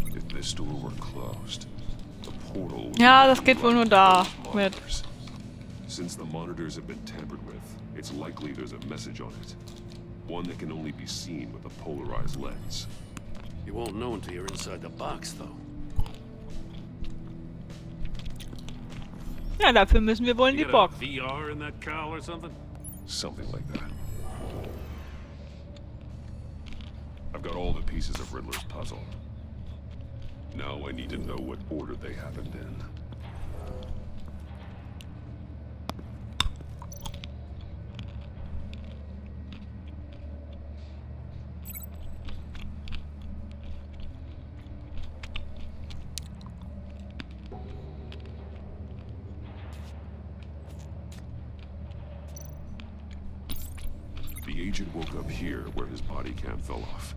If this door were closed, the portal would Ja, das geht wohl nur da mit. Since the monitors have been tampered with, it's likely there's a message on it. One that can only be seen with a polarized lens. You won't know until you're inside the box, though. Ja, dafür müssen wir wohl in die Box. VR in that cowl or something? Something like that. I've got all the pieces of Riddler's puzzle. Now I need to know what order they happened in. The agent woke up here where his body cam fell off.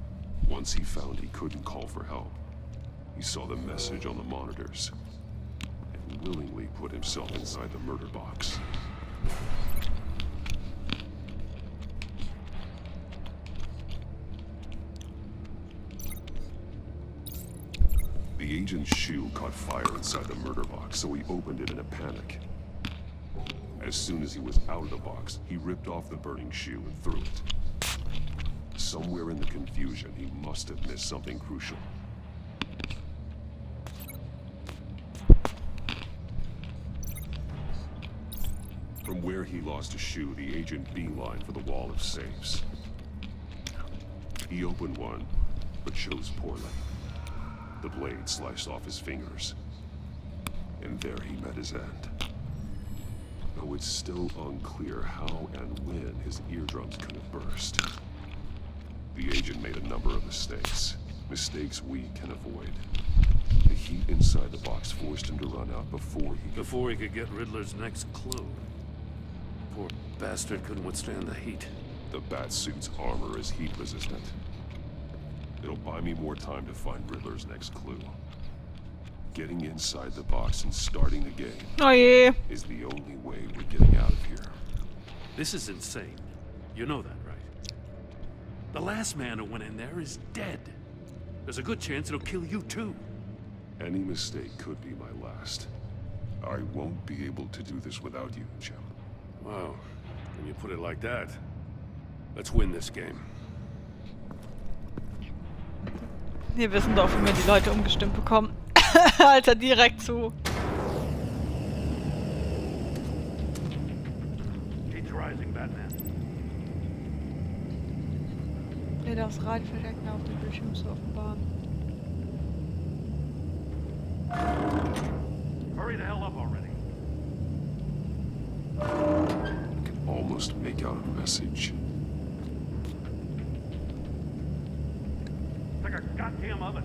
Once he found he couldn't call for help, he saw the message on the monitors and willingly put himself inside the murder box. The agent's shoe caught fire inside the murder box, so he opened it in a panic. As soon as he was out of the box, he ripped off the burning shoe and threw it. Somewhere in the confusion, he must have missed something crucial. From where he lost a shoe, the agent beelined for the wall of safes. He opened one, but chose poorly. The blade sliced off his fingers. And there he met his end. Though it's still unclear how and when his eardrums could have burst. The agent made a number of mistakes. Mistakes we can avoid. The heat inside the box forced him to run out before he could get Riddler's next clue. Poor bastard couldn't withstand the heat. The Batsuit's armor is heat resistant. It'll buy me more time to find Riddler's next clue. Getting inside the box and starting the game is the only way we're getting out of here. This is insane. You know that, right? The last man who went in there is dead. There's a good chance it'll kill you too. Any mistake could be my last. I won't be able to do this without you, Jim. Wow. When you put it like that, let's win this game. Wir wissen doch, wie wir die Leute umgestimmt bekommen. Alter, direkt zu. Heat's rising, Batman. Nee, das Radio verdecken auf dem Bildschirm zu offenbaren. Hurry the hell up already. I can almost make out a message. It's like a goddamn oven.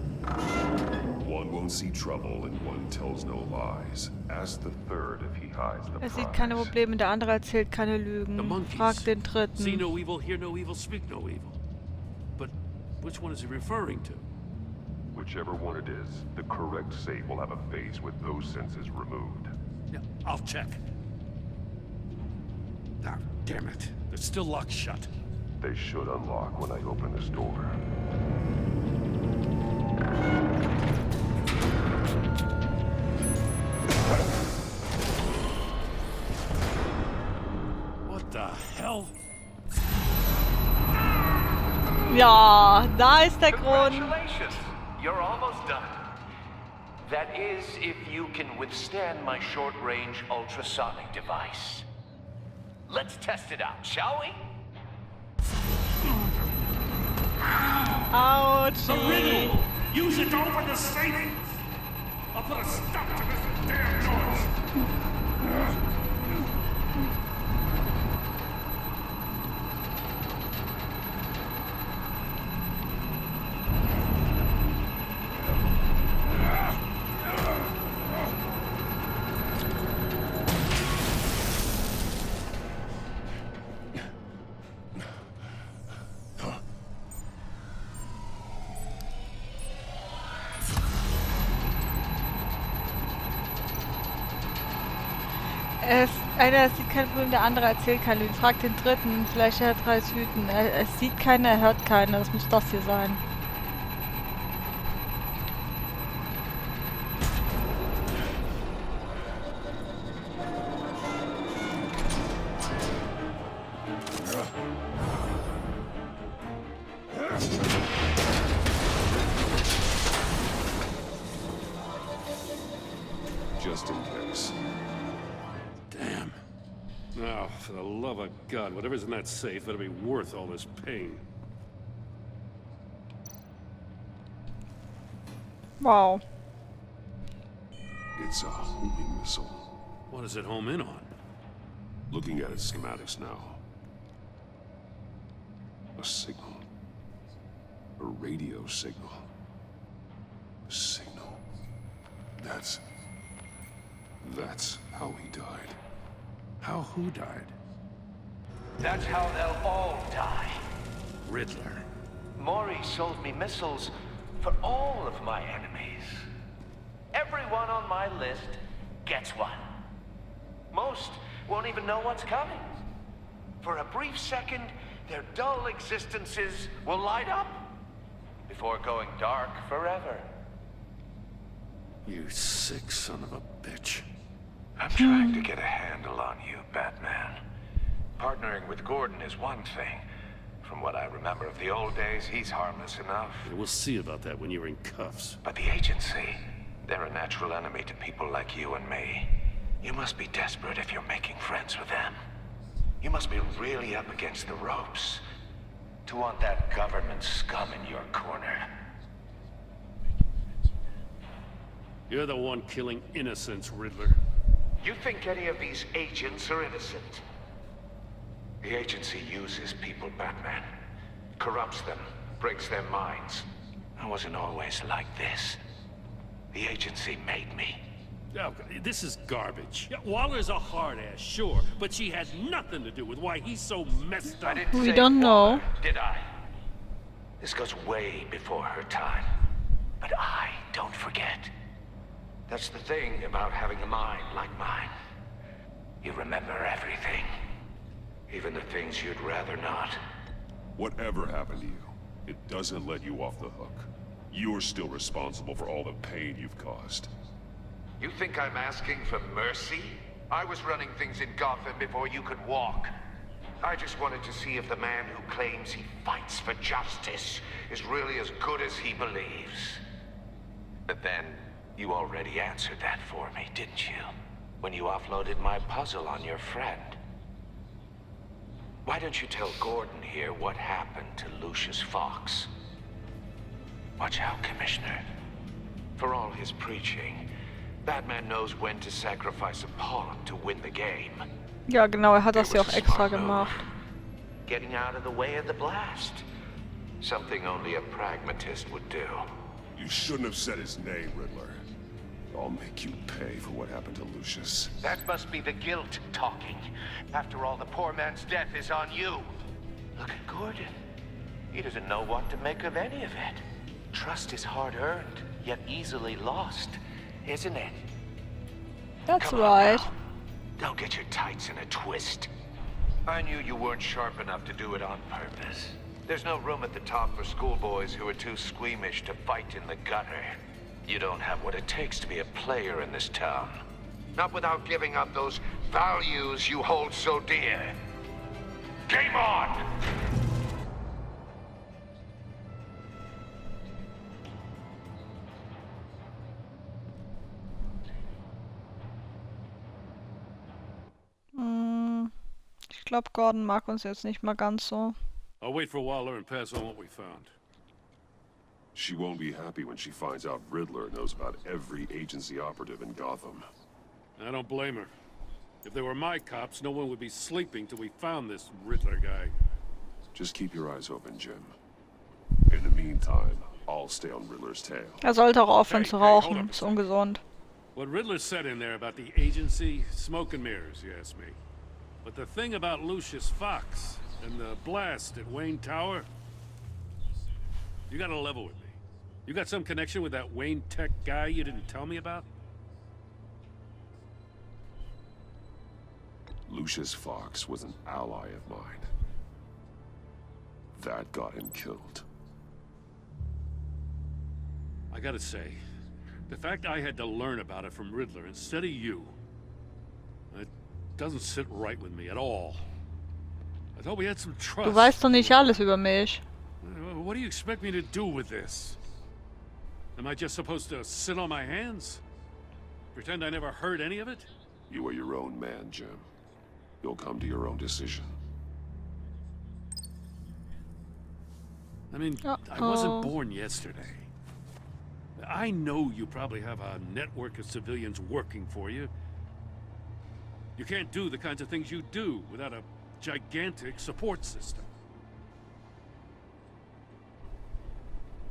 One won't see trouble and one tells no lies. Ask the third if he hides the Er sieht prize. keine Probleme, der andere erzählt keine Lügen. Frag den See dritten. no evil, hear no evil, speak no evil. But which one is he referring to? Whichever one it is, the correct safe will have a face with those senses removed. Yeah, I'll check. Ah, damn it. They're still locked shut. They should unlock when I open this door. What the hell? Ja, da ist der Grund. Congratulations! You're almost done. That is, if you can withstand my short-range ultrasonic device. Let's test it out, shall we? Ouchie. Use it to open the safe! I'll put a stop to this damn noise! Einer sieht kein Problem, der andere erzählt keine Lügen. Frag den dritten, vielleicht er Preis hüten. Er sieht keine, er hört keine. Das muss das hier sein. Just in case. Damn. Now, for the love of God, whatever's in that safe better be worth all this pain. Wow. It's a homing missile. What does it home in on? Looking at its schematics now. A signal. A radio signal. A signal. That's how he died. How who died? That's how they'll all die. Riddler. Mori sold me missiles for all of my enemies. Everyone on my list gets one. Most won't even know what's coming. For a brief second, their dull existences will light up before going dark forever. You sick son of a bitch. I'm trying to get a handle on you, Batman. Partnering with Gordon is one thing. From what I remember of the old days, he's harmless enough. Yeah, we'll see about that when you're in cuffs. But the agency, they're a natural enemy to people like you and me. You must be desperate if you're making friends with them. You must be really up against the ropes to want that government scum in your corner. You're the one killing innocents, Riddler. You think any of these agents are innocent? The agency uses people, Batman. Corrupts them, breaks their minds. I wasn't always like this. The agency made me. Oh, this is garbage. Yeah, Waller's a hard ass, sure, but she had nothing to do with why he's so messed up. I didn't We say don't know. Waller, did I? This goes way before her time. But I don't forget. That's the thing about having a mind like mine. You remember everything. Even the things you'd rather not. Whatever happened to you, it doesn't let you off the hook. You're still responsible for all the pain you've caused. You think I'm asking for mercy? I was running things in Gotham before you could walk. I just wanted to see if the man who claims he fights for justice is really as good as he believes. But then, you already answered that for me, didn't you? When you offloaded my puzzle on your friend. Why don't you tell Gordon here what happened to Lucius Fox? Watch out, Commissioner. For all his preaching, Batman knows when to sacrifice a pawn to win the game. Ja, genau, hat das ja auch extra gemacht. Getting out of the way of the blast. Something only a pragmatist would do. You shouldn't have said his name, Riddler. I'll make you pay for what happened to Lucius. That must be the guilt talking. After all, the poor man's death is on you. Look at Gordon. He doesn't know what to make of any of it. Trust is hard-earned, yet easily lost, isn't it? That's Come on right. now. Don't get your tights in a twist. I knew you weren't sharp enough to do it on purpose. There's no room at the top for schoolboys who are too squeamish to fight in the gutter. You don't have what it takes to be a player in this town. Not without giving up those values you hold so dear. Game on! Ich glaube, Gordon mag uns jetzt nicht mal ganz so. I'll wait for Waller and pass on what we found. She won't be happy when she finds out Riddler knows about every agency operative in Gotham. I don't blame her. If they were my cops, no one would be sleeping till we found this Riddler guy. Just keep your eyes open, Jim. In the meantime, I'll stay on Riddler's tail. Sollte auch aufhören zu rauchen. Ist ungesund. What Riddler said in there about the agency, smoke and mirrors, you ask me. But the thing about Lucius Fox and the blast at Wayne Tower, you gotta level with me. You got some connection with that Wayne Tech guy you didn't tell me about? Lucius Fox was an ally of mine. That got him killed. I gotta say, the fact I had to learn about it from Riddler instead of you, it doesn't sit right with me at all. I thought we had some trust. Du weißt doch nicht alles über mich. What do you expect me to do with this? Am I just supposed to sit on my hands? Pretend I never heard any of it? You are your own man, Jim. You'll come to your own decision. I mean, I wasn't born yesterday. I know you probably have a network of civilians working for you. You can't do the kinds of things you do without a gigantic support system.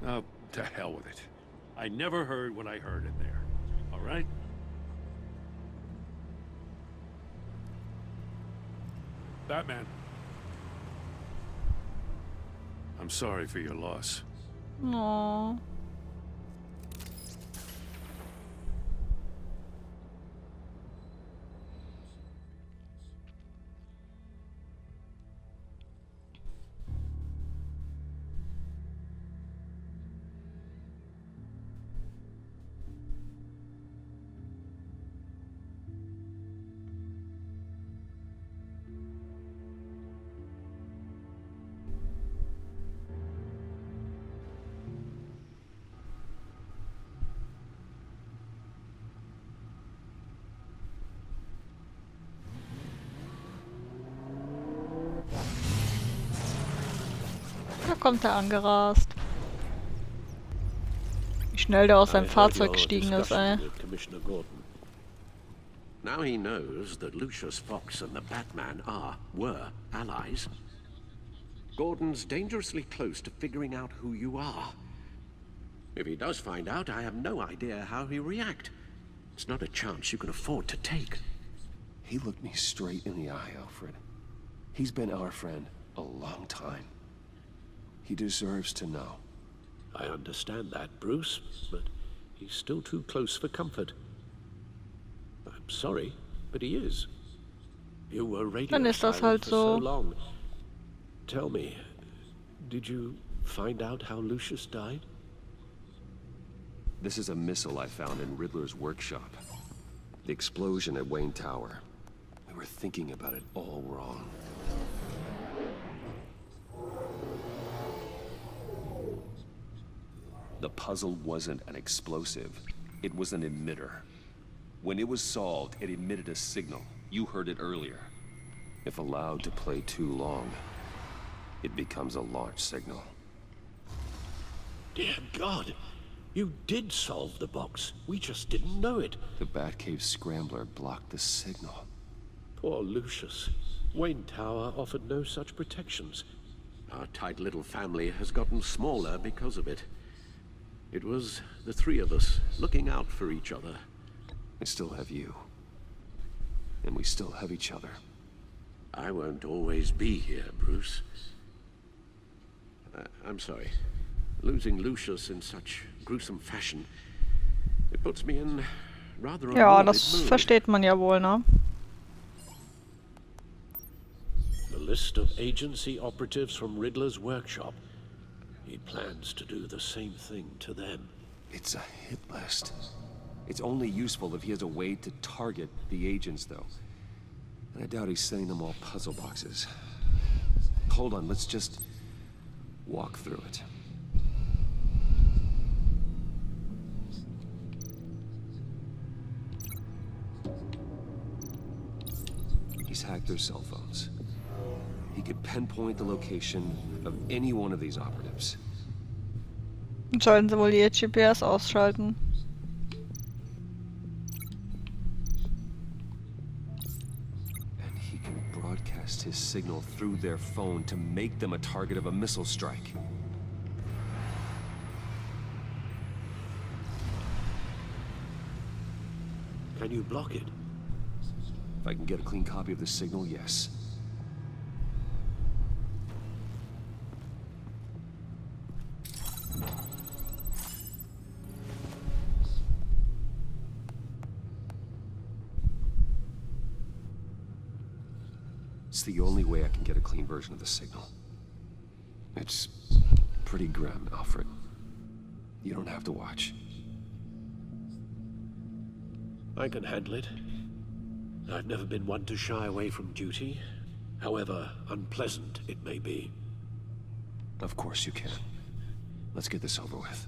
Oh, to hell with it. I never heard what I heard in there. All right? Batman. I'm sorry for your loss. Aww. Da kommt er angerast. Ich Schnell der aus I seinem heard Fahrzeug your gestiegen ist, ey. discussion with Commissioner Gordon. Now he knows that Lucius Fox and the Batman were allies. Gordon's dangerously close to figuring out who you are. If he does find out, I have no idea how he'll react. It's not a chance you can afford to take. He looked me straight in the eye, Alfred. He's been our friend a long time. He deserves to know. I understand that, Bruce, but he's still too close for comfort. I'm sorry, but he is. You were radio Dann ist das silent halt for so so. long. Tell me, did you find out how Lucius died? This is a missile I found in Riddler's workshop. The explosion at Wayne Tower. We were thinking about it all wrong. The puzzle wasn't an explosive. It was an emitter. When it was solved, it emitted a signal. You heard it earlier. If allowed to play too long, it becomes a launch signal. Dear God, you did solve the box. We just didn't know it. The Batcave scrambler blocked the signal. Poor Lucius. Wayne Tower offered no such protections. Our tight little family has gotten smaller because of it. It was the three of us looking out for each other. I still have you. And we still have each other. I won't always be here, Bruce. I'm sorry. Losing Lucius in such gruesome fashion, it puts me in rather a Ja, morbid das mood. versteht man ja wohl, ne? The list of agency operatives from Riddler's workshop. He plans to do the same thing to them. It's a hit list. It's only useful if he has a way to target the agents, though. And I doubt he's sending them all puzzle boxes. Hold on, let's just walk through it. He's hacked their cell phones. He could pinpoint the location of any one of these operatives. Sollten sie wohl ihr GPS ausschalten. And he can broadcast his signal through their phone to make them a target of a missile strike. Can you block it? If I can get a clean copy of the signal, yes. It's the only way I can get a clean version of the signal. It's pretty grim, Alfred. You don't have to watch. I can handle it. I've never been one to shy away from duty, however unpleasant it may be. Of course you can. Let's get this over with.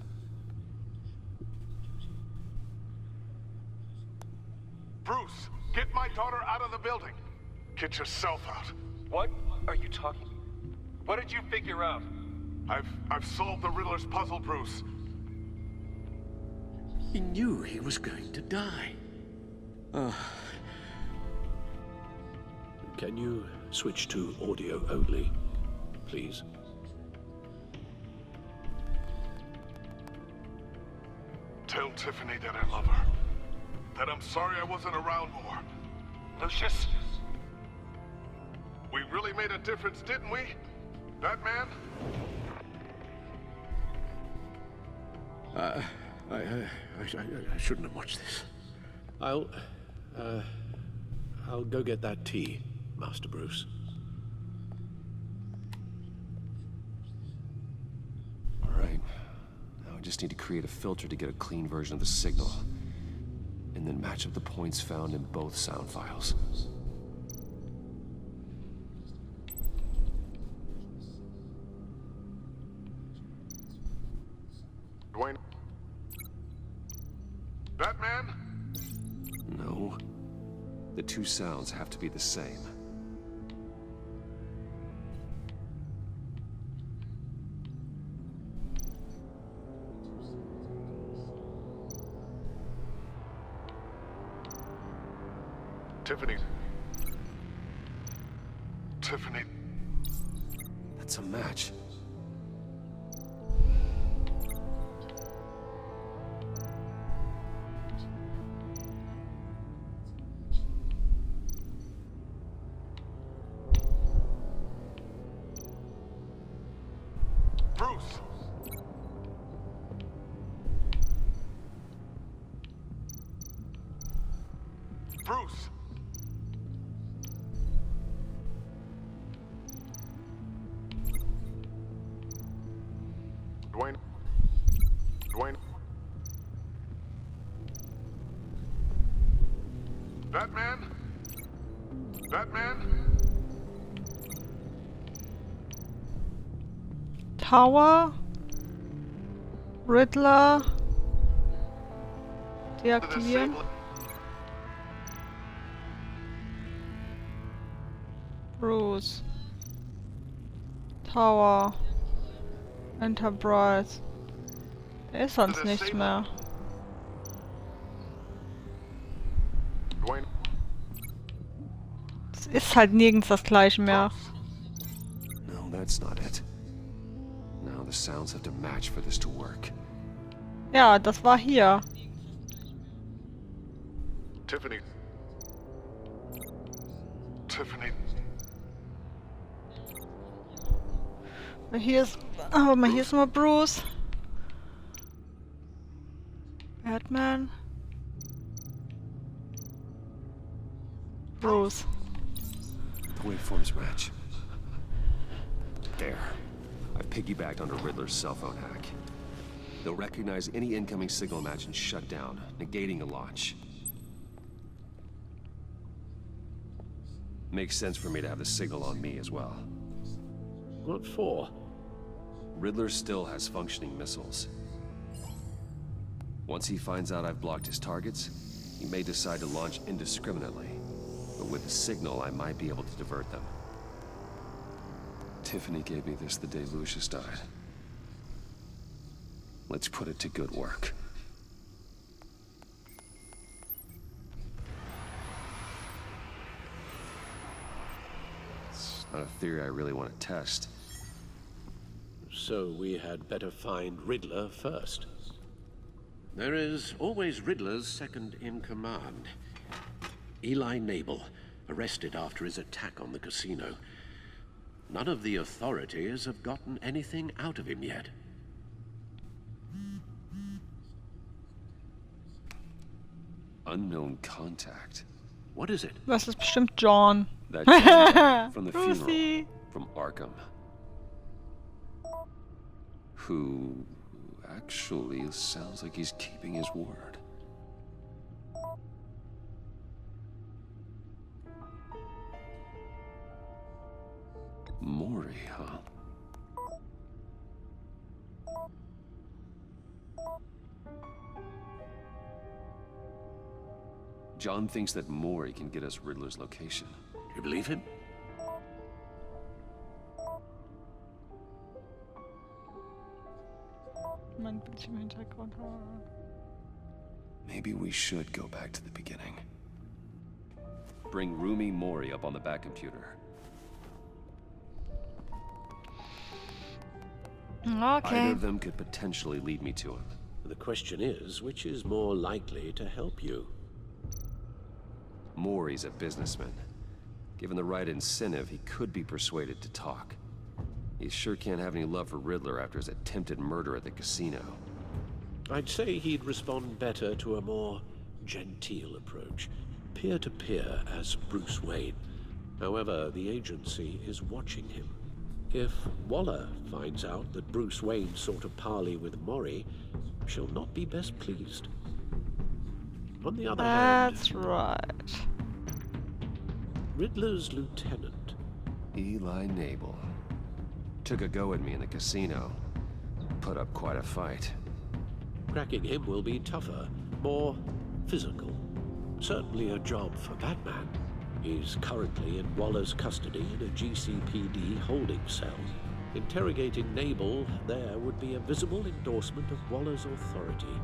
Bruce, get my daughter out of the building. Get yourself out. What are you talking? What did you figure out? I've solved the Riddler's puzzle, Bruce. He knew he was going to die. Can you switch to audio only, please? Tell Tiffany that I love her. That I'm sorry I wasn't around more. Lucius? We really made a difference, didn't we? Batman? I shouldn't have watched this. I'll go get that tea, Master Bruce. All right. Now I just need to create a filter to get a clean version of the signal. And then match up the points found in both sound files. Dwayne? Batman? No. The two sounds have to be the same. Tiffany. Tiffany. That's a match. Bruce. Bruce. Dwayne. Dwayne. Batman? Batman? Tower. Riddler. Deaktivieren. Bruce. Tower. Enterprise. Der ist sonst nichts mehr. Es ist halt nirgends das gleiche mehr. No, that's not it. Now the sounds have to match for this to work. Ja, das war hier. Tiffany. Tiffany. Hier ist, aber mal hier ist mal Bruce. Batman. Bruce. The waveforms match. There. I've piggybacked onto Riddler's cell phone hack. They'll recognize any incoming signal match and shut down, negating a launch. Makes sense for me to have the signal on me as well. What for? Riddler still has functioning missiles. Once he finds out I've blocked his targets, he may decide to launch indiscriminately. But with the signal, I might be able to divert them. Tiffany gave me this the day Lucius died. Let's put it to good work. It's not a theory I really want to test. So we had better find Riddler first. There is always Riddler's second in command. Eli Nabel, arrested after his attack on the casino. None of the authorities have gotten anything out of him yet. Unknown contact. What is it? Das ist bestimmt John. That gentleman from the Lucy. funeral from Arkham. Who actually sounds like he's keeping his word. Mori, huh? John thinks that Mori can get us Riddler's location. You believe him? Maybe we should go back to the beginning. Bring Rumi Mori up on the back computer. Okay. Either of them could potentially lead me to him. The question is, which is more likely to help you? Mori's a businessman. Given the right incentive, he could be persuaded to talk. He sure can't have any love for Riddler after his attempted murder at the casino. I'd say he'd respond better to a more genteel approach. Peer-to-peer as Bruce Wayne. However, the agency is watching him. If Waller finds out that Bruce Wayne sought a parley with Mori, she'll not be best pleased. On the other hand... That's right. Riddler's lieutenant, Eli Nabel, took a go at me in the casino. Put up quite a fight. Cracking him will be tougher, more physical. Certainly a job for Batman. He's currently in Waller's custody in a GCPD holding cell. Interrogating Nabel there would be a visible endorsement of Waller's authority.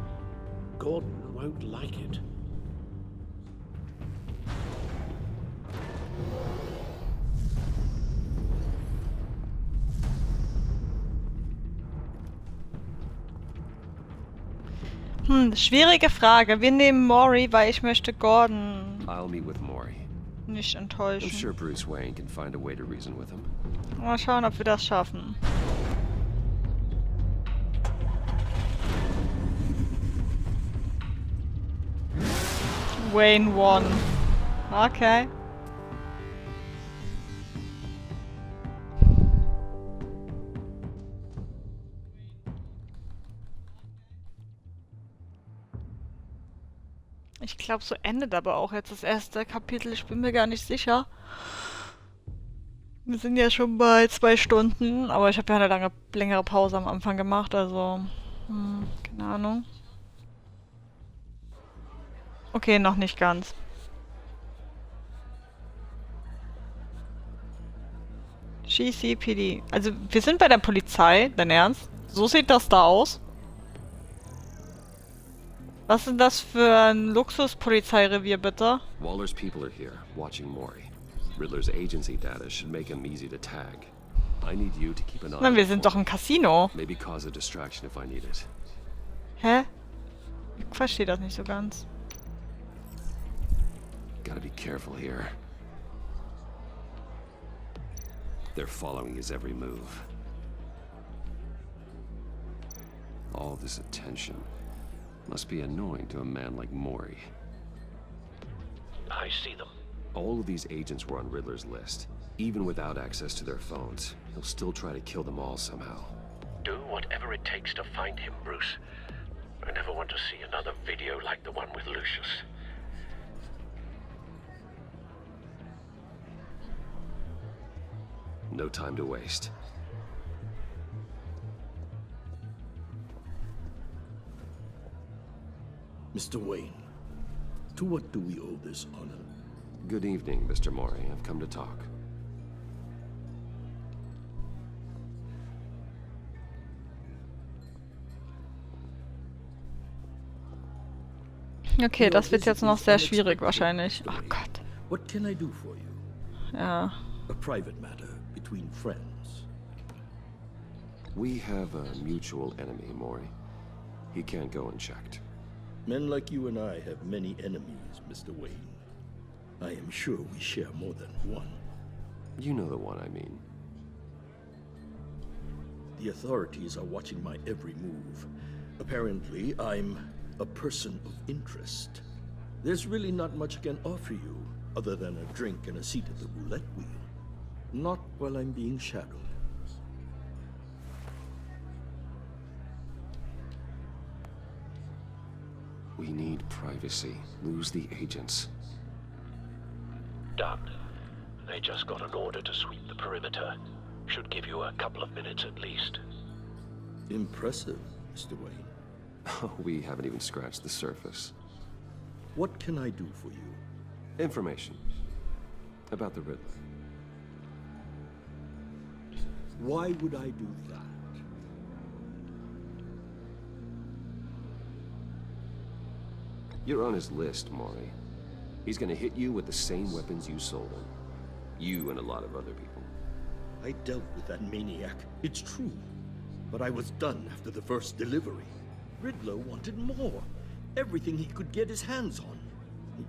Gordon won't like it. Schwierige Frage. Wir nehmen Maury, weil ich möchte Gordon I'll meet with Maury. nicht I'm enttäuschen. sure Bruce Wayne can find a way to reason with him. Mal schauen, ob wir das schaffen. Wayne won. Okay. Ich glaube, so endet aber auch jetzt das erste Kapitel. Ich bin mir gar nicht sicher. Wir sind ja schon bei 2 Stunden, aber ich habe ja eine längere Pause am Anfang gemacht, also keine Ahnung. Okay, noch nicht ganz. GCPD. Also, wir sind bei der Polizei, dein Ernst? So sieht das da aus? Was ist denn das für ein Luxus-Polizeirevier, bitte? Waller's people are here, watching Maury. Riddler's agency data should make him easy to tag. I need you to keep an eye on Na, wir sind doch im Casino. Maybe cause a distraction if I need it. Hä? Ich verstehe das nicht so ganz. Gotta be careful here. They're following his every move. All this attention must be annoying to a man like Maury. I see them. All of these agents were on Riddler's list. Even without access to their phones, he'll still try to kill them all somehow. Do whatever it takes to find him, Bruce. I never want to see another video like the one with Lucius. No time to waste. Mr. Wayne, to what do we owe this honor? Good evening, Mr. Maury. I've come to talk. Okay, das wird jetzt noch sehr schwierig wahrscheinlich. Oh Gott. What can I do for you? Ja. A private matter between friends. We have a mutual enemy, Maury. He can't go unchecked. Men like you and I have many enemies, Mr. Wayne. I am sure we share more than one. You know the one I mean. The authorities are watching my every move. Apparently, I'm a person of interest. There's really not much I can offer you, other than a drink and a seat at the roulette wheel. Not while I'm being shadowed. We need privacy. Lose the agents. Done. They just got an order to sweep the perimeter. Should give you a couple of minutes at least. Impressive, Mr. Wayne. We haven't even scratched the surface. What can I do for you? Information. About the Riddler. Why would I do that? You're on his list, Maury. He's gonna hit you with the same weapons you sold him. You and a lot of other people. I dealt with that maniac, it's true. But I was done after the first delivery. Riddler wanted more. Everything he could get his hands on.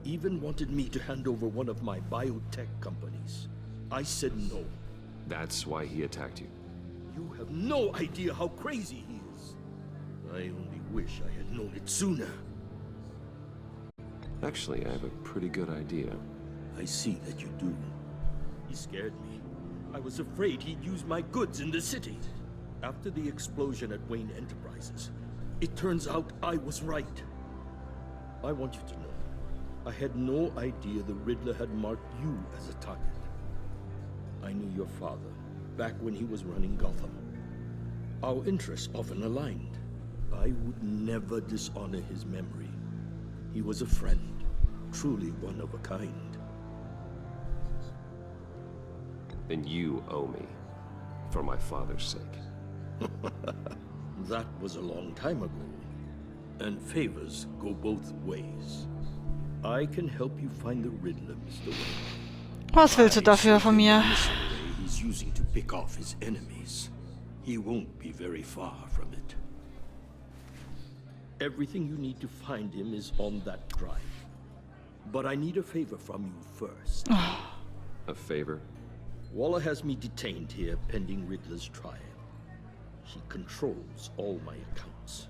He even wanted me to hand over one of my biotech companies. I said no. That's why he attacked you. You have no idea how crazy he is. I only wish I had known it sooner. Actually, I have a pretty good idea. I see that you do. He scared me. I was afraid he'd use my goods in the city. After the explosion at Wayne Enterprises, it turns out I was right. I want you to know, I had no idea the Riddler had marked you as a target. I knew your father, back when he was running Gotham. Our interests often aligned. I would never dishonor his memory. He was a friend, truly one of a kind. And you owe me, for my father's sake. That was a long time ago. And favors go both ways. I can help you find the Riddler, Mr. Wayne. Was willst du dafür von mir? He's using to pick off his enemies. He won't be very far from it. Everything you need to find him is on that drive. But I need a favor from you first. A favor? Waller has me detained here pending Riddler's trial. He controls all my accounts.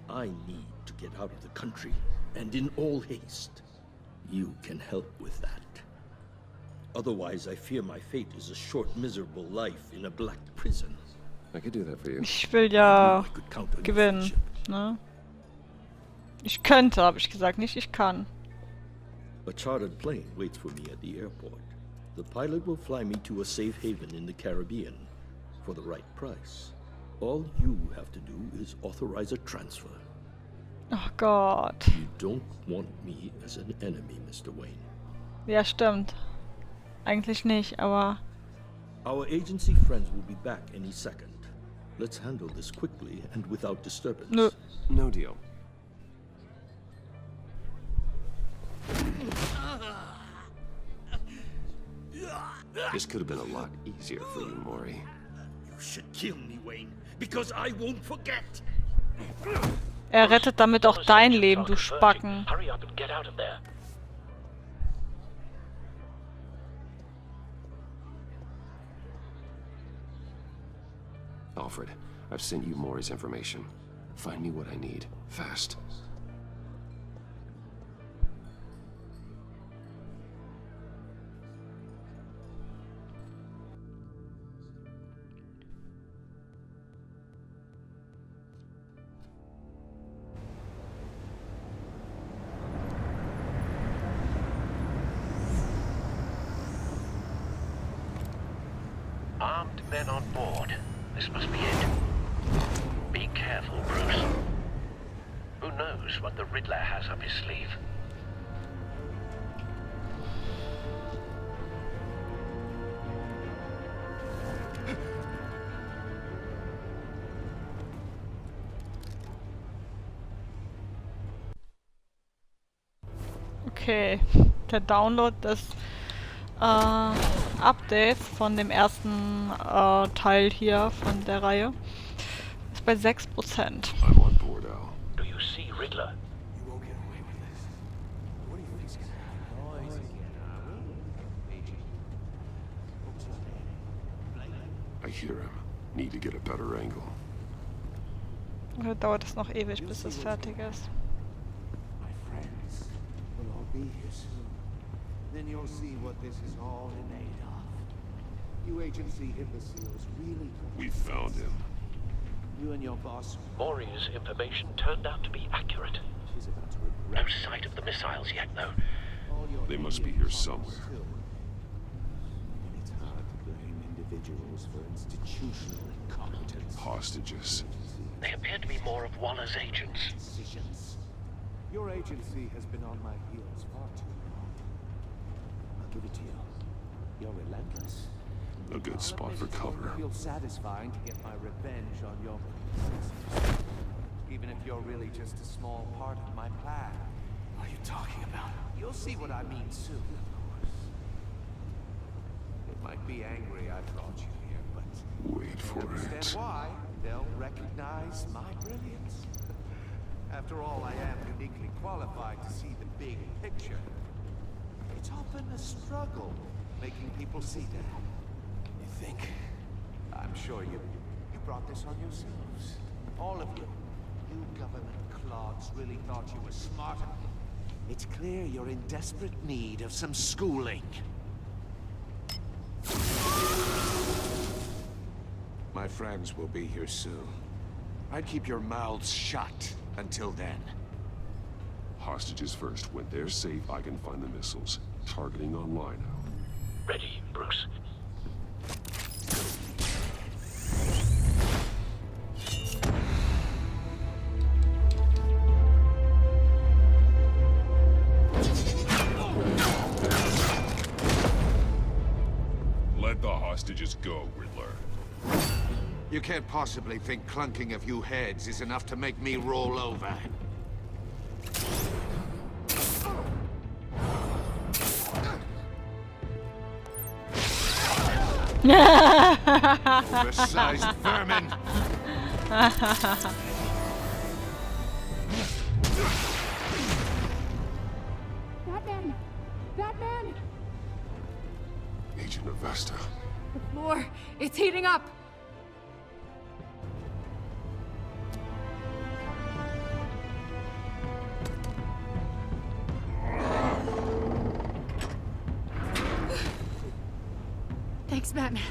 I need to get out of the country, and in all haste. You can help with that. Otherwise, I fear my fate is a short, miserable life in a black prison. I could do that for you. Ich will ja gewinnen, ne? Ich könnte, habe ich gesagt, nicht ich kann. A chartered plane waits for me at the airport. The pilot will fly me to a safe haven in the Caribbean for the right price. All you have to do is authorize a transfer. Oh Gott. You don't want me as an enemy, Mr. Wayne. Ja, stimmt. Eigentlich nicht, aber... Our agency friends will be back any second. Let's handle this quickly and without disturbance. Nö. No deal. This could have been a lot easier for you, Mori. You should kill me, Wayne, because I won't forget. Rettet damit auch dein Leben, du Spacken. Hurry up and get out of there. Alfred, I've sent you Mori's information. Find me what I need, fast. Armed men on board. This must be it. Be careful, Bruce. Who knows what the Riddler has up his sleeve? Okay, der Download des Updates von dem ersten Teil hier von der Reihe ist bei 6%. I'm on board, Al. Do you see Riddler? You won't get away with this. What do you think's gonna happen? I hear him. Need to get a better angle. Oder dauert es noch ewig, bis es fertig ist? My friends will all be here soon. Then you'll see what this is all in aid of. You agency imbeciles really... We found him. You and your boss... Mori's information turned out to be accurate. She's about to regret... No sight of the missiles yet, though. They must be here somewhere. And it's hard to blame individuals for institutional incompetence. Hostages. They appear to be more of Waller's agents. Decisions. Your agency has been on my heels far too long. I'll give it to you. You're relentless. A good spot for cover. It feels satisfying to get my revenge on your... Even if you're really just a small part of my plan. What are you talking about? You'll see what I mean soon, of course. It might be angry I brought you here, but... Wait for understand it. why. They'll recognize my brilliance. After all, I am uniquely qualified to see the big picture. It's often a struggle making people see that. You think? I'm sure you brought this on yourselves. All of you. You government clods really thought you were smarter. It's clear you're in desperate need of some schooling. My friends will be here soon. I'd keep your mouths shut until then. Hostages first. When they're safe, I can find the missiles. Targeting online now. Ready, Bruce. Let the hostages go, Riddler. You can't possibly think clunking a few heads is enough to make me roll over. Oversized vermin. Batman! Batman! Agent Avesta. The floor, it's heating up! Thanks, Batman.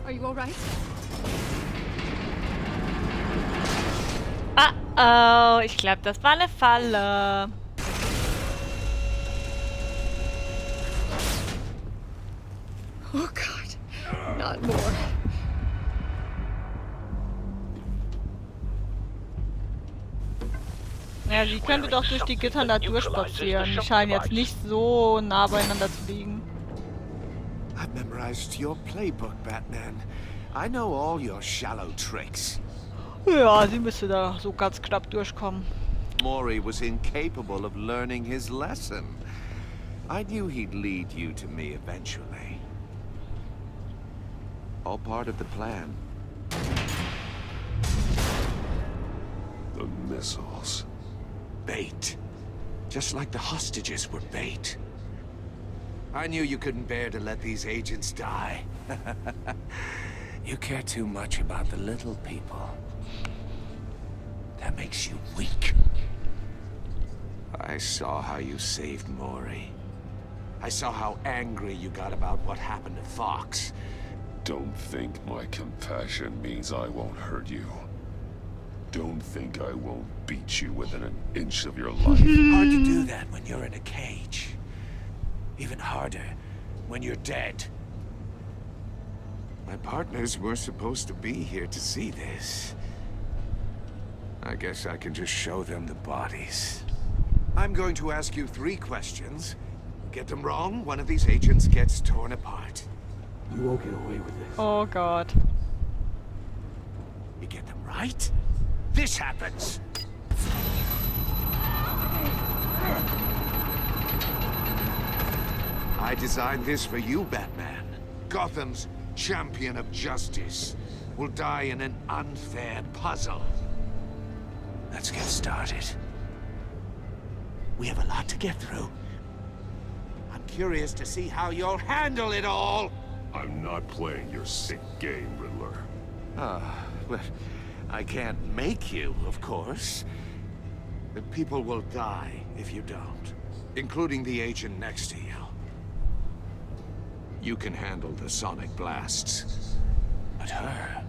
Are you all right? Oh, ich glaube, das war eine Falle. Oh God, not more. Ja, sie könnte doch durch die Gitter da durchspazieren. Die scheinen jetzt nicht so nah beieinander zu liegen. I've memorized your playbook, Batman. I know all your shallow tricks. Ja, sie müsste da so ganz knapp durchkommen. Mori was incapable of learning his lesson. I knew he'd lead you to me eventually. All part of the plan. The missiles. Bait. Just like the hostages were bait. I knew you couldn't bear to let these agents die. You care too much about the little people. That makes you weak. I saw how you saved Mori. I saw how angry you got about what happened to Fox. Don't think my compassion means I won't hurt you. Don't think I won't beat you within an inch of your life. Hard to do that when you're in a cage. Even harder when you're dead. My partners were supposed to be here to see this. I guess I can just show them the bodies. I'm going to ask you 3 questions. Get them wrong, one of these agents gets torn apart. You won't get away with this. Oh God. You get them right, this happens. I designed this for you, Batman. Gotham's champion of justice will die in an unfair puzzle. Let's get started. We have a lot to get through. I'm curious to see how you'll handle it all. I'm not playing your sick game, Riddler. Well, I can't make you, of course. The people will die if you don't, including the agent next to you. You can handle the sonic blasts, but her...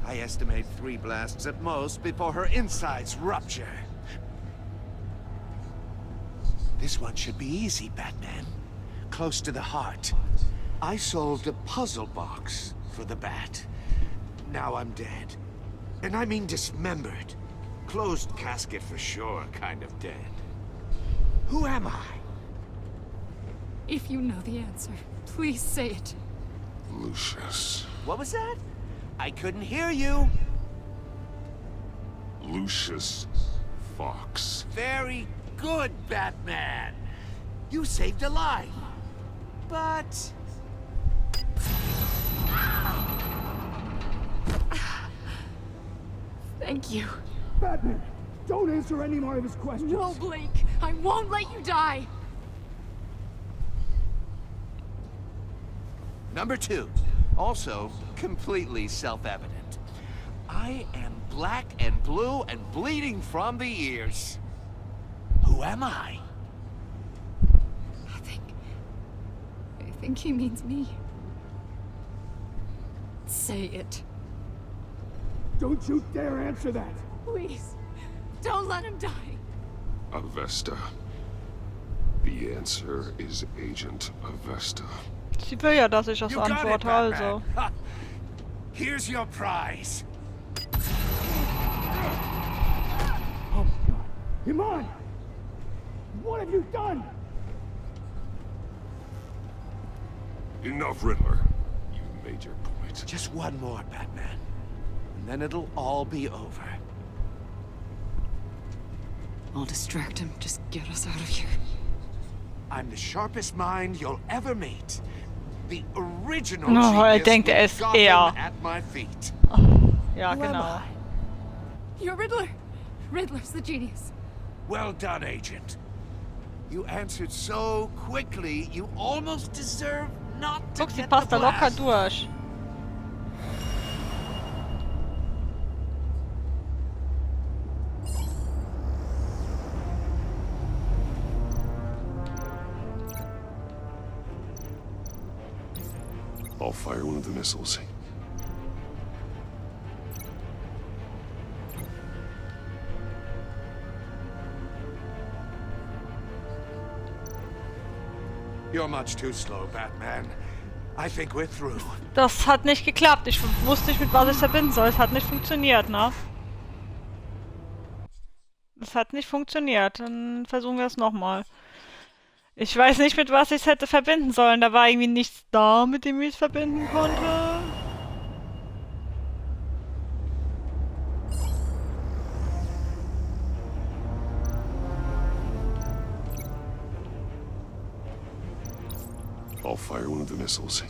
I estimate 3 blasts at most before her insides rupture. This one should be easy, Batman. Close to the heart. I solved a puzzle box for the Bat. Now I'm dead. And I mean dismembered. Closed casket for sure, kind of dead. Who am I? If you know the answer, please say it. Lucius. What was that? I couldn't hear you. Lucius Fox. Very good, Batman. You saved a life. But... Thank you. Batman, don't answer any more of his questions. No, Blake. I won't let you die. Number 2. Also, completely self-evident. I am black and blue and bleeding from the ears. Who am I? I think he means me. Say it. Don't you dare answer that! Please, don't let him die. Avesta. The answer is Agent Avesta. Sie will ja, dass ich das antworte, also. Here's your prize. Oh my God. Iman! What have you done? Enough, Riddler. You've made your point. Just one more, Batman. And then it'll all be over. I'll distract him. Just get us out of here. I'm the sharpest mind you'll ever meet. The original Oh, genius denkt, with ist Gotham at my feet. Ja, Who am genau. I? You're Riddler. Riddler's the genius. Well done, Agent. You answered so quickly, you almost deserve not to Guck, sie get passt the da locker blast. durch. I'll fire one of the missiles. You're much too slow, Batman. I think we're through. Das hat nicht geklappt. Ich wusste nicht, mit was ich verbinden soll. Es hat nicht funktioniert, ne? Es hat nicht funktioniert. Dann versuchen wir es nochmal. Ich weiß nicht, mit was ich es hätte verbinden sollen. Da war irgendwie nichts da, mit dem ich es verbinden konnte. I'll fire one of the missiles.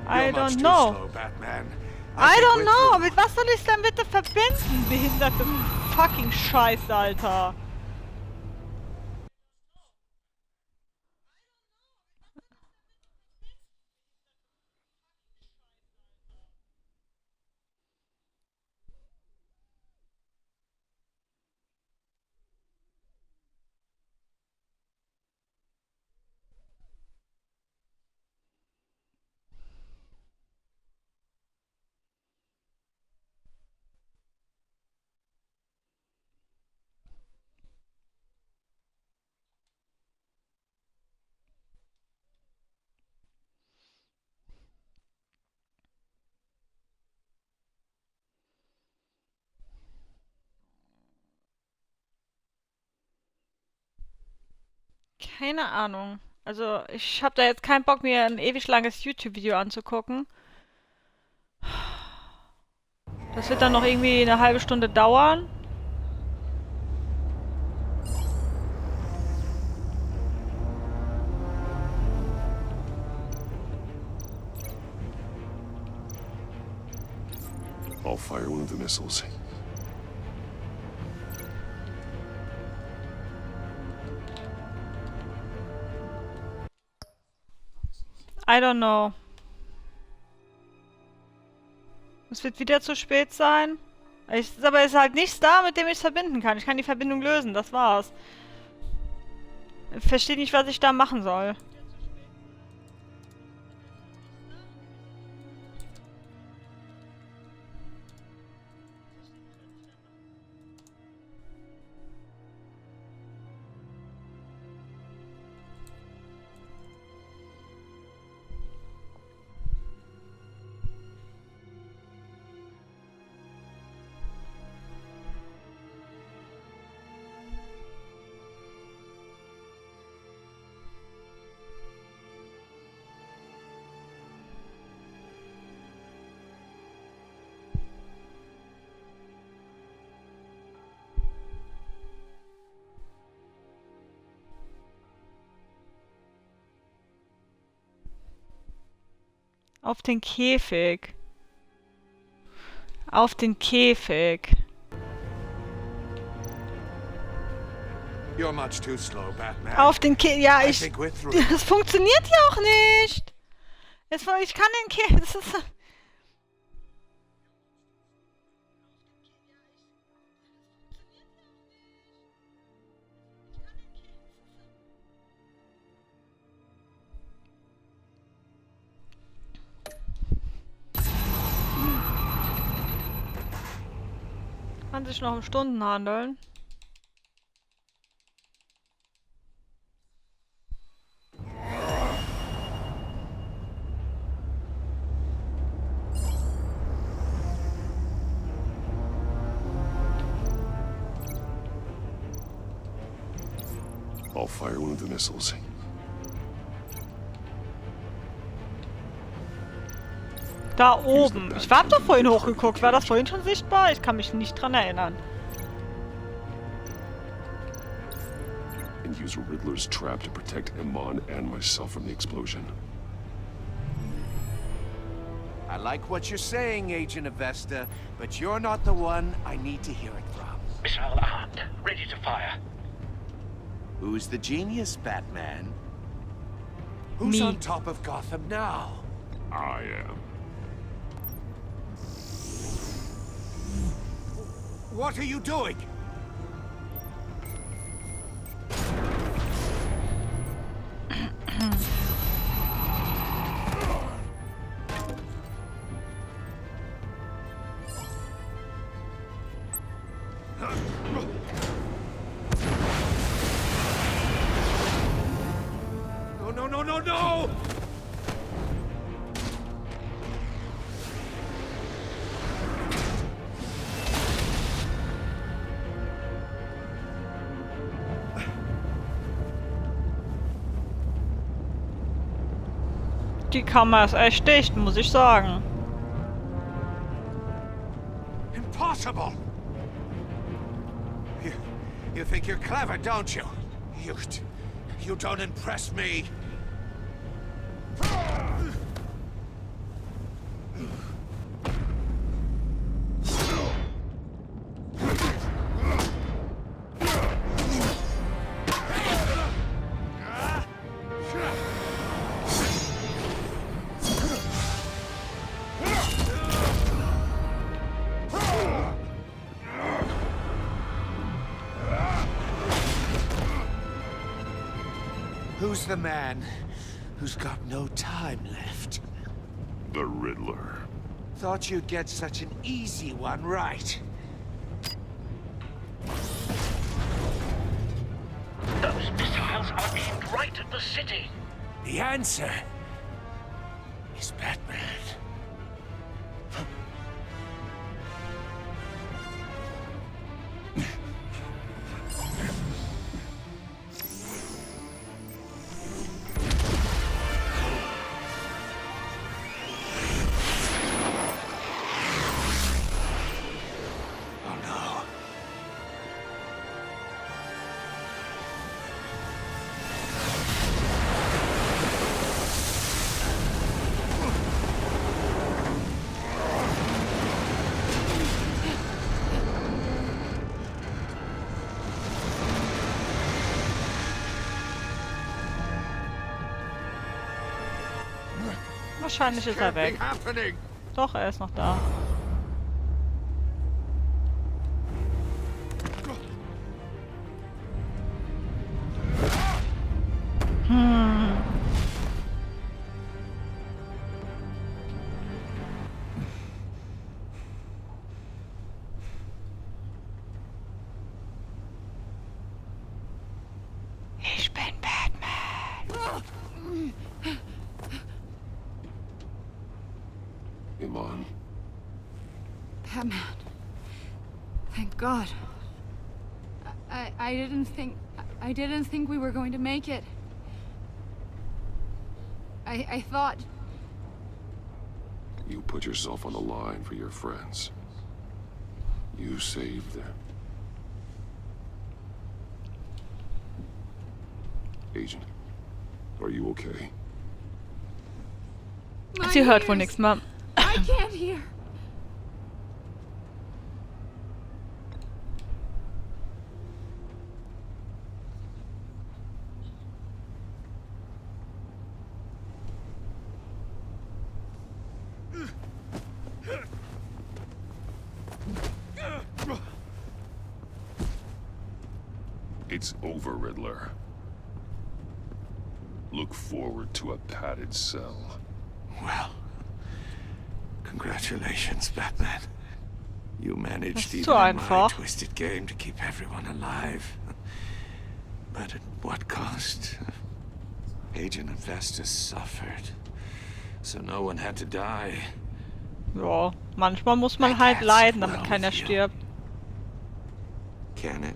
I You're much don't too know. slow, Batman. I think don't we're know. through. Mit was soll ich es denn bitte verbinden? Behinderte fucking Scheiße, Alter. Keine Ahnung. Also, ich habe da jetzt keinen Bock, mir ein ewig langes YouTube-Video anzugucken. Das wird dann noch irgendwie eine halbe Stunde dauern. I'll fire one of the missiles. I don't know. Es wird wieder zu spät sein. Aber es ist halt nichts da, mit dem ich es verbinden kann. Ich kann die Verbindung lösen, das war's. Ich verstehe nicht, was ich da machen soll. Auf den Käfig. Auf den Käfig. You're much too slow, Batman. Auf den Käfig. Ja, I ich... think we're through. Das funktioniert ja auch nicht. Ich kann den Käfig... Das ist... Kann sich noch um Stunden handeln. I'll fire one of the missiles. Da oben. Ich hab doch vorhin hochgeguckt. War das vorhin schon sichtbar? Ich kann mich nicht dran erinnern. And use Riddler's trap to protect Iman and myself from the explosion. I like what you're saying, Agent Avesta, but you're not the one I need to hear it from. Missile armed, ready to fire. Who's the genius, Batman? Who's on top of Gotham now? I am. What are you doing? No! Die Kammer ist echt dicht, muss ich sagen. Impossible! You think you're clever, don't you? You don't impress me. Who's the man who's got no time left? The Riddler. Thought you'd get such an easy one right. Those missiles are aimed right at the city. The answer is Batman. Wahrscheinlich ist er weg. Doch, er ist noch da. Ich bin Batman. Iman. Batman. Thank God. I didn't think we were going to make it. I thought... You put yourself on the line for your friends. You saved them. Agent, are you okay? Sie hört wohl nichts mehr. I can't hear. It's over, Riddler. Look forward to a padded cell. Well, congratulations, Batman. You managed even so in my einfach. twisted game to keep everyone alive. But at what cost? Agent Avestus suffered, so no one had to die. Ja, manchmal muss man halt leiden, damit keiner stirbt. Can it?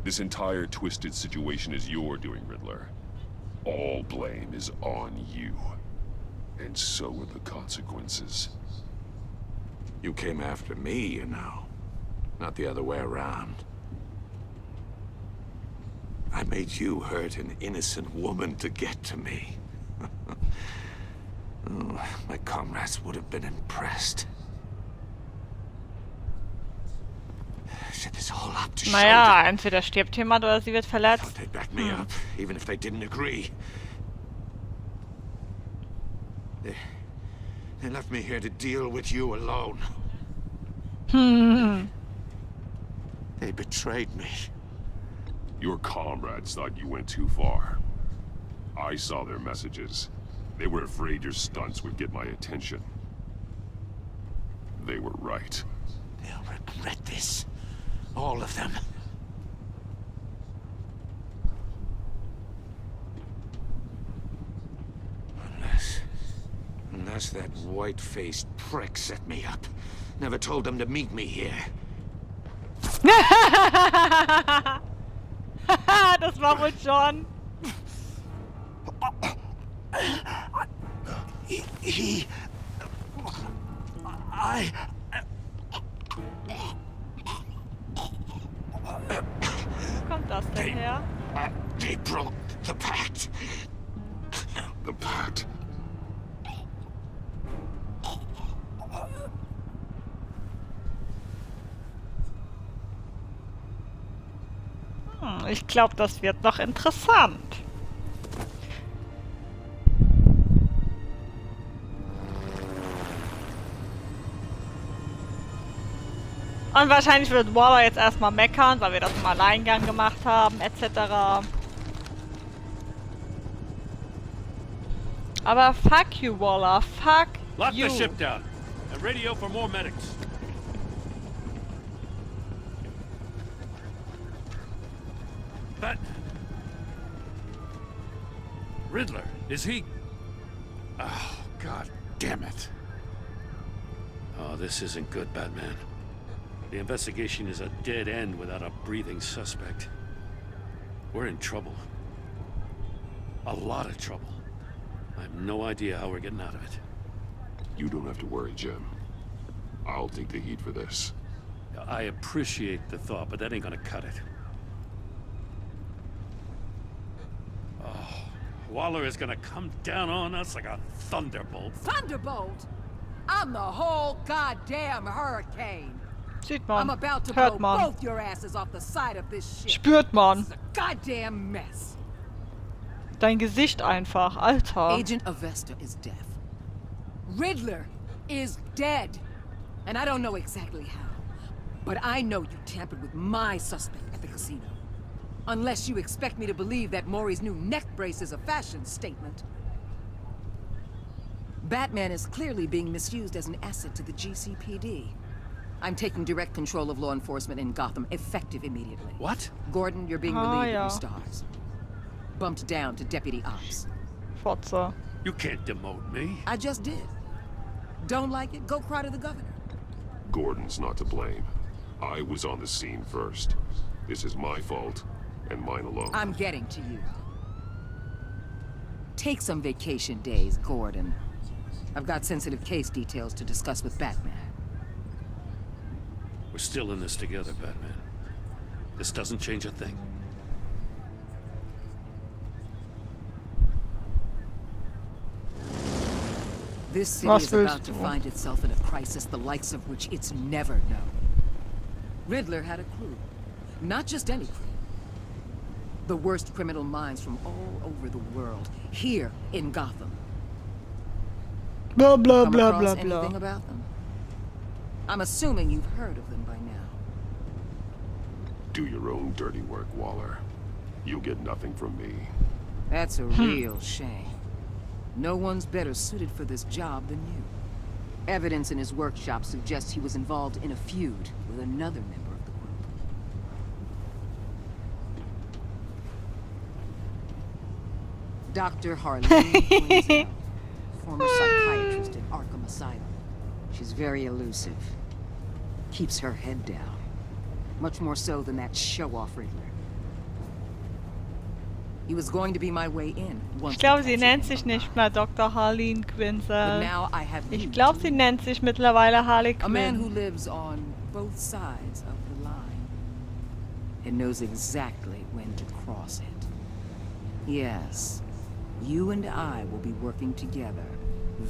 This entire twisted situation is your doing, Riddler. All blame is on you. And so were the consequences. You came after me, you know. Not the other way around. I made you hurt an innocent woman to get to me. Oh, my comrades would have been impressed. Set this all up to Naja, entweder stirbt jemand oder sie wird verletzt. They'd back me up, even if they didn't agree. They left me here to deal with you alone. They betrayed me. Your comrades thought you went too far. I saw their messages. They were afraid your stunts would get my attention. They were right. They'll regret this. All of them. Unless that white-faced prick set me up. Never told them to meet me here. Das war wohl John. Wo kommt das denn her? They broke the pact. The pact? Ich glaube, das wird noch interessant. Und wahrscheinlich wird Waller jetzt erstmal meckern, weil wir das im Alleingang gemacht haben, etc. Aber fuck you, Waller. Fuck Lock you. the ship down and radio for more medics. Riddler, is he? Oh, God damn it. Oh, this isn't good, Batman. The investigation is a dead end without a breathing suspect. We're in trouble. A lot of trouble. I have no idea how we're getting out of it. You don't have to worry, Jim. I'll take the heat for this. I appreciate the thought, but that ain't gonna cut it. Waller is gonna come down on us like a thunderbolt. Thunderbolt? I'm the whole goddamn hurricane. Sieht man. I'm about to Hört blow man. both your asses off the side of this ship. Spürt man. This is a goddamn mess. Dein Gesicht einfach, Alter. Agent Avesta is deaf. Riddler is dead. And I don't know exactly how. But I know you tampered with my suspect at the casino. Unless you expect me to believe that Maury's new neck brace is a fashion statement. Batman is clearly being misused as an asset to the GCPD. I'm taking direct control of law enforcement in Gotham, effective immediately. What? Gordon, you're being relieved of your stars. Bumped down to Deputy Ops. Fotze. You can't demote me. I just did. Don't like it? Go cry to the governor. Gordon's not to blame. I was on the scene first. This is my fault, and mine alone. I'm getting to you. Take some vacation days, Gordon. I've got sensitive case details to discuss with Batman. We're still in this together, Batman. This doesn't change a thing. This city is about to find itself in a crisis the likes of which it's never known. Riddler had a crew. Not just any crew. The worst criminal minds from all over the world, here in Gotham. Blah, blah, Come blah, across blah, blah. anything about them? I'm assuming you've heard of them by now. Do your own dirty work, Waller. You'll get nothing from me. That's a real shame. No one's better suited for this job than you. Evidence in his workshop suggests he was involved in a feud with another member of the group. Dr. Harleen Quinzel, former psychiatrist at Arkham Asylum. She's very elusive. Keeps her head down. Much more so than that show-off Riddler. He was going to be my way in. Ich glaube, sie nennt sich nicht mehr Dr. Harleen Quinzel. Ich glaube, sie nennt sich mittlerweile Harley A man who Quinn. lives on both sides of the line and knows exactly when to cross it. Yes, you and I will be working together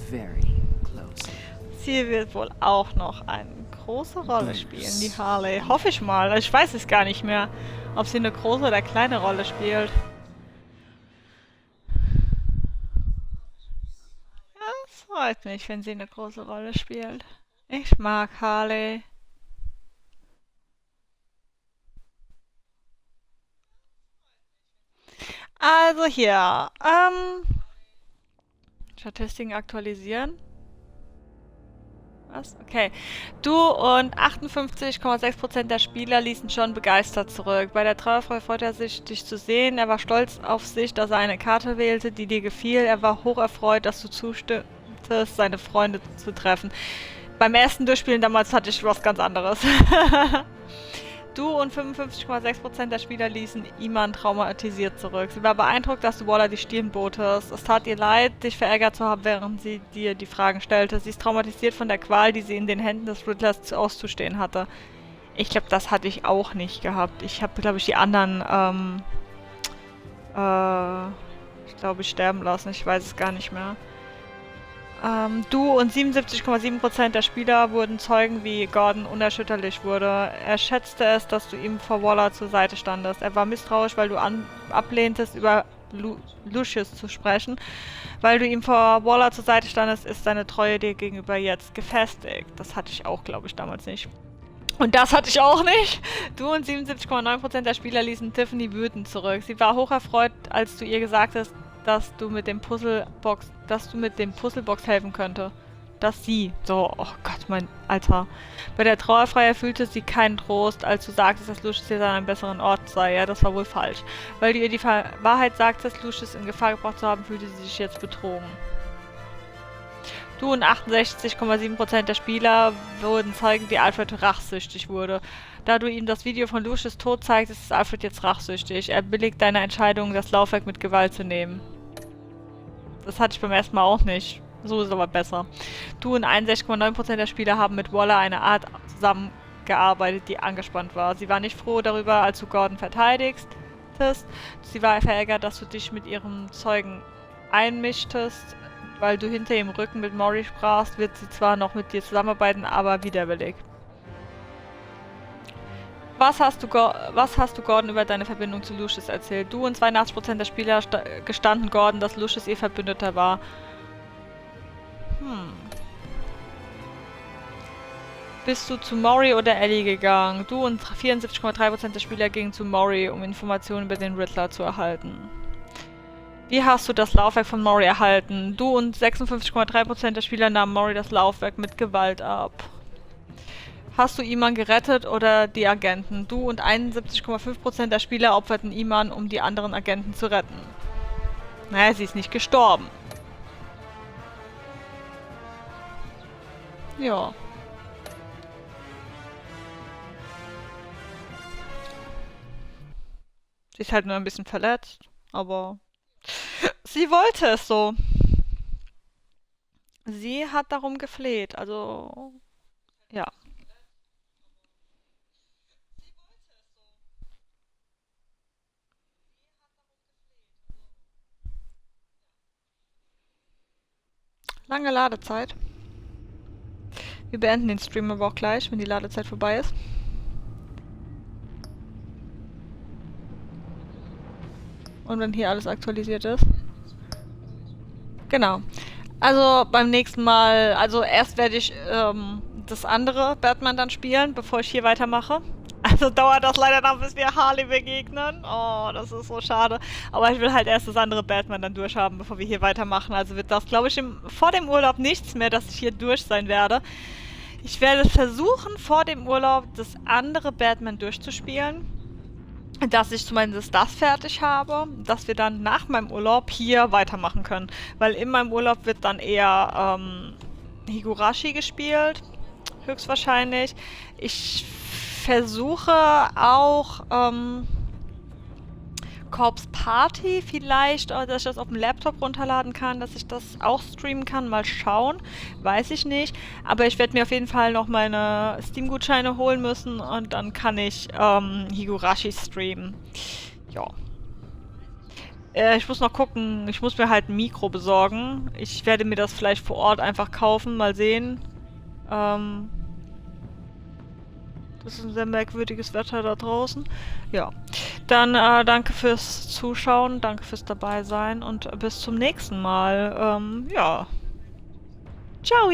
very closely. Sie wird wohl auch noch eine große Rolle spielen, die Harley. Hoffe ich mal. Ich weiß es gar nicht mehr, ob sie eine große oder kleine Rolle spielt. Ja, es freut mich, wenn sie eine große Rolle spielt. Ich mag Harley. Also hier, Statistiken aktualisieren. Was? Okay. Du und 58,6% der Spieler ließen schon begeistert zurück. Bei der Trauerfreude freut er sich, dich zu sehen. Er war stolz auf sich, dass er eine Karte wählte, die dir gefiel. Er war hocherfreut, dass du zustimmtest, seine Freunde zu treffen. Beim ersten Durchspielen damals hatte ich was ganz anderes. Du und 55,6% der Spieler ließen Iman traumatisiert zurück. Sie war beeindruckt, dass du Waller die Stirn botest. Es tat ihr leid, dich verärgert zu haben, während sie dir die Fragen stellte. Sie ist traumatisiert von der Qual, die sie in den Händen des Riddlers auszustehen hatte. Ich glaube, das hatte ich auch nicht gehabt. Ich habe, glaube ich, die anderen, ich glaube, sterben lassen. Ich weiß es gar nicht mehr. Du und 77,7% der Spieler wurden Zeugen, wie Gordon unerschütterlich wurde. Er schätzte es, dass du ihm vor Waller zur Seite standest. Er war misstrauisch, weil du ablehntest, über Lucius zu sprechen. Weil du ihm vor Waller zur Seite standest, ist seine Treue dir gegenüber jetzt gefestigt. Das hatte ich auch, glaube ich, damals nicht. Und das hatte ich auch nicht. Du und 77,9% der Spieler ließen Tiffany wütend zurück. Sie war hocherfreut, als du ihr gesagt hast, dass du mit dem Puzzlebox helfen könnte. Dass sie. So, oh Gott, mein Alter. Bei der Trauerfeier fühlte sie keinen Trost, als du sagtest, dass Lucius jetzt an einem besseren Ort sei. Ja, das war wohl falsch. Weil du ihr die Wahrheit sagtest, Lucius in Gefahr gebracht zu haben, fühlte sie sich jetzt betrogen. Du und 68,7% der Spieler wurden Zeugen, wie Alfred rachsüchtig wurde. Da du ihm das Video von Lucius Tod zeigst, ist Alfred jetzt rachsüchtig. Er billigt deine Entscheidung, das Laufwerk mit Gewalt zu nehmen. Das hatte ich beim ersten Mal auch nicht. So ist es aber besser. Du und 61,9% der Spieler haben mit Waller eine Art zusammengearbeitet, die angespannt war. Sie war nicht froh darüber, als du Gordon verteidigtest. Sie war verärgert, dass du dich mit ihrem Zeugen einmischtest. Weil du hinter ihrem Rücken mit Maury sprachst, wird sie zwar noch mit dir zusammenarbeiten, aber widerwillig. Was hast du Gordon über deine Verbindung zu Lucius erzählt? Du und 82% der Spieler gestanden Gordon, dass Lucius ihr Verbündeter war. Bist du zu Maury oder Ellie gegangen? Du und 74,3% der Spieler gingen zu Maury, um Informationen über den Riddler zu erhalten. Wie hast du das Laufwerk von Maury erhalten? Du und 56,3% der Spieler nahmen Maury das Laufwerk mit Gewalt ab. Hast du Iman gerettet oder die Agenten? Du und 71,5% der Spieler opferten Iman, um die anderen Agenten zu retten. Naja, sie ist nicht gestorben. Ja. Sie ist halt nur ein bisschen verletzt, aber sie wollte es so. Sie hat darum gefleht, also ja. Lange Ladezeit. Wir beenden den Stream aber auch gleich, wenn die Ladezeit vorbei ist. Und wenn hier alles aktualisiert ist. Genau. Also beim nächsten Mal, also erst werde ich das andere Batman dann spielen, bevor ich hier weitermache. Also dauert das leider noch, bis wir Harley begegnen. Oh, das ist so schade. Aber ich will halt erst das andere Batman dann durchhaben, bevor wir hier weitermachen. Also wird das, glaube ich, vor dem Urlaub nichts mehr, dass ich hier durch sein werde. Ich werde versuchen, vor dem Urlaub das andere Batman durchzuspielen. Dass ich zumindest das fertig habe, dass wir dann nach meinem Urlaub hier weitermachen können. Weil in meinem Urlaub wird dann eher Higurashi gespielt, höchstwahrscheinlich. Ich versuche auch Corpse Party vielleicht, dass ich das auf dem Laptop runterladen kann, dass ich das auch streamen kann. Mal schauen. Weiß ich nicht. Aber ich werde mir auf jeden Fall noch meine Steam-Gutscheine holen müssen und dann kann ich Higurashi streamen. Ja. Ich muss noch gucken. Ich muss mir halt ein Mikro besorgen. Ich werde mir das vielleicht vor Ort einfach kaufen. Mal sehen. Das ist ein sehr merkwürdiges Wetter da draußen. Ja. Dann danke fürs Zuschauen, danke fürs Dabeisein und bis zum nächsten Mal. Ja. Ciao!